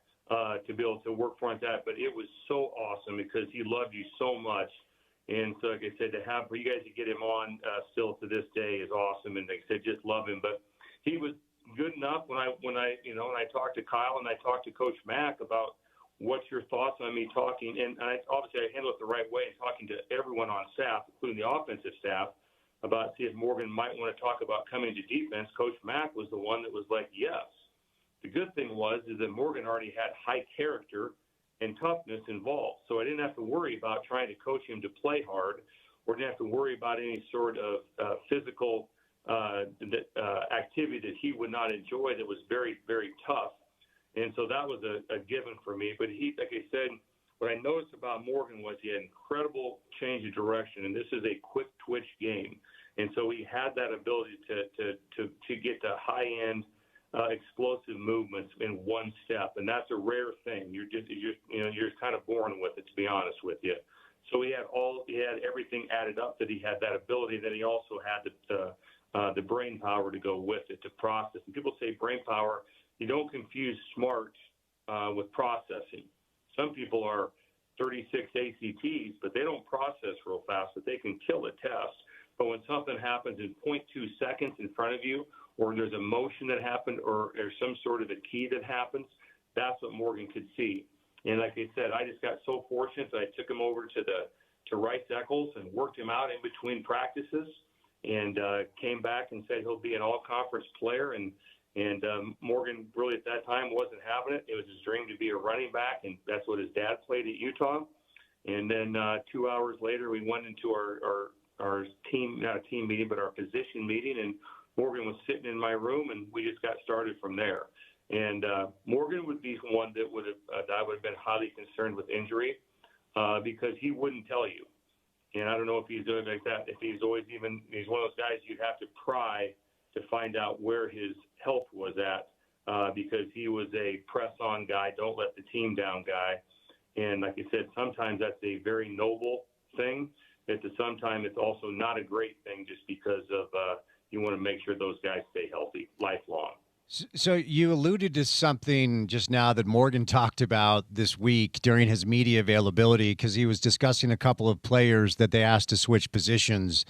To be able to work for that, but it was so awesome because he loved you so much, and so like I said, for you guys to get him on still to this day is awesome, and like I said, just love him. But he was good enough when I talked to Kyle and I talked to Coach Mack about what's your thoughts on me talking, and obviously I handle it the right way, talking to everyone on staff, including the offensive staff, about see if Morgan might want to talk about coming to defense, Coach Mack was the one that was like, yes. The good thing is that Morgan already had high character and toughness involved. So I didn't have to worry about trying to coach him to play hard, or didn't have to worry about any sort of physical activity that he would not enjoy that was very, very tough. And so that was a given for me. But he, like I said, what I noticed about Morgan was he had incredible change of direction, and this is a quick twitch game. And so he had that ability to get to high-end explosive movements in one step, and that's a rare thing. You're kind of born with it, to be honest with you. So he had everything added up that he had that ability. That he also had the brain power to go with it to process. And people say brain power. You don't confuse smart with processing. Some people are 36 ACTs, but they don't process real fast, but they can kill a test. But when something happens in 0.2 seconds in front of you, or there's a motion that happened, or some sort of a key that happens, that's what Morgan could see. And like I said, I just got so fortunate that I took him over to Rice Eccles and worked him out in between practices, and came back and said he'll be an all-conference player. And Morgan really at that time wasn't having it. It was his dream to be a running back, and that's what his dad played at Utah. And then 2 hours later, we went into our team, not a team meeting, but our position meeting, and Morgan was sitting in my room, and we just got started from there. And Morgan would be one that I would have been highly concerned with injury because he wouldn't tell you. And I don't know if he's doing like that. If he's one of those guys you'd have to pry to find out where his health was at because he was a press-on guy, don't let the team down guy. And like I said, sometimes that's a very noble thing. Sometimes it's also not a great thing just because of you want to make sure those guys stay healthy lifelong. So you alluded to something just now that Morgan talked about this week during his media availability because he was discussing a couple of players that they asked to switch positions.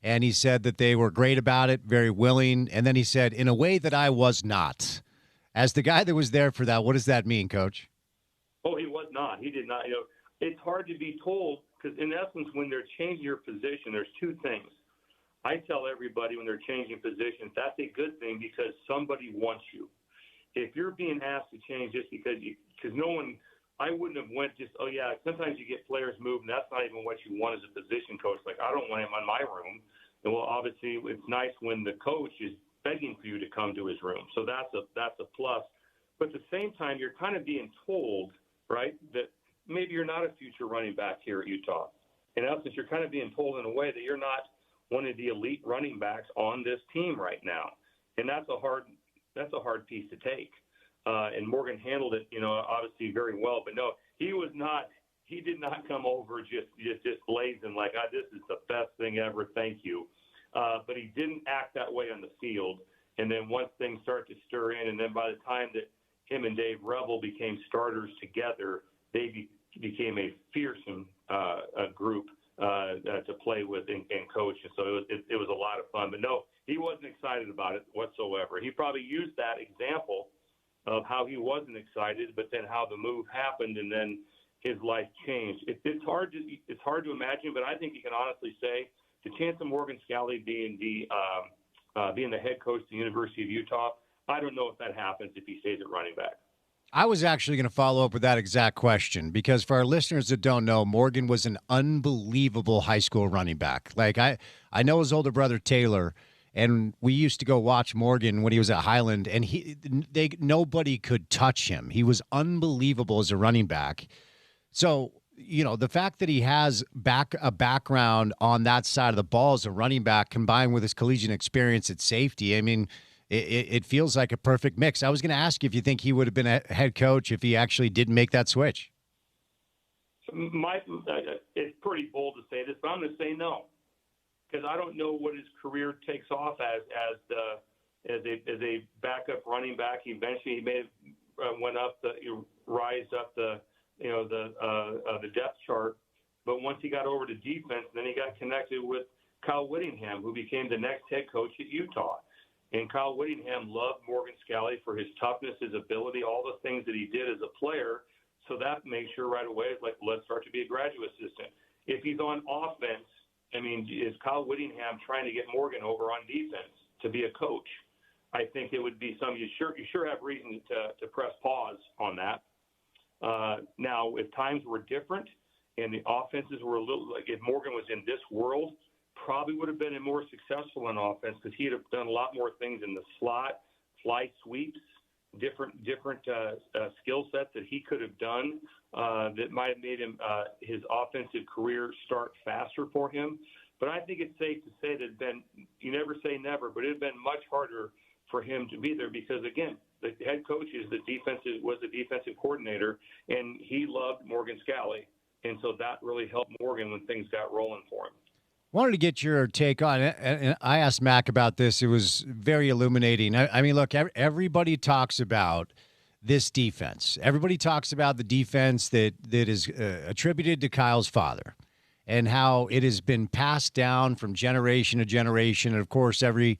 And he said that they were great about it, very willing. And then he said, in a way that I was not. As the guy that was there for that, what does that mean, Coach? Oh, he was not. He did not. It's hard to be told because, in essence, when they're changing your position, there's two things. I tell everybody when they're changing positions, that's a good thing because somebody wants you. If you're being asked to change just because I wouldn't have went just, oh, yeah, sometimes you get players moving. That's not even what you want as a position coach. Like, I don't want him in my room. And, well, obviously, it's nice when the coach is begging for you to come to his room. So that's a plus. But at the same time, you're kind of being told, right, that maybe you're not a future running back here at Utah. In essence, you're kind of being told in a way that you're not one of the elite running backs on this team right now. And that's a hard piece to take. And Morgan handled it, obviously very well. But no, he did not come over just blazing like, this is the best thing ever, thank you. But he didn't act that way on the field. And then once things start to stir in, and then by the time that him and Dave Rebel became starters together, they became a fearsome group to play with and coach. And so it was a lot of fun. But no, he wasn't excited about it whatsoever. He probably used that example of how he wasn't excited, but then how the move happened and then his life changed. It's hard to imagine, but I think you can honestly say the chance of Morgan Scalley being the head coach at the University of Utah, I don't know if that happens if he stays at running back. I was actually going to follow up with that exact question because for our listeners that don't know, Morgan was an unbelievable high school running back. Like I know his older brother Taylor, and we used to go watch Morgan when he was at Highland, and nobody could touch him. He was unbelievable as a running back. So, the fact that he has a background on that side of the ball as a running back combined with his collegiate experience at safety, I mean, it feels like a perfect mix. I was going to ask you if you think he would have been a head coach if he actually didn't make that switch. It's pretty bold to say this, but I'm going to say no, because I don't know what his career takes off as a backup running back. Eventually, he may have rised up the depth chart, but once he got over to defense, then he got connected with Kyle Whittingham, who became the next head coach at Utah. And Kyle Whittingham loved Morgan Scalley for his toughness, his ability, all the things that he did as a player. So that makes sure right away, like, let's start to be a graduate assistant. If he's on offense I mean, is Kyle Whittingham trying to get Morgan over on defense to be a coach? I think it would be something you sure have reason to press pause on that. Now, if times were different and the offenses were a little like if Morgan was in this world, probably would have been more successful in offense because he'd have done a lot more things in the slot, fly sweeps, different skill sets that he could have done that might have made him his offensive career start faster for him. But I think it's safe to say that you never say never, but it would have been much harder for him to be there because, again, the head coach was the defensive coordinator, and he loved Morgan Scalley. And so that really helped Morgan when things got rolling for him. Wanted to get your take on it, and I asked Mac about this. It was very illuminating. I mean, look, everybody talks about this defense. Everybody talks about the defense that is attributed to Kyle's father and how it has been passed down from generation to generation. And, of course, every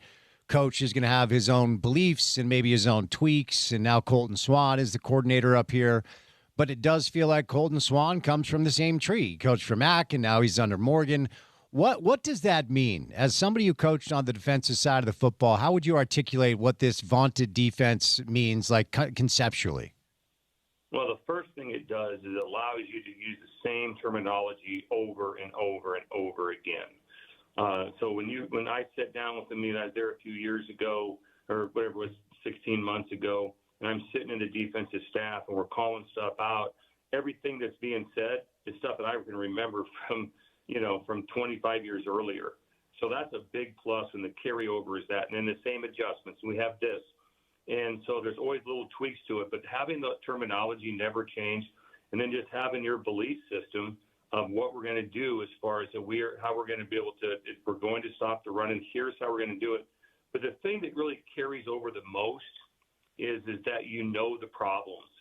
coach is going to have his own beliefs and maybe his own tweaks. And now Colton Swan is the coordinator up here. But it does feel like Colton Swan comes from the same tree. He coached for Mac, and now he's under Morgan. What does that mean? As somebody who coached on the defensive side of the football, how would you articulate what this vaunted defense means, like conceptually? Well, the first thing it does is it allows you to use the same terminology over and over and over again. So when I sat down with him, I was there a few years ago, or whatever it was, 16 months ago, and I'm sitting in the defensive staff and we're calling stuff out. Everything that's being said is stuff that I can remember from 25 years earlier. So that's a big plus, and the carryover is that. And then the same adjustments. We have this. And so there's always little tweaks to it. But having the terminology never change, and then just having your belief system of what we're going to do as far as how we're going to be able to, if we're going to stop the run, and here's how we're going to do it. But the thing that really carries over the most is that the problems.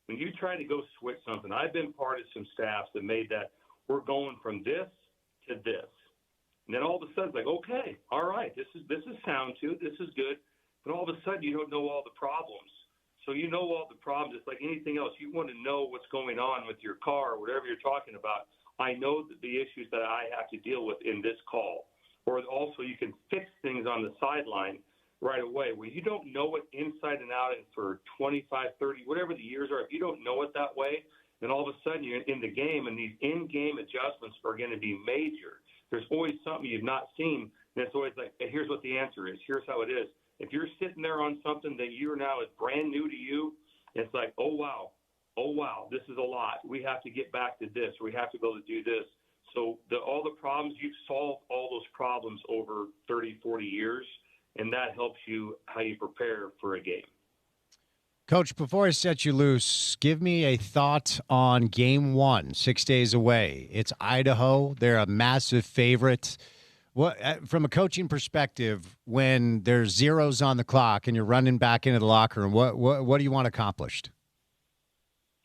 When you try to go switch something, I've been part of some staffs that made that we're going from this to this. And then all of a sudden it's like, okay, all right, this is sound too, this is good. But all of a sudden you don't know all the problems. So you know all the problems. It's like anything else. You want to know what's going on with your car or whatever you're talking about. I know that the issues that I have to deal with in this call. Or also you can fix things on the sideline right away where you don't know it inside and out and for 25, 30, whatever the years are. If you don't know it that way, then all of a sudden you're in the game, and these in-game adjustments are going to be major. There's always something you've not seen, and it's always like, hey, here's what the answer is. Here's how it is. If you're sitting there on something that you're now is brand new to you, it's like, oh, wow, this is a lot. We have to get back to this. Or we have to go to do this. So all the problems, you've solved all those problems over 30, 40 years, and that helps you how you prepare for a game. Coach, before I set you loose, give me a thought on game 1, 6 days away. It's Idaho. They're a massive favorite. What, from a coaching perspective, when there's zeros on the clock and you're running back into the locker room, what do you want accomplished?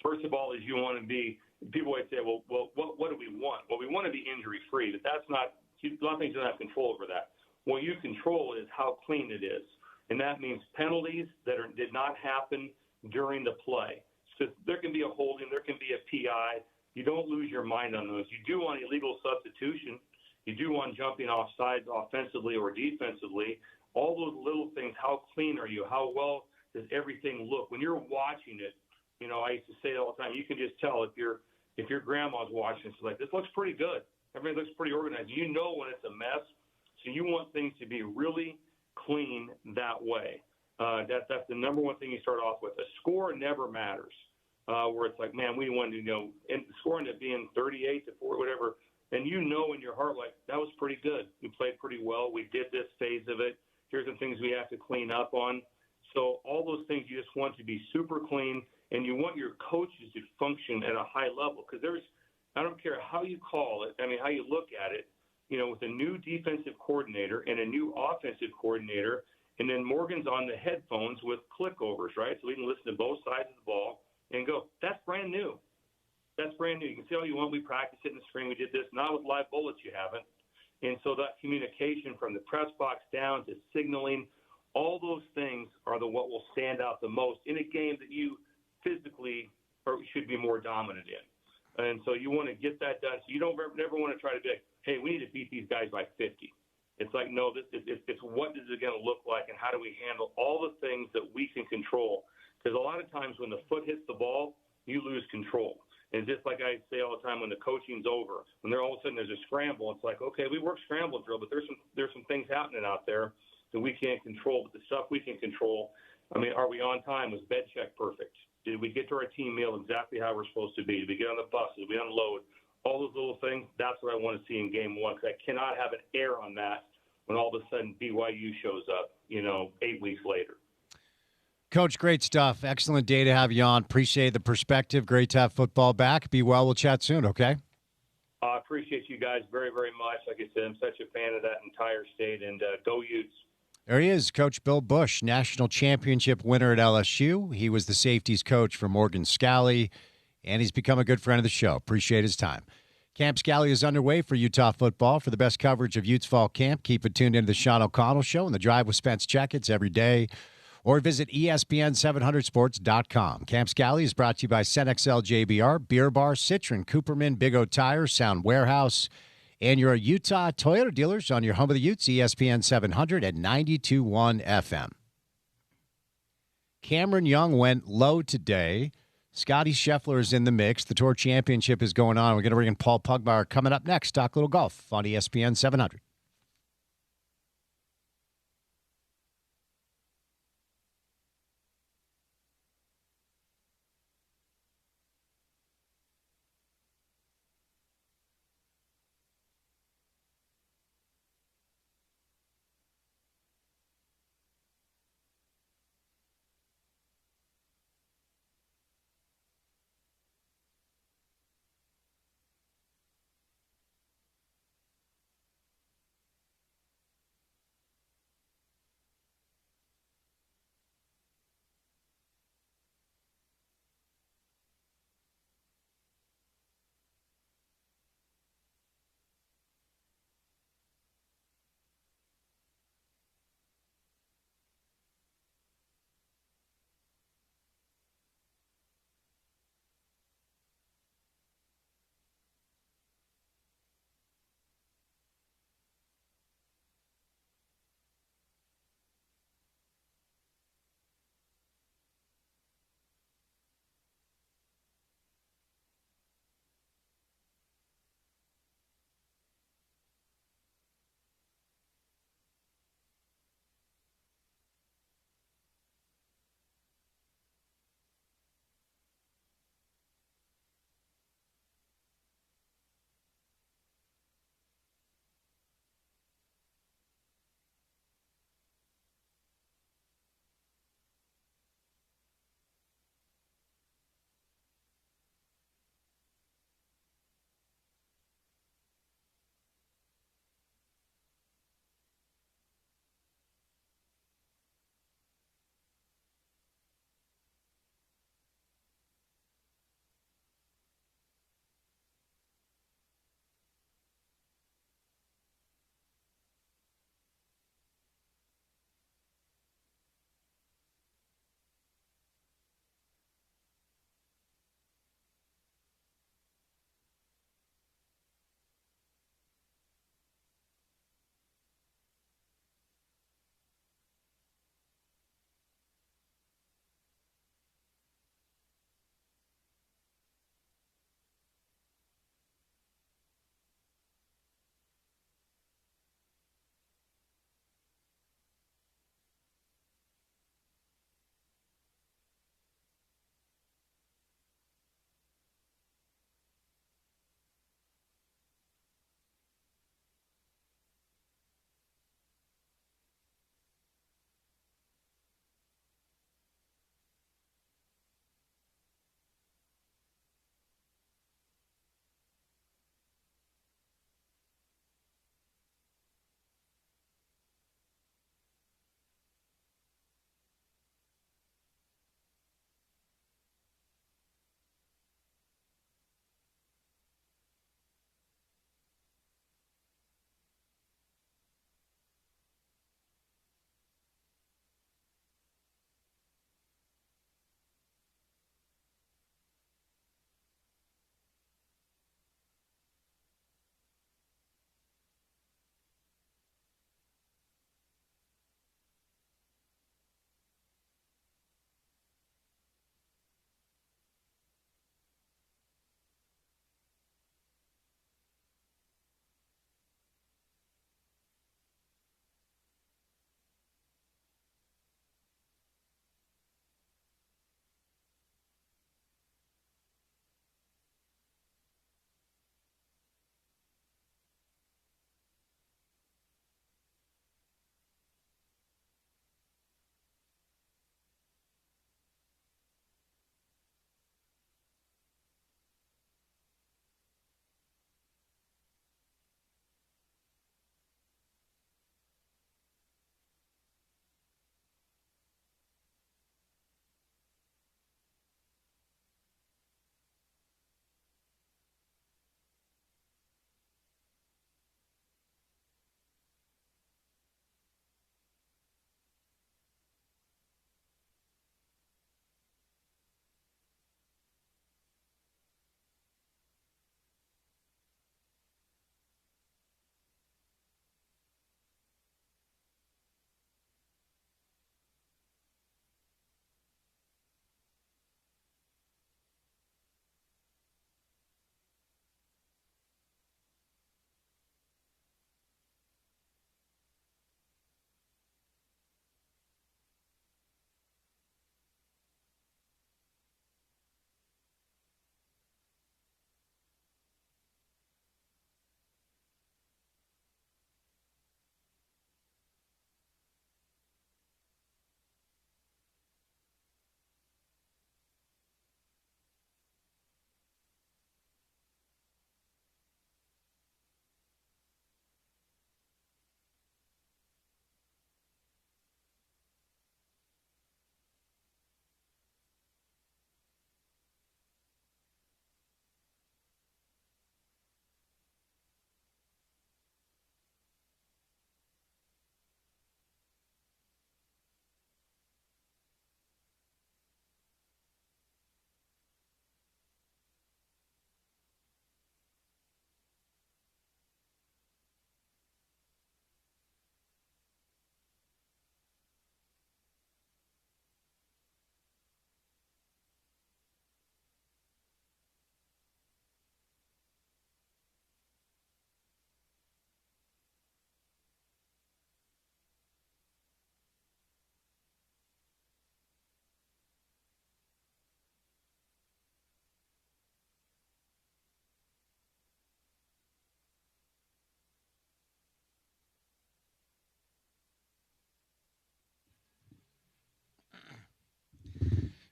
First of all, is you want to be – people always say, well, what do we want? Well, we want to be injury-free, but that's not – a lot of things don't have control over that. What you control is how clean it is. And that means penalties that did not happen during the play. So there can be a holding, there can be a PI. You don't lose your mind on those. You do want illegal substitution. You do want jumping off sides offensively or defensively. All those little things, how clean are you? How well does everything look? When you're watching it, I used to say it all the time, you can just tell if your grandma's watching, it's like, this looks pretty good. Everything looks pretty organized. You know when it's a mess. So you want things to be really clean that way. That's the number one thing you start off with. A score never matters, where it's like, man, we wanted to and the score ended up being 38-4, whatever. And in your heart, like, that was pretty good. We played pretty well. We did this phase of it. Here's some things we have to clean up on. So all those things you just want to be super clean, and you want your coaches to function at a high level. Because I don't care how you call it, how you look at it, with a new defensive coordinator and a new offensive coordinator, and then Morgan's on the headphones with clickovers, right? So we can listen to both sides of the ball and go, that's brand new. That's brand new. You can see all you want. We practiced it in the spring. We did this. Not with live bullets, you haven't. And so that communication from the press box down to signaling, all those things are what will stand out the most in a game that you physically should be more dominant in. And so you want to get that done. So you don't never want to try to be like, hey, we need to beat these guys by 50. It's like, no, it's what is it going to look like, and how do we handle all the things that we can control? Because a lot of times when the foot hits the ball, you lose control. And just like I say all the time, when the coaching's over, when there all of a sudden there's a scramble, it's like, okay, we work scramble drill, but there's some things happening out there that we can't control. But the stuff we can control, I mean, are we on time? Was bed check perfect? Did we get to our team meal exactly how we're supposed to be? Did we get on the bus? Did we unload? All those little things, that's what I want to see in game one, because I cannot have an error on that when all of a sudden BYU shows up, 8 weeks later. Coach, great stuff. Excellent day to have you on. Appreciate the perspective. Great to have football back. Be well. We'll chat soon, okay? I appreciate you guys very, very much. Like I said, I'm such a fan of that entire state, and go Utes. There he is, Coach Bill Bush, national championship winner at LSU. He was the safeties coach for Morgan Scalley, and he's become a good friend of the show. Appreciate his time. Camp Scalley is underway for Utah football. For the best coverage of Utes fall camp, keep it tuned into the Sean O'Connell Show and the Drive with Spence Checketts every day, or visit ESPN700sports.com. Camp Scalley is brought to you by CenXL JBR, Beer Bar, Citron, Cooperman, Big O Tires, Sound Warehouse, and your Utah Toyota dealers on your home of the Utes, ESPN 700 at 92.1 FM. Cameron Young went low today. Scotty Scheffler is in the mix. The Tour Championship is going on. We're going to bring in Paul Pugmire coming up next. Talk little golf on ESPN 700.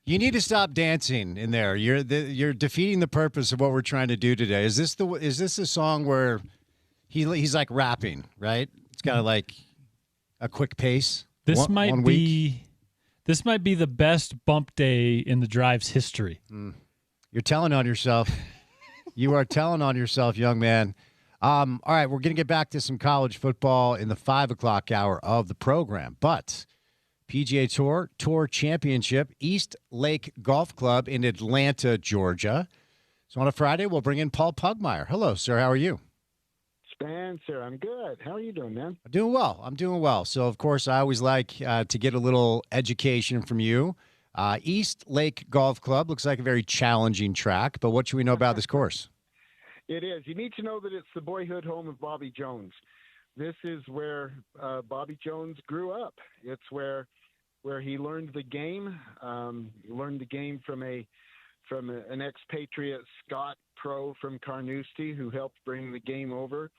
You need to stop dancing in there. You're defeating the purpose of what we're trying to do today. Is this a song where he's like rapping, right? It's got like a quick pace. This one might week. be the best bump day in the drive's history. You're telling on yourself. You are telling on yourself, young man. All right, we're going to get back to some college football in the 5 o'clock hour of the program. But PGA Tour Championship, East Lake Golf Club in Atlanta, Georgia. So on a Friday, we'll bring in Paul Pugmire. Hello, sir. How are you? Spencer, I'm good. How are you doing, man? I'm doing well. So, of course, I always like to get a little education from you. East Lake Golf Club looks like a very challenging track, but what should we know about this course? It is. You need to know that it's the boyhood home of Bobby Jones. This is where Bobby Jones grew up. It's where he learned the game. He learned the game from an expatriate Scott pro from Carnoustie who helped bring the game over.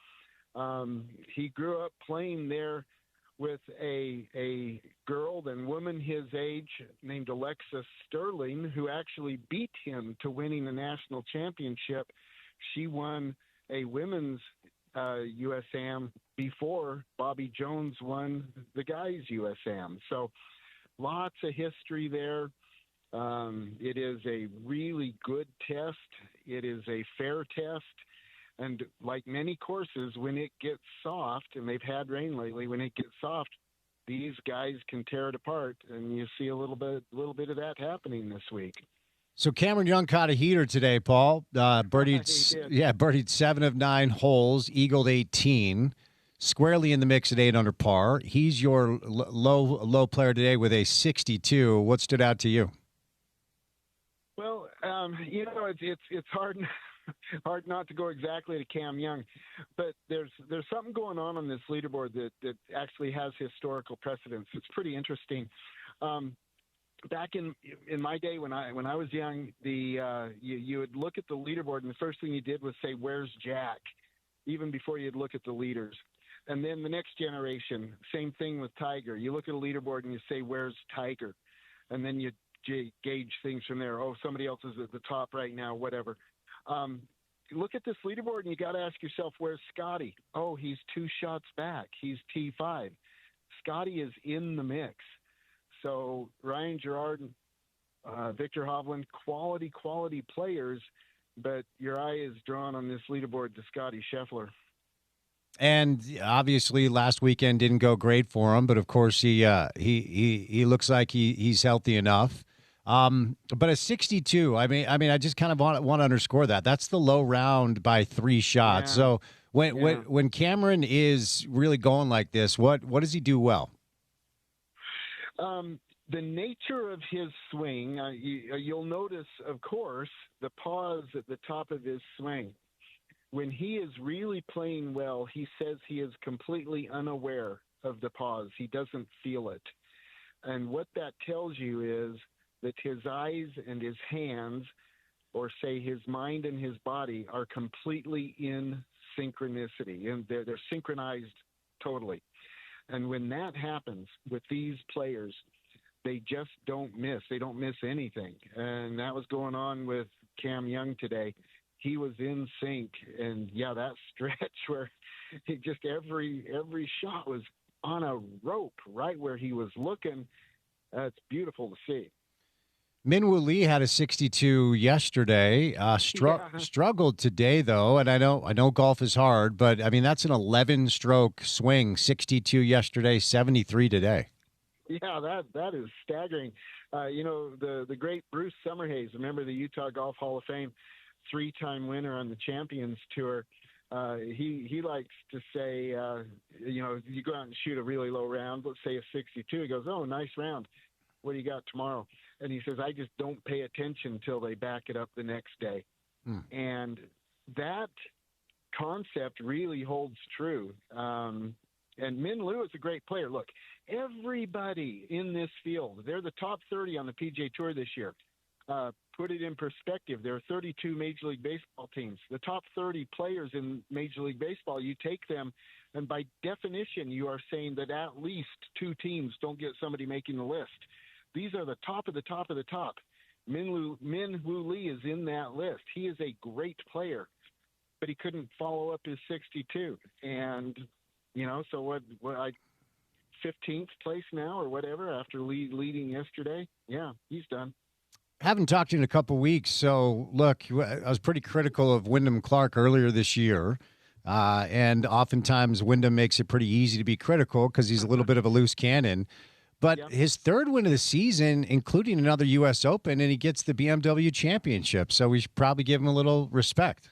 He grew up playing there with a girl and woman his age named Alexa Sterling, who actually beat him to winning the national championship. She won a women's USAM before Bobby Jones won the guys USAM. So lots of history there. It is a really good test. It is a fair test. And like many courses, when it gets soft, and they've had rain lately, when it gets soft, these guys can tear it apart. And you see a little bit of that happening this week. So Cameron Young caught a heater today, Paul. Birdied 7 of 9 holes, eagled 18, squarely in the mix at 8 under par. He's your low player today with a 62. What stood out to you? Well, it's hard not to go exactly to Cam Young, but there's something going on this leaderboard that actually has historical precedence. It's pretty interesting. Back in my day when I was young, you would look at the leaderboard and the first thing you did was say, "Where's Jack?" even before you'd look at the leaders. And then the next generation, same thing with Tiger. You look at a leaderboard and you say, "Where's Tiger?" And then you gauge things from there. Oh, somebody else is at the top right now, whatever. You look at this leaderboard and you got to ask yourself, where's Scotty? Oh, he's 2 shots back. He's T5. Scotty is in the mix. So Ryan Gerard, Victor Hovland, quality players, but your eye is drawn on this leaderboard to Scotty Scheffler. And obviously, last weekend didn't go great for him, but of course he looks like he's healthy enough. But a 62, I mean, I just kind of want to underscore that. That's the low round by 3 shots. Yeah. So when Cameron is really going like this, what does he do well? The nature of his swing, you'll notice, of course, the pause at the top of his swing. When he is really playing well, he says he is completely unaware of the pause. He doesn't feel it. And what that tells you is that his eyes and his hands, or say his mind and his body, are completely in synchronicity, and they're synchronized totally. And when that happens with these players, they just don't miss. They don't miss anything. And that was going on with Cam Young today. He was in sync, and that stretch where just every shot was on a rope right where he was looking. That's beautiful to see. Minwoo Lee had a 62 yesterday. Struggled today though, and I know golf is hard, but I mean that's an 11-stroke swing. 62 yesterday, 73 today. Yeah, that is staggering. The great Bruce Summerhays, remember the Utah Golf Hall of Fame, 3-time winner on the Champions Tour. He likes to say, you go out and shoot a really low round, let's say a 62. He goes, "Oh, nice round. What do you got tomorrow?" And he says, "I just don't pay attention until they back it up the next day." And that concept really holds true. And Min Liu is a great player. Look, everybody in this field, they're the top 30 on the PGA Tour this year. Put it in perspective. There are 32 Major League Baseball teams. The top 30 players in Major League Baseball, you take them, and by definition, you are saying that at least 2 teams don't get somebody making the list. These are the top of the top of the top. Min Woo Lee is in that list. He is a great player, but he couldn't follow up his 62. And, so what 15th place now or whatever after leading yesterday? Yeah, he's done. Haven't talked to you in a couple weeks. So, look, I was pretty critical of Wyndham Clark earlier this year. And oftentimes Wyndham makes it pretty easy to be critical because he's a little bit of a loose cannon. But his third win of the season, including another U.S. Open, and he gets the BMW championship. So we should probably give him a little respect.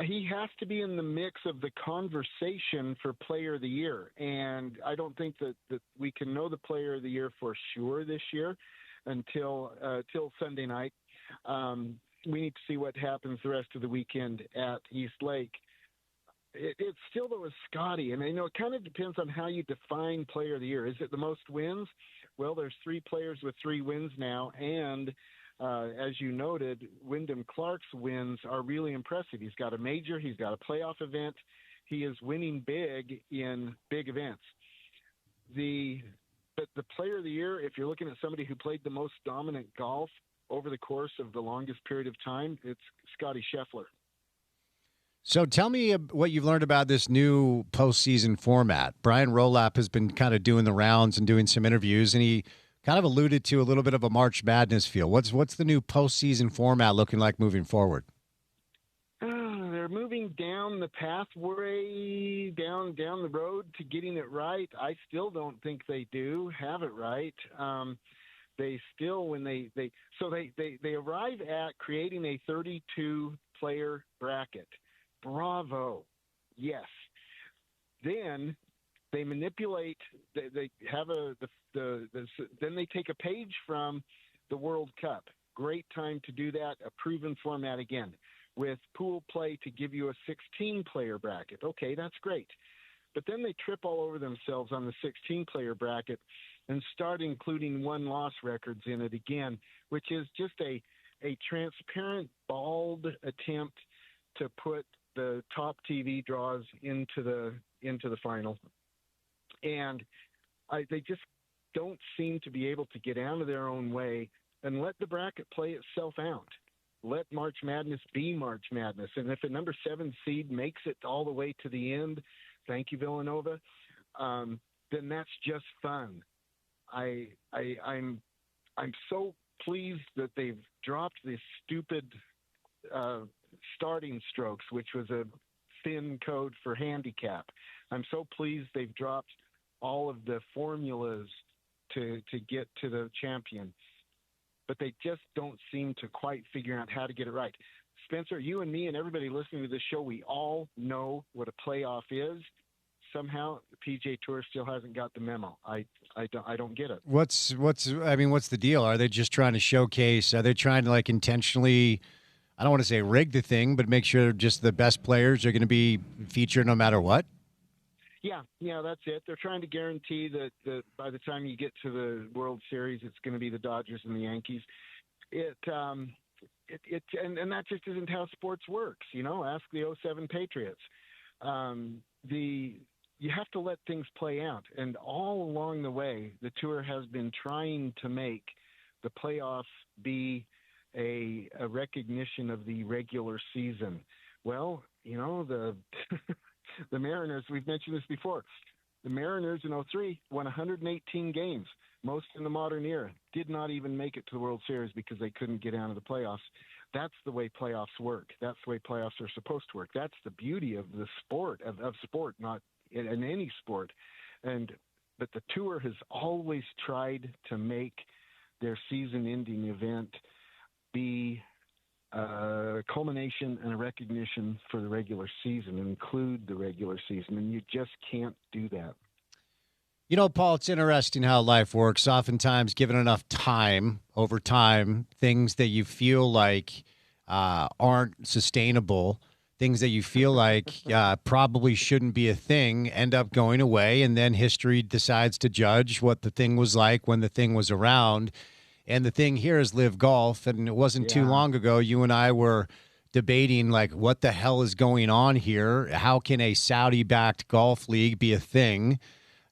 He has to be in the mix of the conversation for Player of the Year. And I don't think that we can know the Player of the Year for sure this year until Sunday night. We need to see what happens the rest of the weekend at East Lake. It's still, though, with Scotty. And, it kind of depends on how you define Player of the Year. Is it the most wins? Well, there's 3 players with 3 wins now. And as you noted, Wyndham Clark's wins are really impressive. He's got a major. He's got a playoff event. He is winning big in big events. But the Player of the Year, if you're looking at somebody who played the most dominant golf over the course of the longest period of time, it's Scotty Scheffler. So tell me what you've learned about this new postseason format. Brian Rolap has been kind of doing the rounds and doing some interviews, and he kind of alluded to a little bit of a March Madness feel. What's the new postseason format looking like moving forward? They're moving down the pathway, down the road to getting it right. I still don't think they do have it right. They still, when they arrive at creating a 32-player bracket. Bravo. Yes. Then they manipulate. They have then they take a page from the World Cup. Great time to do that. A proven format again with pool play to give you a 16-player bracket. Okay, that's great. But then they trip all over themselves on the 16-player bracket and start including one-loss records in it again, which is just a transparent, bald attempt to put the top TV draws into the final. And they just don't seem to be able to get out of their own way and let the bracket play itself out. Let March Madness be March Madness. And if a number 7 seed makes it all the way to the end, thank you, Villanova, then that's just fun. I'm so pleased that they've dropped this stupid starting strokes, which was a thin code for handicap. I'm so pleased they've dropped all of the formulas to get to the champion, but they just don't seem to quite figure out how to get it right. Spencer, you and me and everybody listening to this show, we all know what a playoff is. Somehow the PGA Tour still hasn't got the memo. I don't get it. What's the deal? Are they just trying to showcase? Are they trying to intentionally, I don't want to say rig the thing, but make sure just the best players are going to be featured no matter what? Yeah, that's it. They're trying to guarantee that by the time you get to the World Series, it's going to be the Dodgers and the Yankees. And that just isn't how sports works. Ask the 07 Patriots. You have to let things play out. And all along the way, the tour has been trying to make the playoffs be a recognition of the regular season. Well, the Mariners, we've mentioned this before. The Mariners in 2003 won 118 games, most in the modern era. Did not even make it to the World Series because they couldn't get out of the playoffs. That's the way playoffs work. That's the way playoffs are supposed to work. That's the beauty of the sport, of sport, not in any sport. But the tour has always tried to make their season-ending event be a culmination and a recognition for the regular season, include the regular season, and you just can't do that. Paul, it's interesting how life works. Oftentimes, given enough time, over time, things that you feel like aren't sustainable, things that you feel like probably shouldn't be a thing, end up going away, and then history decides to judge what the thing was like when the thing was around. And the thing here is Live Golf, and it wasn't too long ago you and I were debating, what the hell is going on here? How can a Saudi-backed golf league be a thing?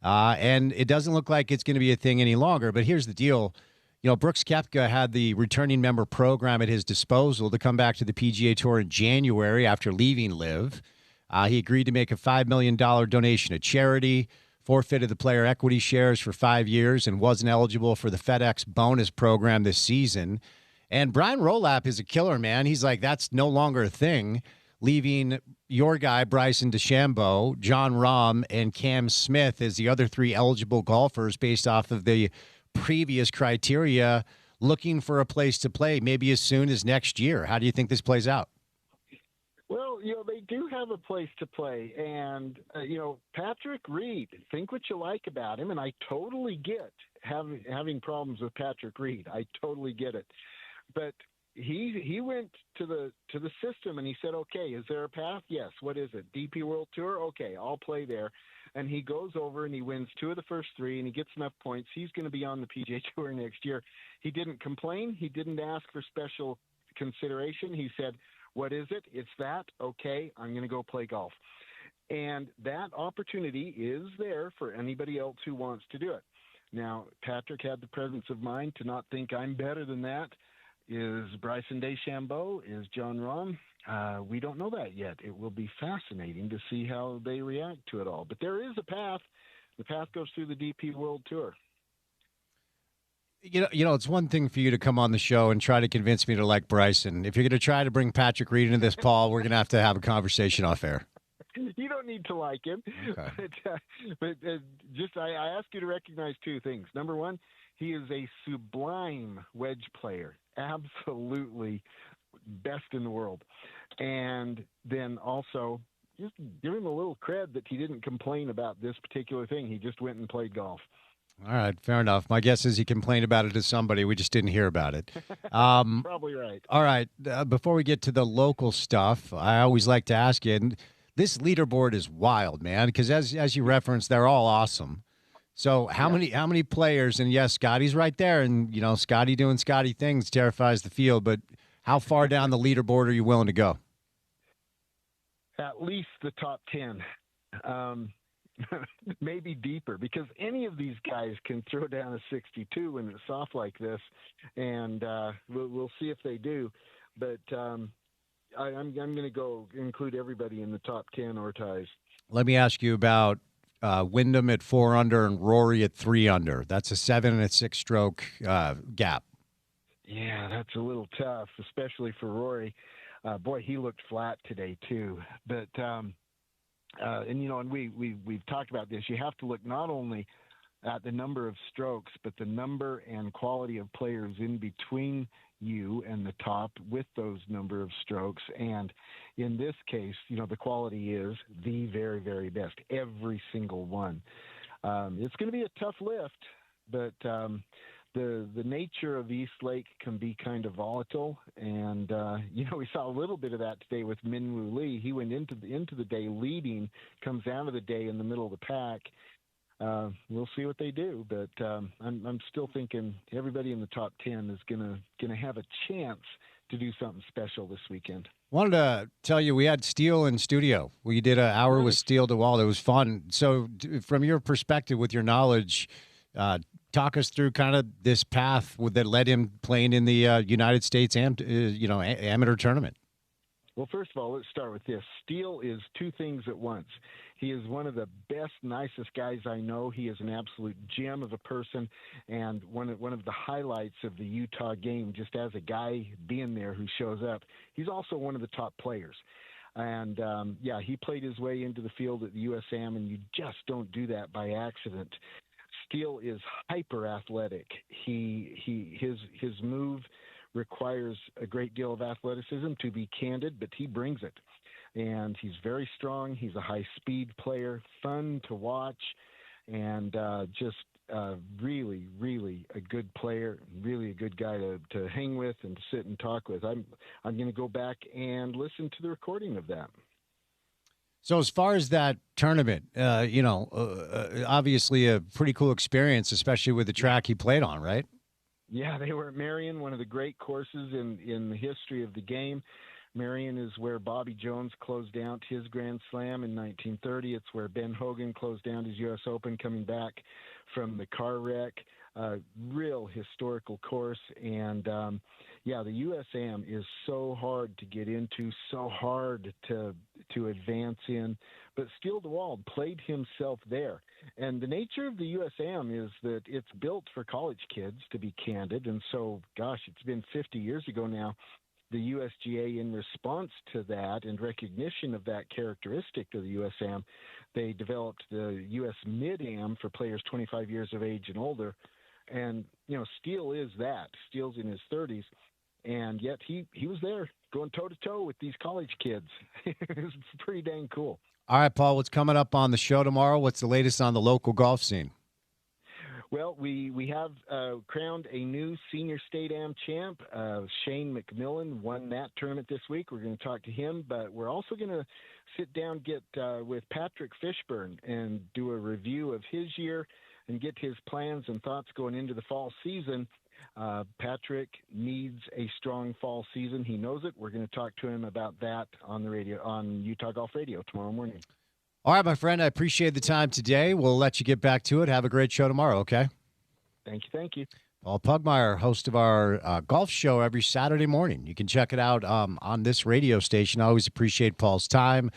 And it doesn't look like it's going to be a thing any longer. But here's the deal. Brooks Koepka had the returning member program at his disposal to come back to the PGA Tour in January after leaving LIV. He agreed to make a $5 million donation to charity, forfeited the player equity shares for 5 years, and wasn't eligible for the FedEx bonus program this season. And Brian Rolapp is a killer, man. He's like, that's no longer a thing, leaving your guy, Bryson DeChambeau, John Rahm, and Cam Smith as the other 3 eligible golfers based off of the previous criteria, looking for a place to play maybe as soon as next year. How do you think this plays out? Well, they do have a place to play. And, Patrick Reed, think what you like about him. And I totally get having problems with Patrick Reed. I totally get it. But he went to the system and he said, okay, is there a path? Yes. What is it? DP World Tour? Okay, I'll play there. And he goes over and he wins 2 of the first 3 and he gets enough points. He's going to be on the PGA Tour next year. He didn't complain. He didn't ask for special consideration. He said, what is it? It's that. Okay, I'm going to go play golf. And that opportunity is there for anybody else who wants to do it. Now, Patrick had the presence of mind to not think I'm better than that. Is Bryson DeChambeau? Is John Rahm? We don't know that yet. It will be fascinating to see how they react to it all. But there is a path. The path goes through the DP World Tour. It's one thing for you to come on the show and try to convince me to like Bryson. If you're going to try to bring Patrick Reed into this, Paul, we're going to have a conversation off air. You don't need to like him. Okay. But I ask you to recognize 2 things. Number one, he is a sublime wedge player. Absolutely best in the world. And then also, just give him a little cred that he didn't complain about this particular thing. He just went and played golf. All right, fair enough. My guess is he complained about it to somebody. We just didn't hear about it. Probably right. All right, before we get to the local stuff, I always like to ask you, and this leaderboard is wild, man, because as you referenced, they're all awesome. So how many players, and yes, Scotty's right there, and, Scotty doing Scotty things terrifies the field, but how far down the leaderboard are you willing to go? At least the top 10. Maybe deeper, because any of these guys can throw down a 62 when it's soft like this, and we'll see if they do. But I'm going to go include everybody in the top 10 or ties. Let me ask you about Wyndham at 4 under and Rory at 3 under. That's a 7 and a 6 stroke gap. Yeah, that's a little tough, especially for Rory. Boy, he looked flat today too. But and we've talked about this. You have to look not only at the number of strokes, but the number and quality of players in between you and the top with those number of strokes. And in this case, the quality is the very, very best, every single one. It's going to be a tough lift, but the nature of East Lake can be kind of volatile. And, we saw a little bit of that today with Minwoo Lee. He went into the day leading, comes out of the day in the middle of the pack. We'll see what they do, but I'm still thinking everybody in the top 10 is gonna have a chance to do something special this weekend. Wanted to tell you we had Steele in studio. We did an hour with Steele DeWalt. It was fun. So, from your perspective, with your knowledge, talk us through kind of this path that led him playing in the United States amateur tournament. Well, first of all, let's start with this. Steele is 2 things at once. He is one of the best, nicest guys I know. He is an absolute gem of a person, and one of the highlights of the Utah game, just as a guy being there who shows up. He's also one of the top players. And, he played his way into the field at the USAM, and you just don't do that by accident. Steele is hyper athletic. His move requires a great deal of athleticism, to be candid, but he brings it. And he's very strong. He's a high-speed player, fun to watch, and just really, really a good player, really a good guy to hang with and to sit and talk with. I'm going to go back and listen to the recording of that. So as far as that tournament, obviously a pretty cool experience, especially with the track he played on, right? Yeah, they were at Marion, one of the great courses in the history of the game. Marion is where Bobby Jones closed out his Grand Slam in 1930. It's where Ben Hogan closed down his U.S. Open coming back from the car wreck. real historical course. And yeah, the USAM is so hard to get into, so hard to advance in. But Steele DeWald played himself there. And the nature of the USAM is that it's built for college kids, to be candid. And so, gosh, it's been 50 years ago now. The USGA, in response to that and recognition of that characteristic of the USAM, they developed the US Mid-Am for players 25 years of age and older. And, you know, Steele is that. Steele's in his 30s. And yet he was there going toe-to-toe with these college kids. It was pretty dang cool. All right, Paul, what's coming up on the show tomorrow? What's the latest on the local golf scene? Well, we have crowned a new senior state am champ. Shane McMillan won that tournament this week. We're going to talk to him, but we're also going to sit down, get with Patrick Fishburne and do a review of his year and get his plans and thoughts going into the fall season. Patrick needs a strong fall season. He knows it. We're going to talk to him about that on the radio, on Utah Golf Radio tomorrow morning. All right, my friend, I appreciate the time today. We'll let you get back to it. Have a great show tomorrow, okay? Thank you. Paul Pugmire, host of our golf show every Saturday morning. You can check it out on this radio station. I always appreciate Paul's time.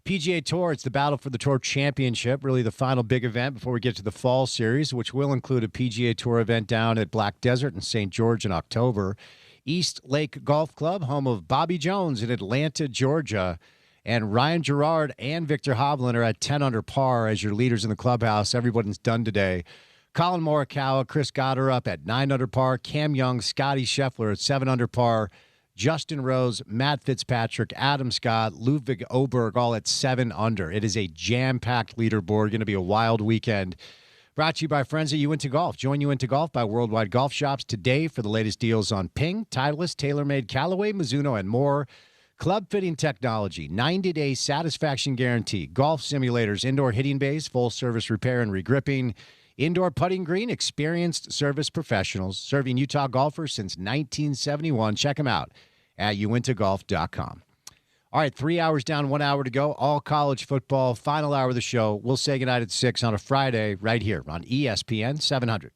PGA Tour, it's the battle for the Tour Championship, really the final big event before we get to the fall series, which will include a PGA Tour event down at Black Desert in St. George in October. East Lake Golf Club, home of Bobby Jones in Atlanta, Georgia. And Ryan Gerard and Victor Hovland are at 10 under par as your leaders in the clubhouse. Everybody's done today. Colin Morikawa, Chris Goddard up at 9 under par. Cam Young, Scotty Scheffler at 7 under par. Justin Rose, Matt Fitzpatrick, Adam Scott, Ludwig Oberg all at 7 under. It is a jam-packed leaderboard. Going to be a wild weekend. Brought to you by friends at You Into Golf. Join You Into Golf by Worldwide Golf Shops today for the latest deals on Ping, Titleist, TaylorMade, Callaway, Mizuno, and more. Club Fitting Technology, 90-day satisfaction guarantee. Golf simulators, indoor hitting bays, full-service repair and regripping. Indoor putting green, experienced service professionals serving Utah golfers since 1971. Check them out at uintogolf.com. All right, 3 hours down, 1 hour to go. All college football, final hour of the show. We'll say goodnight at 6 on a Friday right here on ESPN 700.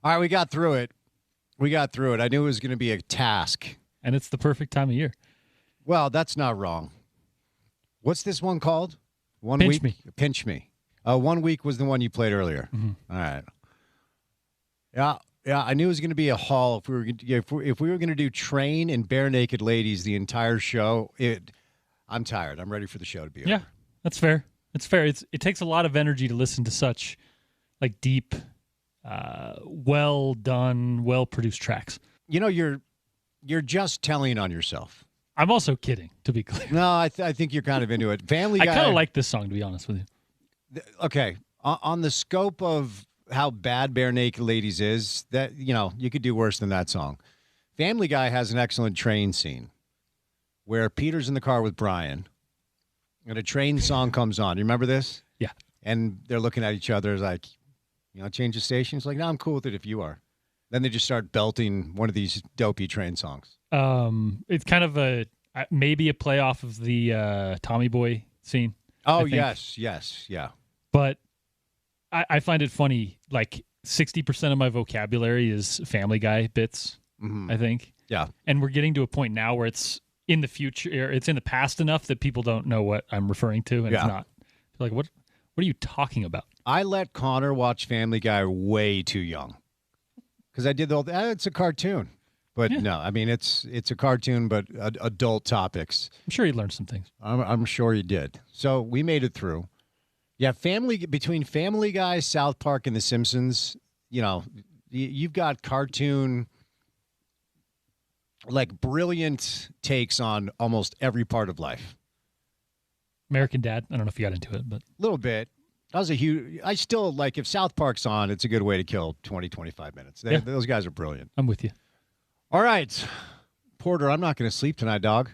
All right, we got through it. I knew it was going to be a task. And it's the perfect time of year. Well, that's not wrong. What's this one called? Pinch Me. Pinch Me. 1 week was the one you played earlier. Mm-hmm. All right. Yeah. I knew it was going to be a haul if we were going to do train and bare naked ladies the entire show. I'm tired. I'm ready for the show to be over. Yeah, that's fair. It's fair. It takes a lot of energy to listen to such like deep, well done, well produced tracks. You know, you're just telling on yourself. I'm also kidding, to be clear. No, I think you're kind of into it. Family Guy. I kind of like this song, to be honest with you. Okay, on the scope of how bad Bare Naked Ladies is, that you could do worse than that song. Family Guy has an excellent train scene where Peter's in the car with Brian, and a train song comes on. You remember this? Yeah. And they're looking at each other like, change the station. It's like, no, I'm cool with it if you are. Then they just start belting one of these dopey train songs. It's kind of maybe a playoff of the Tommy Boy scene. Oh, yes, yeah. But I find it funny, like 60% of my vocabulary is Family Guy bits, I think. Yeah. And we're getting to a point now where it's in the future, it's in the past enough that people don't know what I'm referring to, and it's not. They're like, what are you talking about? I let Connor watch Family Guy way too young. Because I did it's a cartoon. But no, I mean, it's a cartoon, but adult topics. I'm sure you learned some things. I'm sure you did. So we made it through. Yeah, between Family Guy, South Park, and The Simpsons, you've got cartoon, like brilliant takes on almost every part of life. American Dad. I don't know if you got into it, but a little bit. That was I still like if South Park's on, it's a good way to kill 20, 25 minutes. Those guys are brilliant. I'm with you. All right. Porter, I'm not going to sleep tonight, dog.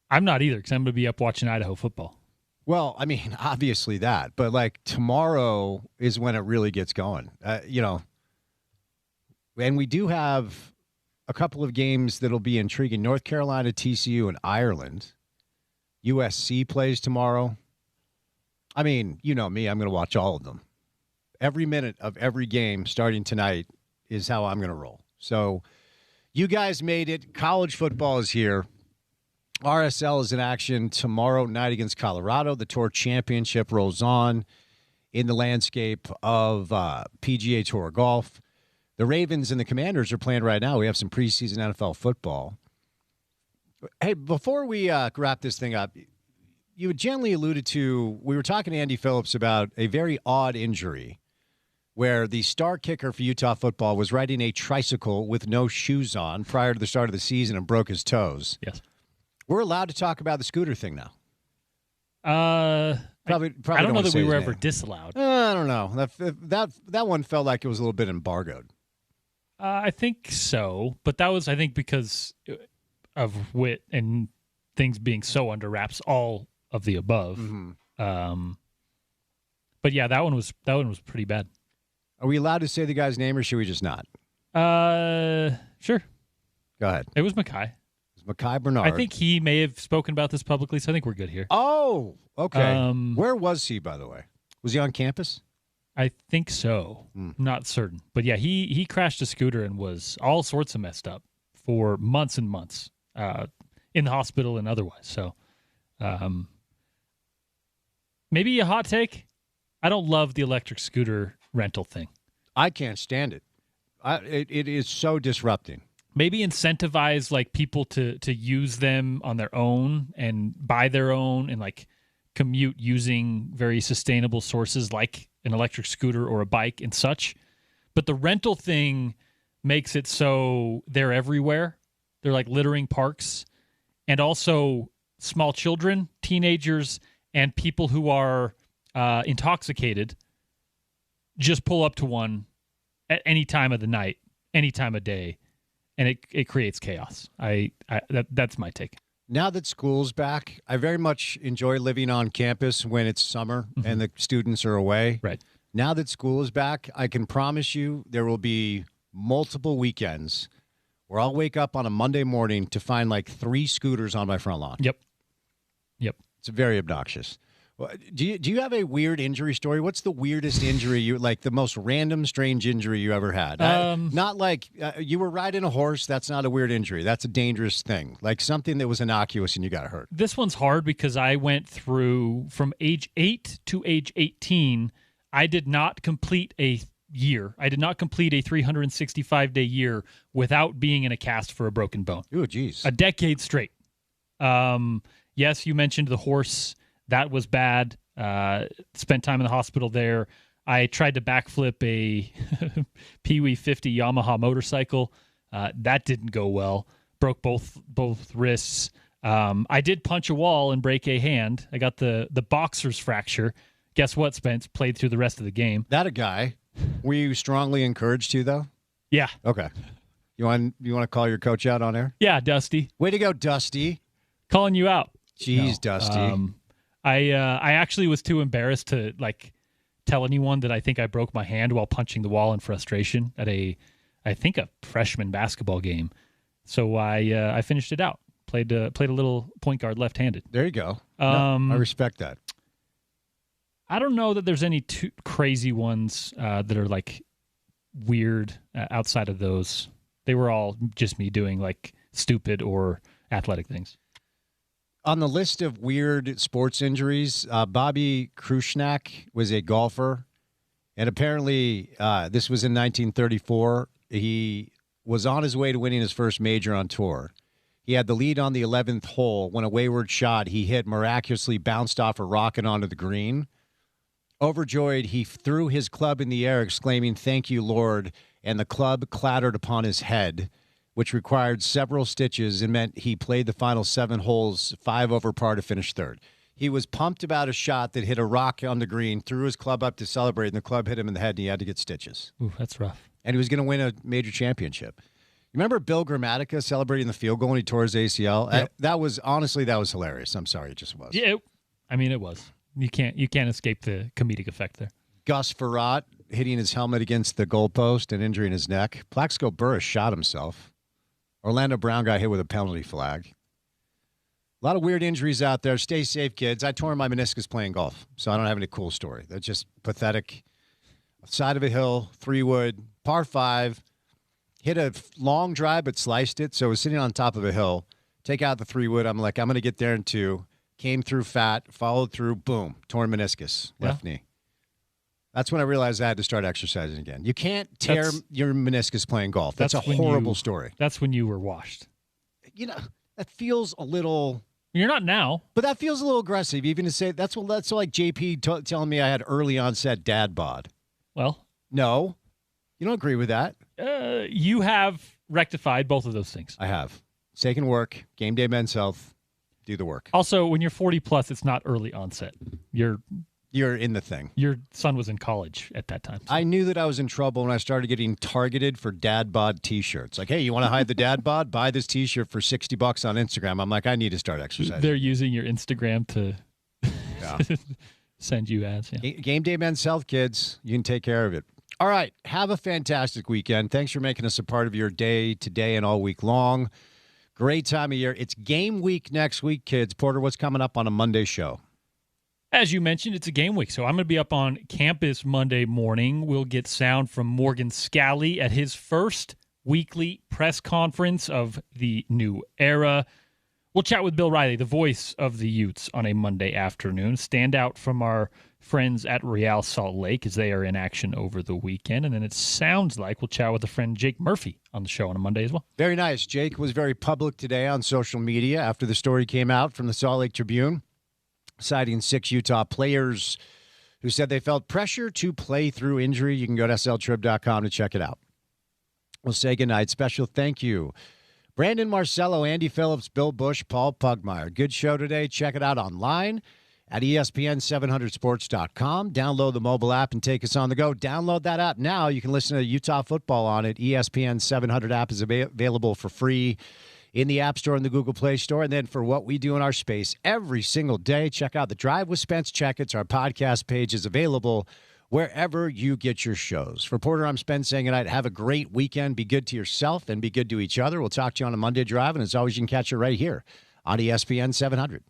I'm not either because I'm going to be up watching Idaho football. Well, I mean, obviously that, but like tomorrow is when it really gets going, and we do have a couple of games that'll be intriguing. North Carolina, TCU, and Ireland. USC plays tomorrow. I mean, you know me, I'm going to watch all of them. Every minute of every game starting tonight is how I'm going to roll. So you guys made it. College football is here. RSL is in action tomorrow night against Colorado. The Tour Championship rolls on in the landscape of PGA Tour golf. The Ravens and the Commanders are playing right now. We have some preseason NFL football. Hey, before we wrap this thing up, you had gently alluded to, we were talking to Andy Phillips about a very odd injury where the star kicker for Utah football was riding a tricycle with no shoes on prior to the start of the season and broke his toes. Yes. We're allowed to talk about the scooter thing now. Probably I don't know that we were ever name. disallowed. I don't know. That one felt like it was a little bit embargoed. I think so, but that was, I think, because of wit and things being so under wraps, all of the above. Mm-hmm. But yeah, that one was pretty bad. Are we allowed to say the guy's name, or should we just not? Sure. Go ahead. It was Mackay. Mackay Bernard. I think he may have spoken about this publicly, so I think we're good here. Oh, okay. Where was he, by the way? Was he on campus? I think so. Not certain. But yeah, he crashed a scooter and was all sorts of messed up for months and months in the hospital and otherwise. So maybe a hot take. I don't love the electric scooter rental thing. I can't stand it. It is so disrupting. Maybe incentivize like people to use them on their own and buy their own and like commute using very sustainable sources like an electric scooter or a bike and such. But the rental thing makes it so they're everywhere. They're like littering parks, and also small children, teenagers, and people who are intoxicated just pull up to one at any time of the night, any time of day. And it creates chaos. That's my take. Now that school's back, I very much enjoy living on campus when it's summer and the students are away. Right. Now that school is back, I can promise you there will be multiple weekends where I'll wake up on a Monday morning to find like 3 scooters on my front lawn. Yep. It's very obnoxious. Well, do you have a weird injury story? What's the weirdest injury the most random, strange injury you ever had? Not like you were riding a horse. That's not a weird injury. That's a dangerous thing. Like something that was innocuous and you got hurt. This one's hard because I went through from age 8 to age 18. I did not complete a year. I did not complete a 365-day year without being in a cast for a broken bone. Oh, geez. A decade straight. Yes, you mentioned the horse. That was bad. Spent time in the hospital there. I tried to backflip a Pee Wee 50 Yamaha motorcycle. That didn't go well. Broke both wrists. I did punch a wall and break a hand. I got the boxer's fracture. Guess what, Spence? Played through the rest of the game. That a guy. Were you strongly encouraged to, though? Yeah. Okay. You want to call your coach out on air? Yeah, Dusty. Way to go, Dusty. Calling you out. Jeez, no. Dusty. I actually was too embarrassed to tell anyone that I think I broke my hand while punching the wall in frustration at I think a freshman basketball game. So I finished it out. Played a little point guard left-handed. There you go. I respect that. I don't know that there's any too crazy ones that are weird outside of those. They were all just me doing stupid or athletic things. On the list of weird sports injuries, Bobby Krushnak was a golfer, and apparently this was in 1934. He was on his way to winning his first major on tour. He had the lead on the 11th hole when a wayward shot he hit miraculously bounced off a rock and onto the green. Overjoyed, he threw his club in the air, exclaiming, "Thank you, Lord," and the club clattered upon his head, which required several stitches and meant he played the final 7 holes, 5 over par to finish third. He was pumped about a shot that hit a rock on the green, threw his club up to celebrate, and the club hit him in the head, and he had to get stitches. Ooh, that's rough. And he was going to win a major championship. You remember Bill Gramatica celebrating the field goal when he tore his ACL? Yep. That was hilarious. I'm sorry, it just was. Yeah, it was. You can't escape the comedic effect there. Gus Farrat hitting his helmet against the goalpost and injuring his neck. Plaxico Burress shot himself. Orlando Brown got hit with a penalty flag. A lot of weird injuries out there. Stay safe, kids. I tore my meniscus playing golf, so I don't have any cool story. That's just pathetic. Side of a hill, 3-wood, par 5. Hit a long drive, but sliced it, so I was sitting on top of a hill. Take out the 3-wood. I'm like, I'm going to get there in 2. Came through fat, followed through, boom, torn meniscus, left knee. That's when I realized I had to start exercising again. You can't tear your meniscus playing golf. That's a horrible story. That's when you were washed. That feels a little... You're not now. But that feels a little aggressive, even to say... That's like JP telling me I had early onset dad bod. Well... No. You don't agree with that? You have rectified both of those things. I have. Steak and work, game day men's health, do the work. Also, when you're 40 plus, it's not early onset. You're in the thing. Your son was in college at that time. So. I knew that I was in trouble when I started getting targeted for dad bod T-shirts. Like, hey, you want to hide the dad bod? Buy this T-shirt for $60 on Instagram. I'm like, I need to start exercising. They're using your Instagram to send you ads. Yeah. Game day men's health, kids. You can take care of it. All right. Have a fantastic weekend. Thanks for making us a part of your day today and all week long. Great time of year. It's game week next week, kids. Porter, what's coming up on a Monday show? As you mentioned, it's a game week, so I'm going to be up on campus Monday morning. We'll get sound from Morgan Scalley at his first weekly press conference of the new era. We'll chat with Bill Riley, the voice of the Utes, on a Monday afternoon. Stand out from our friends at Real Salt Lake as they are in action over the weekend. And then it sounds like we'll chat with a friend, Jake Murphy, on the show on a Monday as well. Very nice. Jake was very public today on social media after the story came out from the Salt Lake Tribune, citing 6 Utah players who said they felt pressure to play through injury. You can go to sltrib.com to check it out. We'll say goodnight. Special thank you, Brandon Marcello, Andy Phillips, Bill Bush, Paul Pugmire. Good show today. Check it out online at ESPN700sports.com. Download the mobile app and take us on the go. Download that app now. You can listen to Utah football on it. ESPN 700 app is available for free in the App Store and the Google Play Store. And then for what we do in our space every single day, check out The Drive with Spence Checketts. Our podcast page is available wherever you get your shows. For Porter, I'm Spence saying goodnight. Have a great weekend. Be good to yourself and be good to each other. We'll talk to you on a Monday Drive. And as always, you can catch it right here on ESPN 700.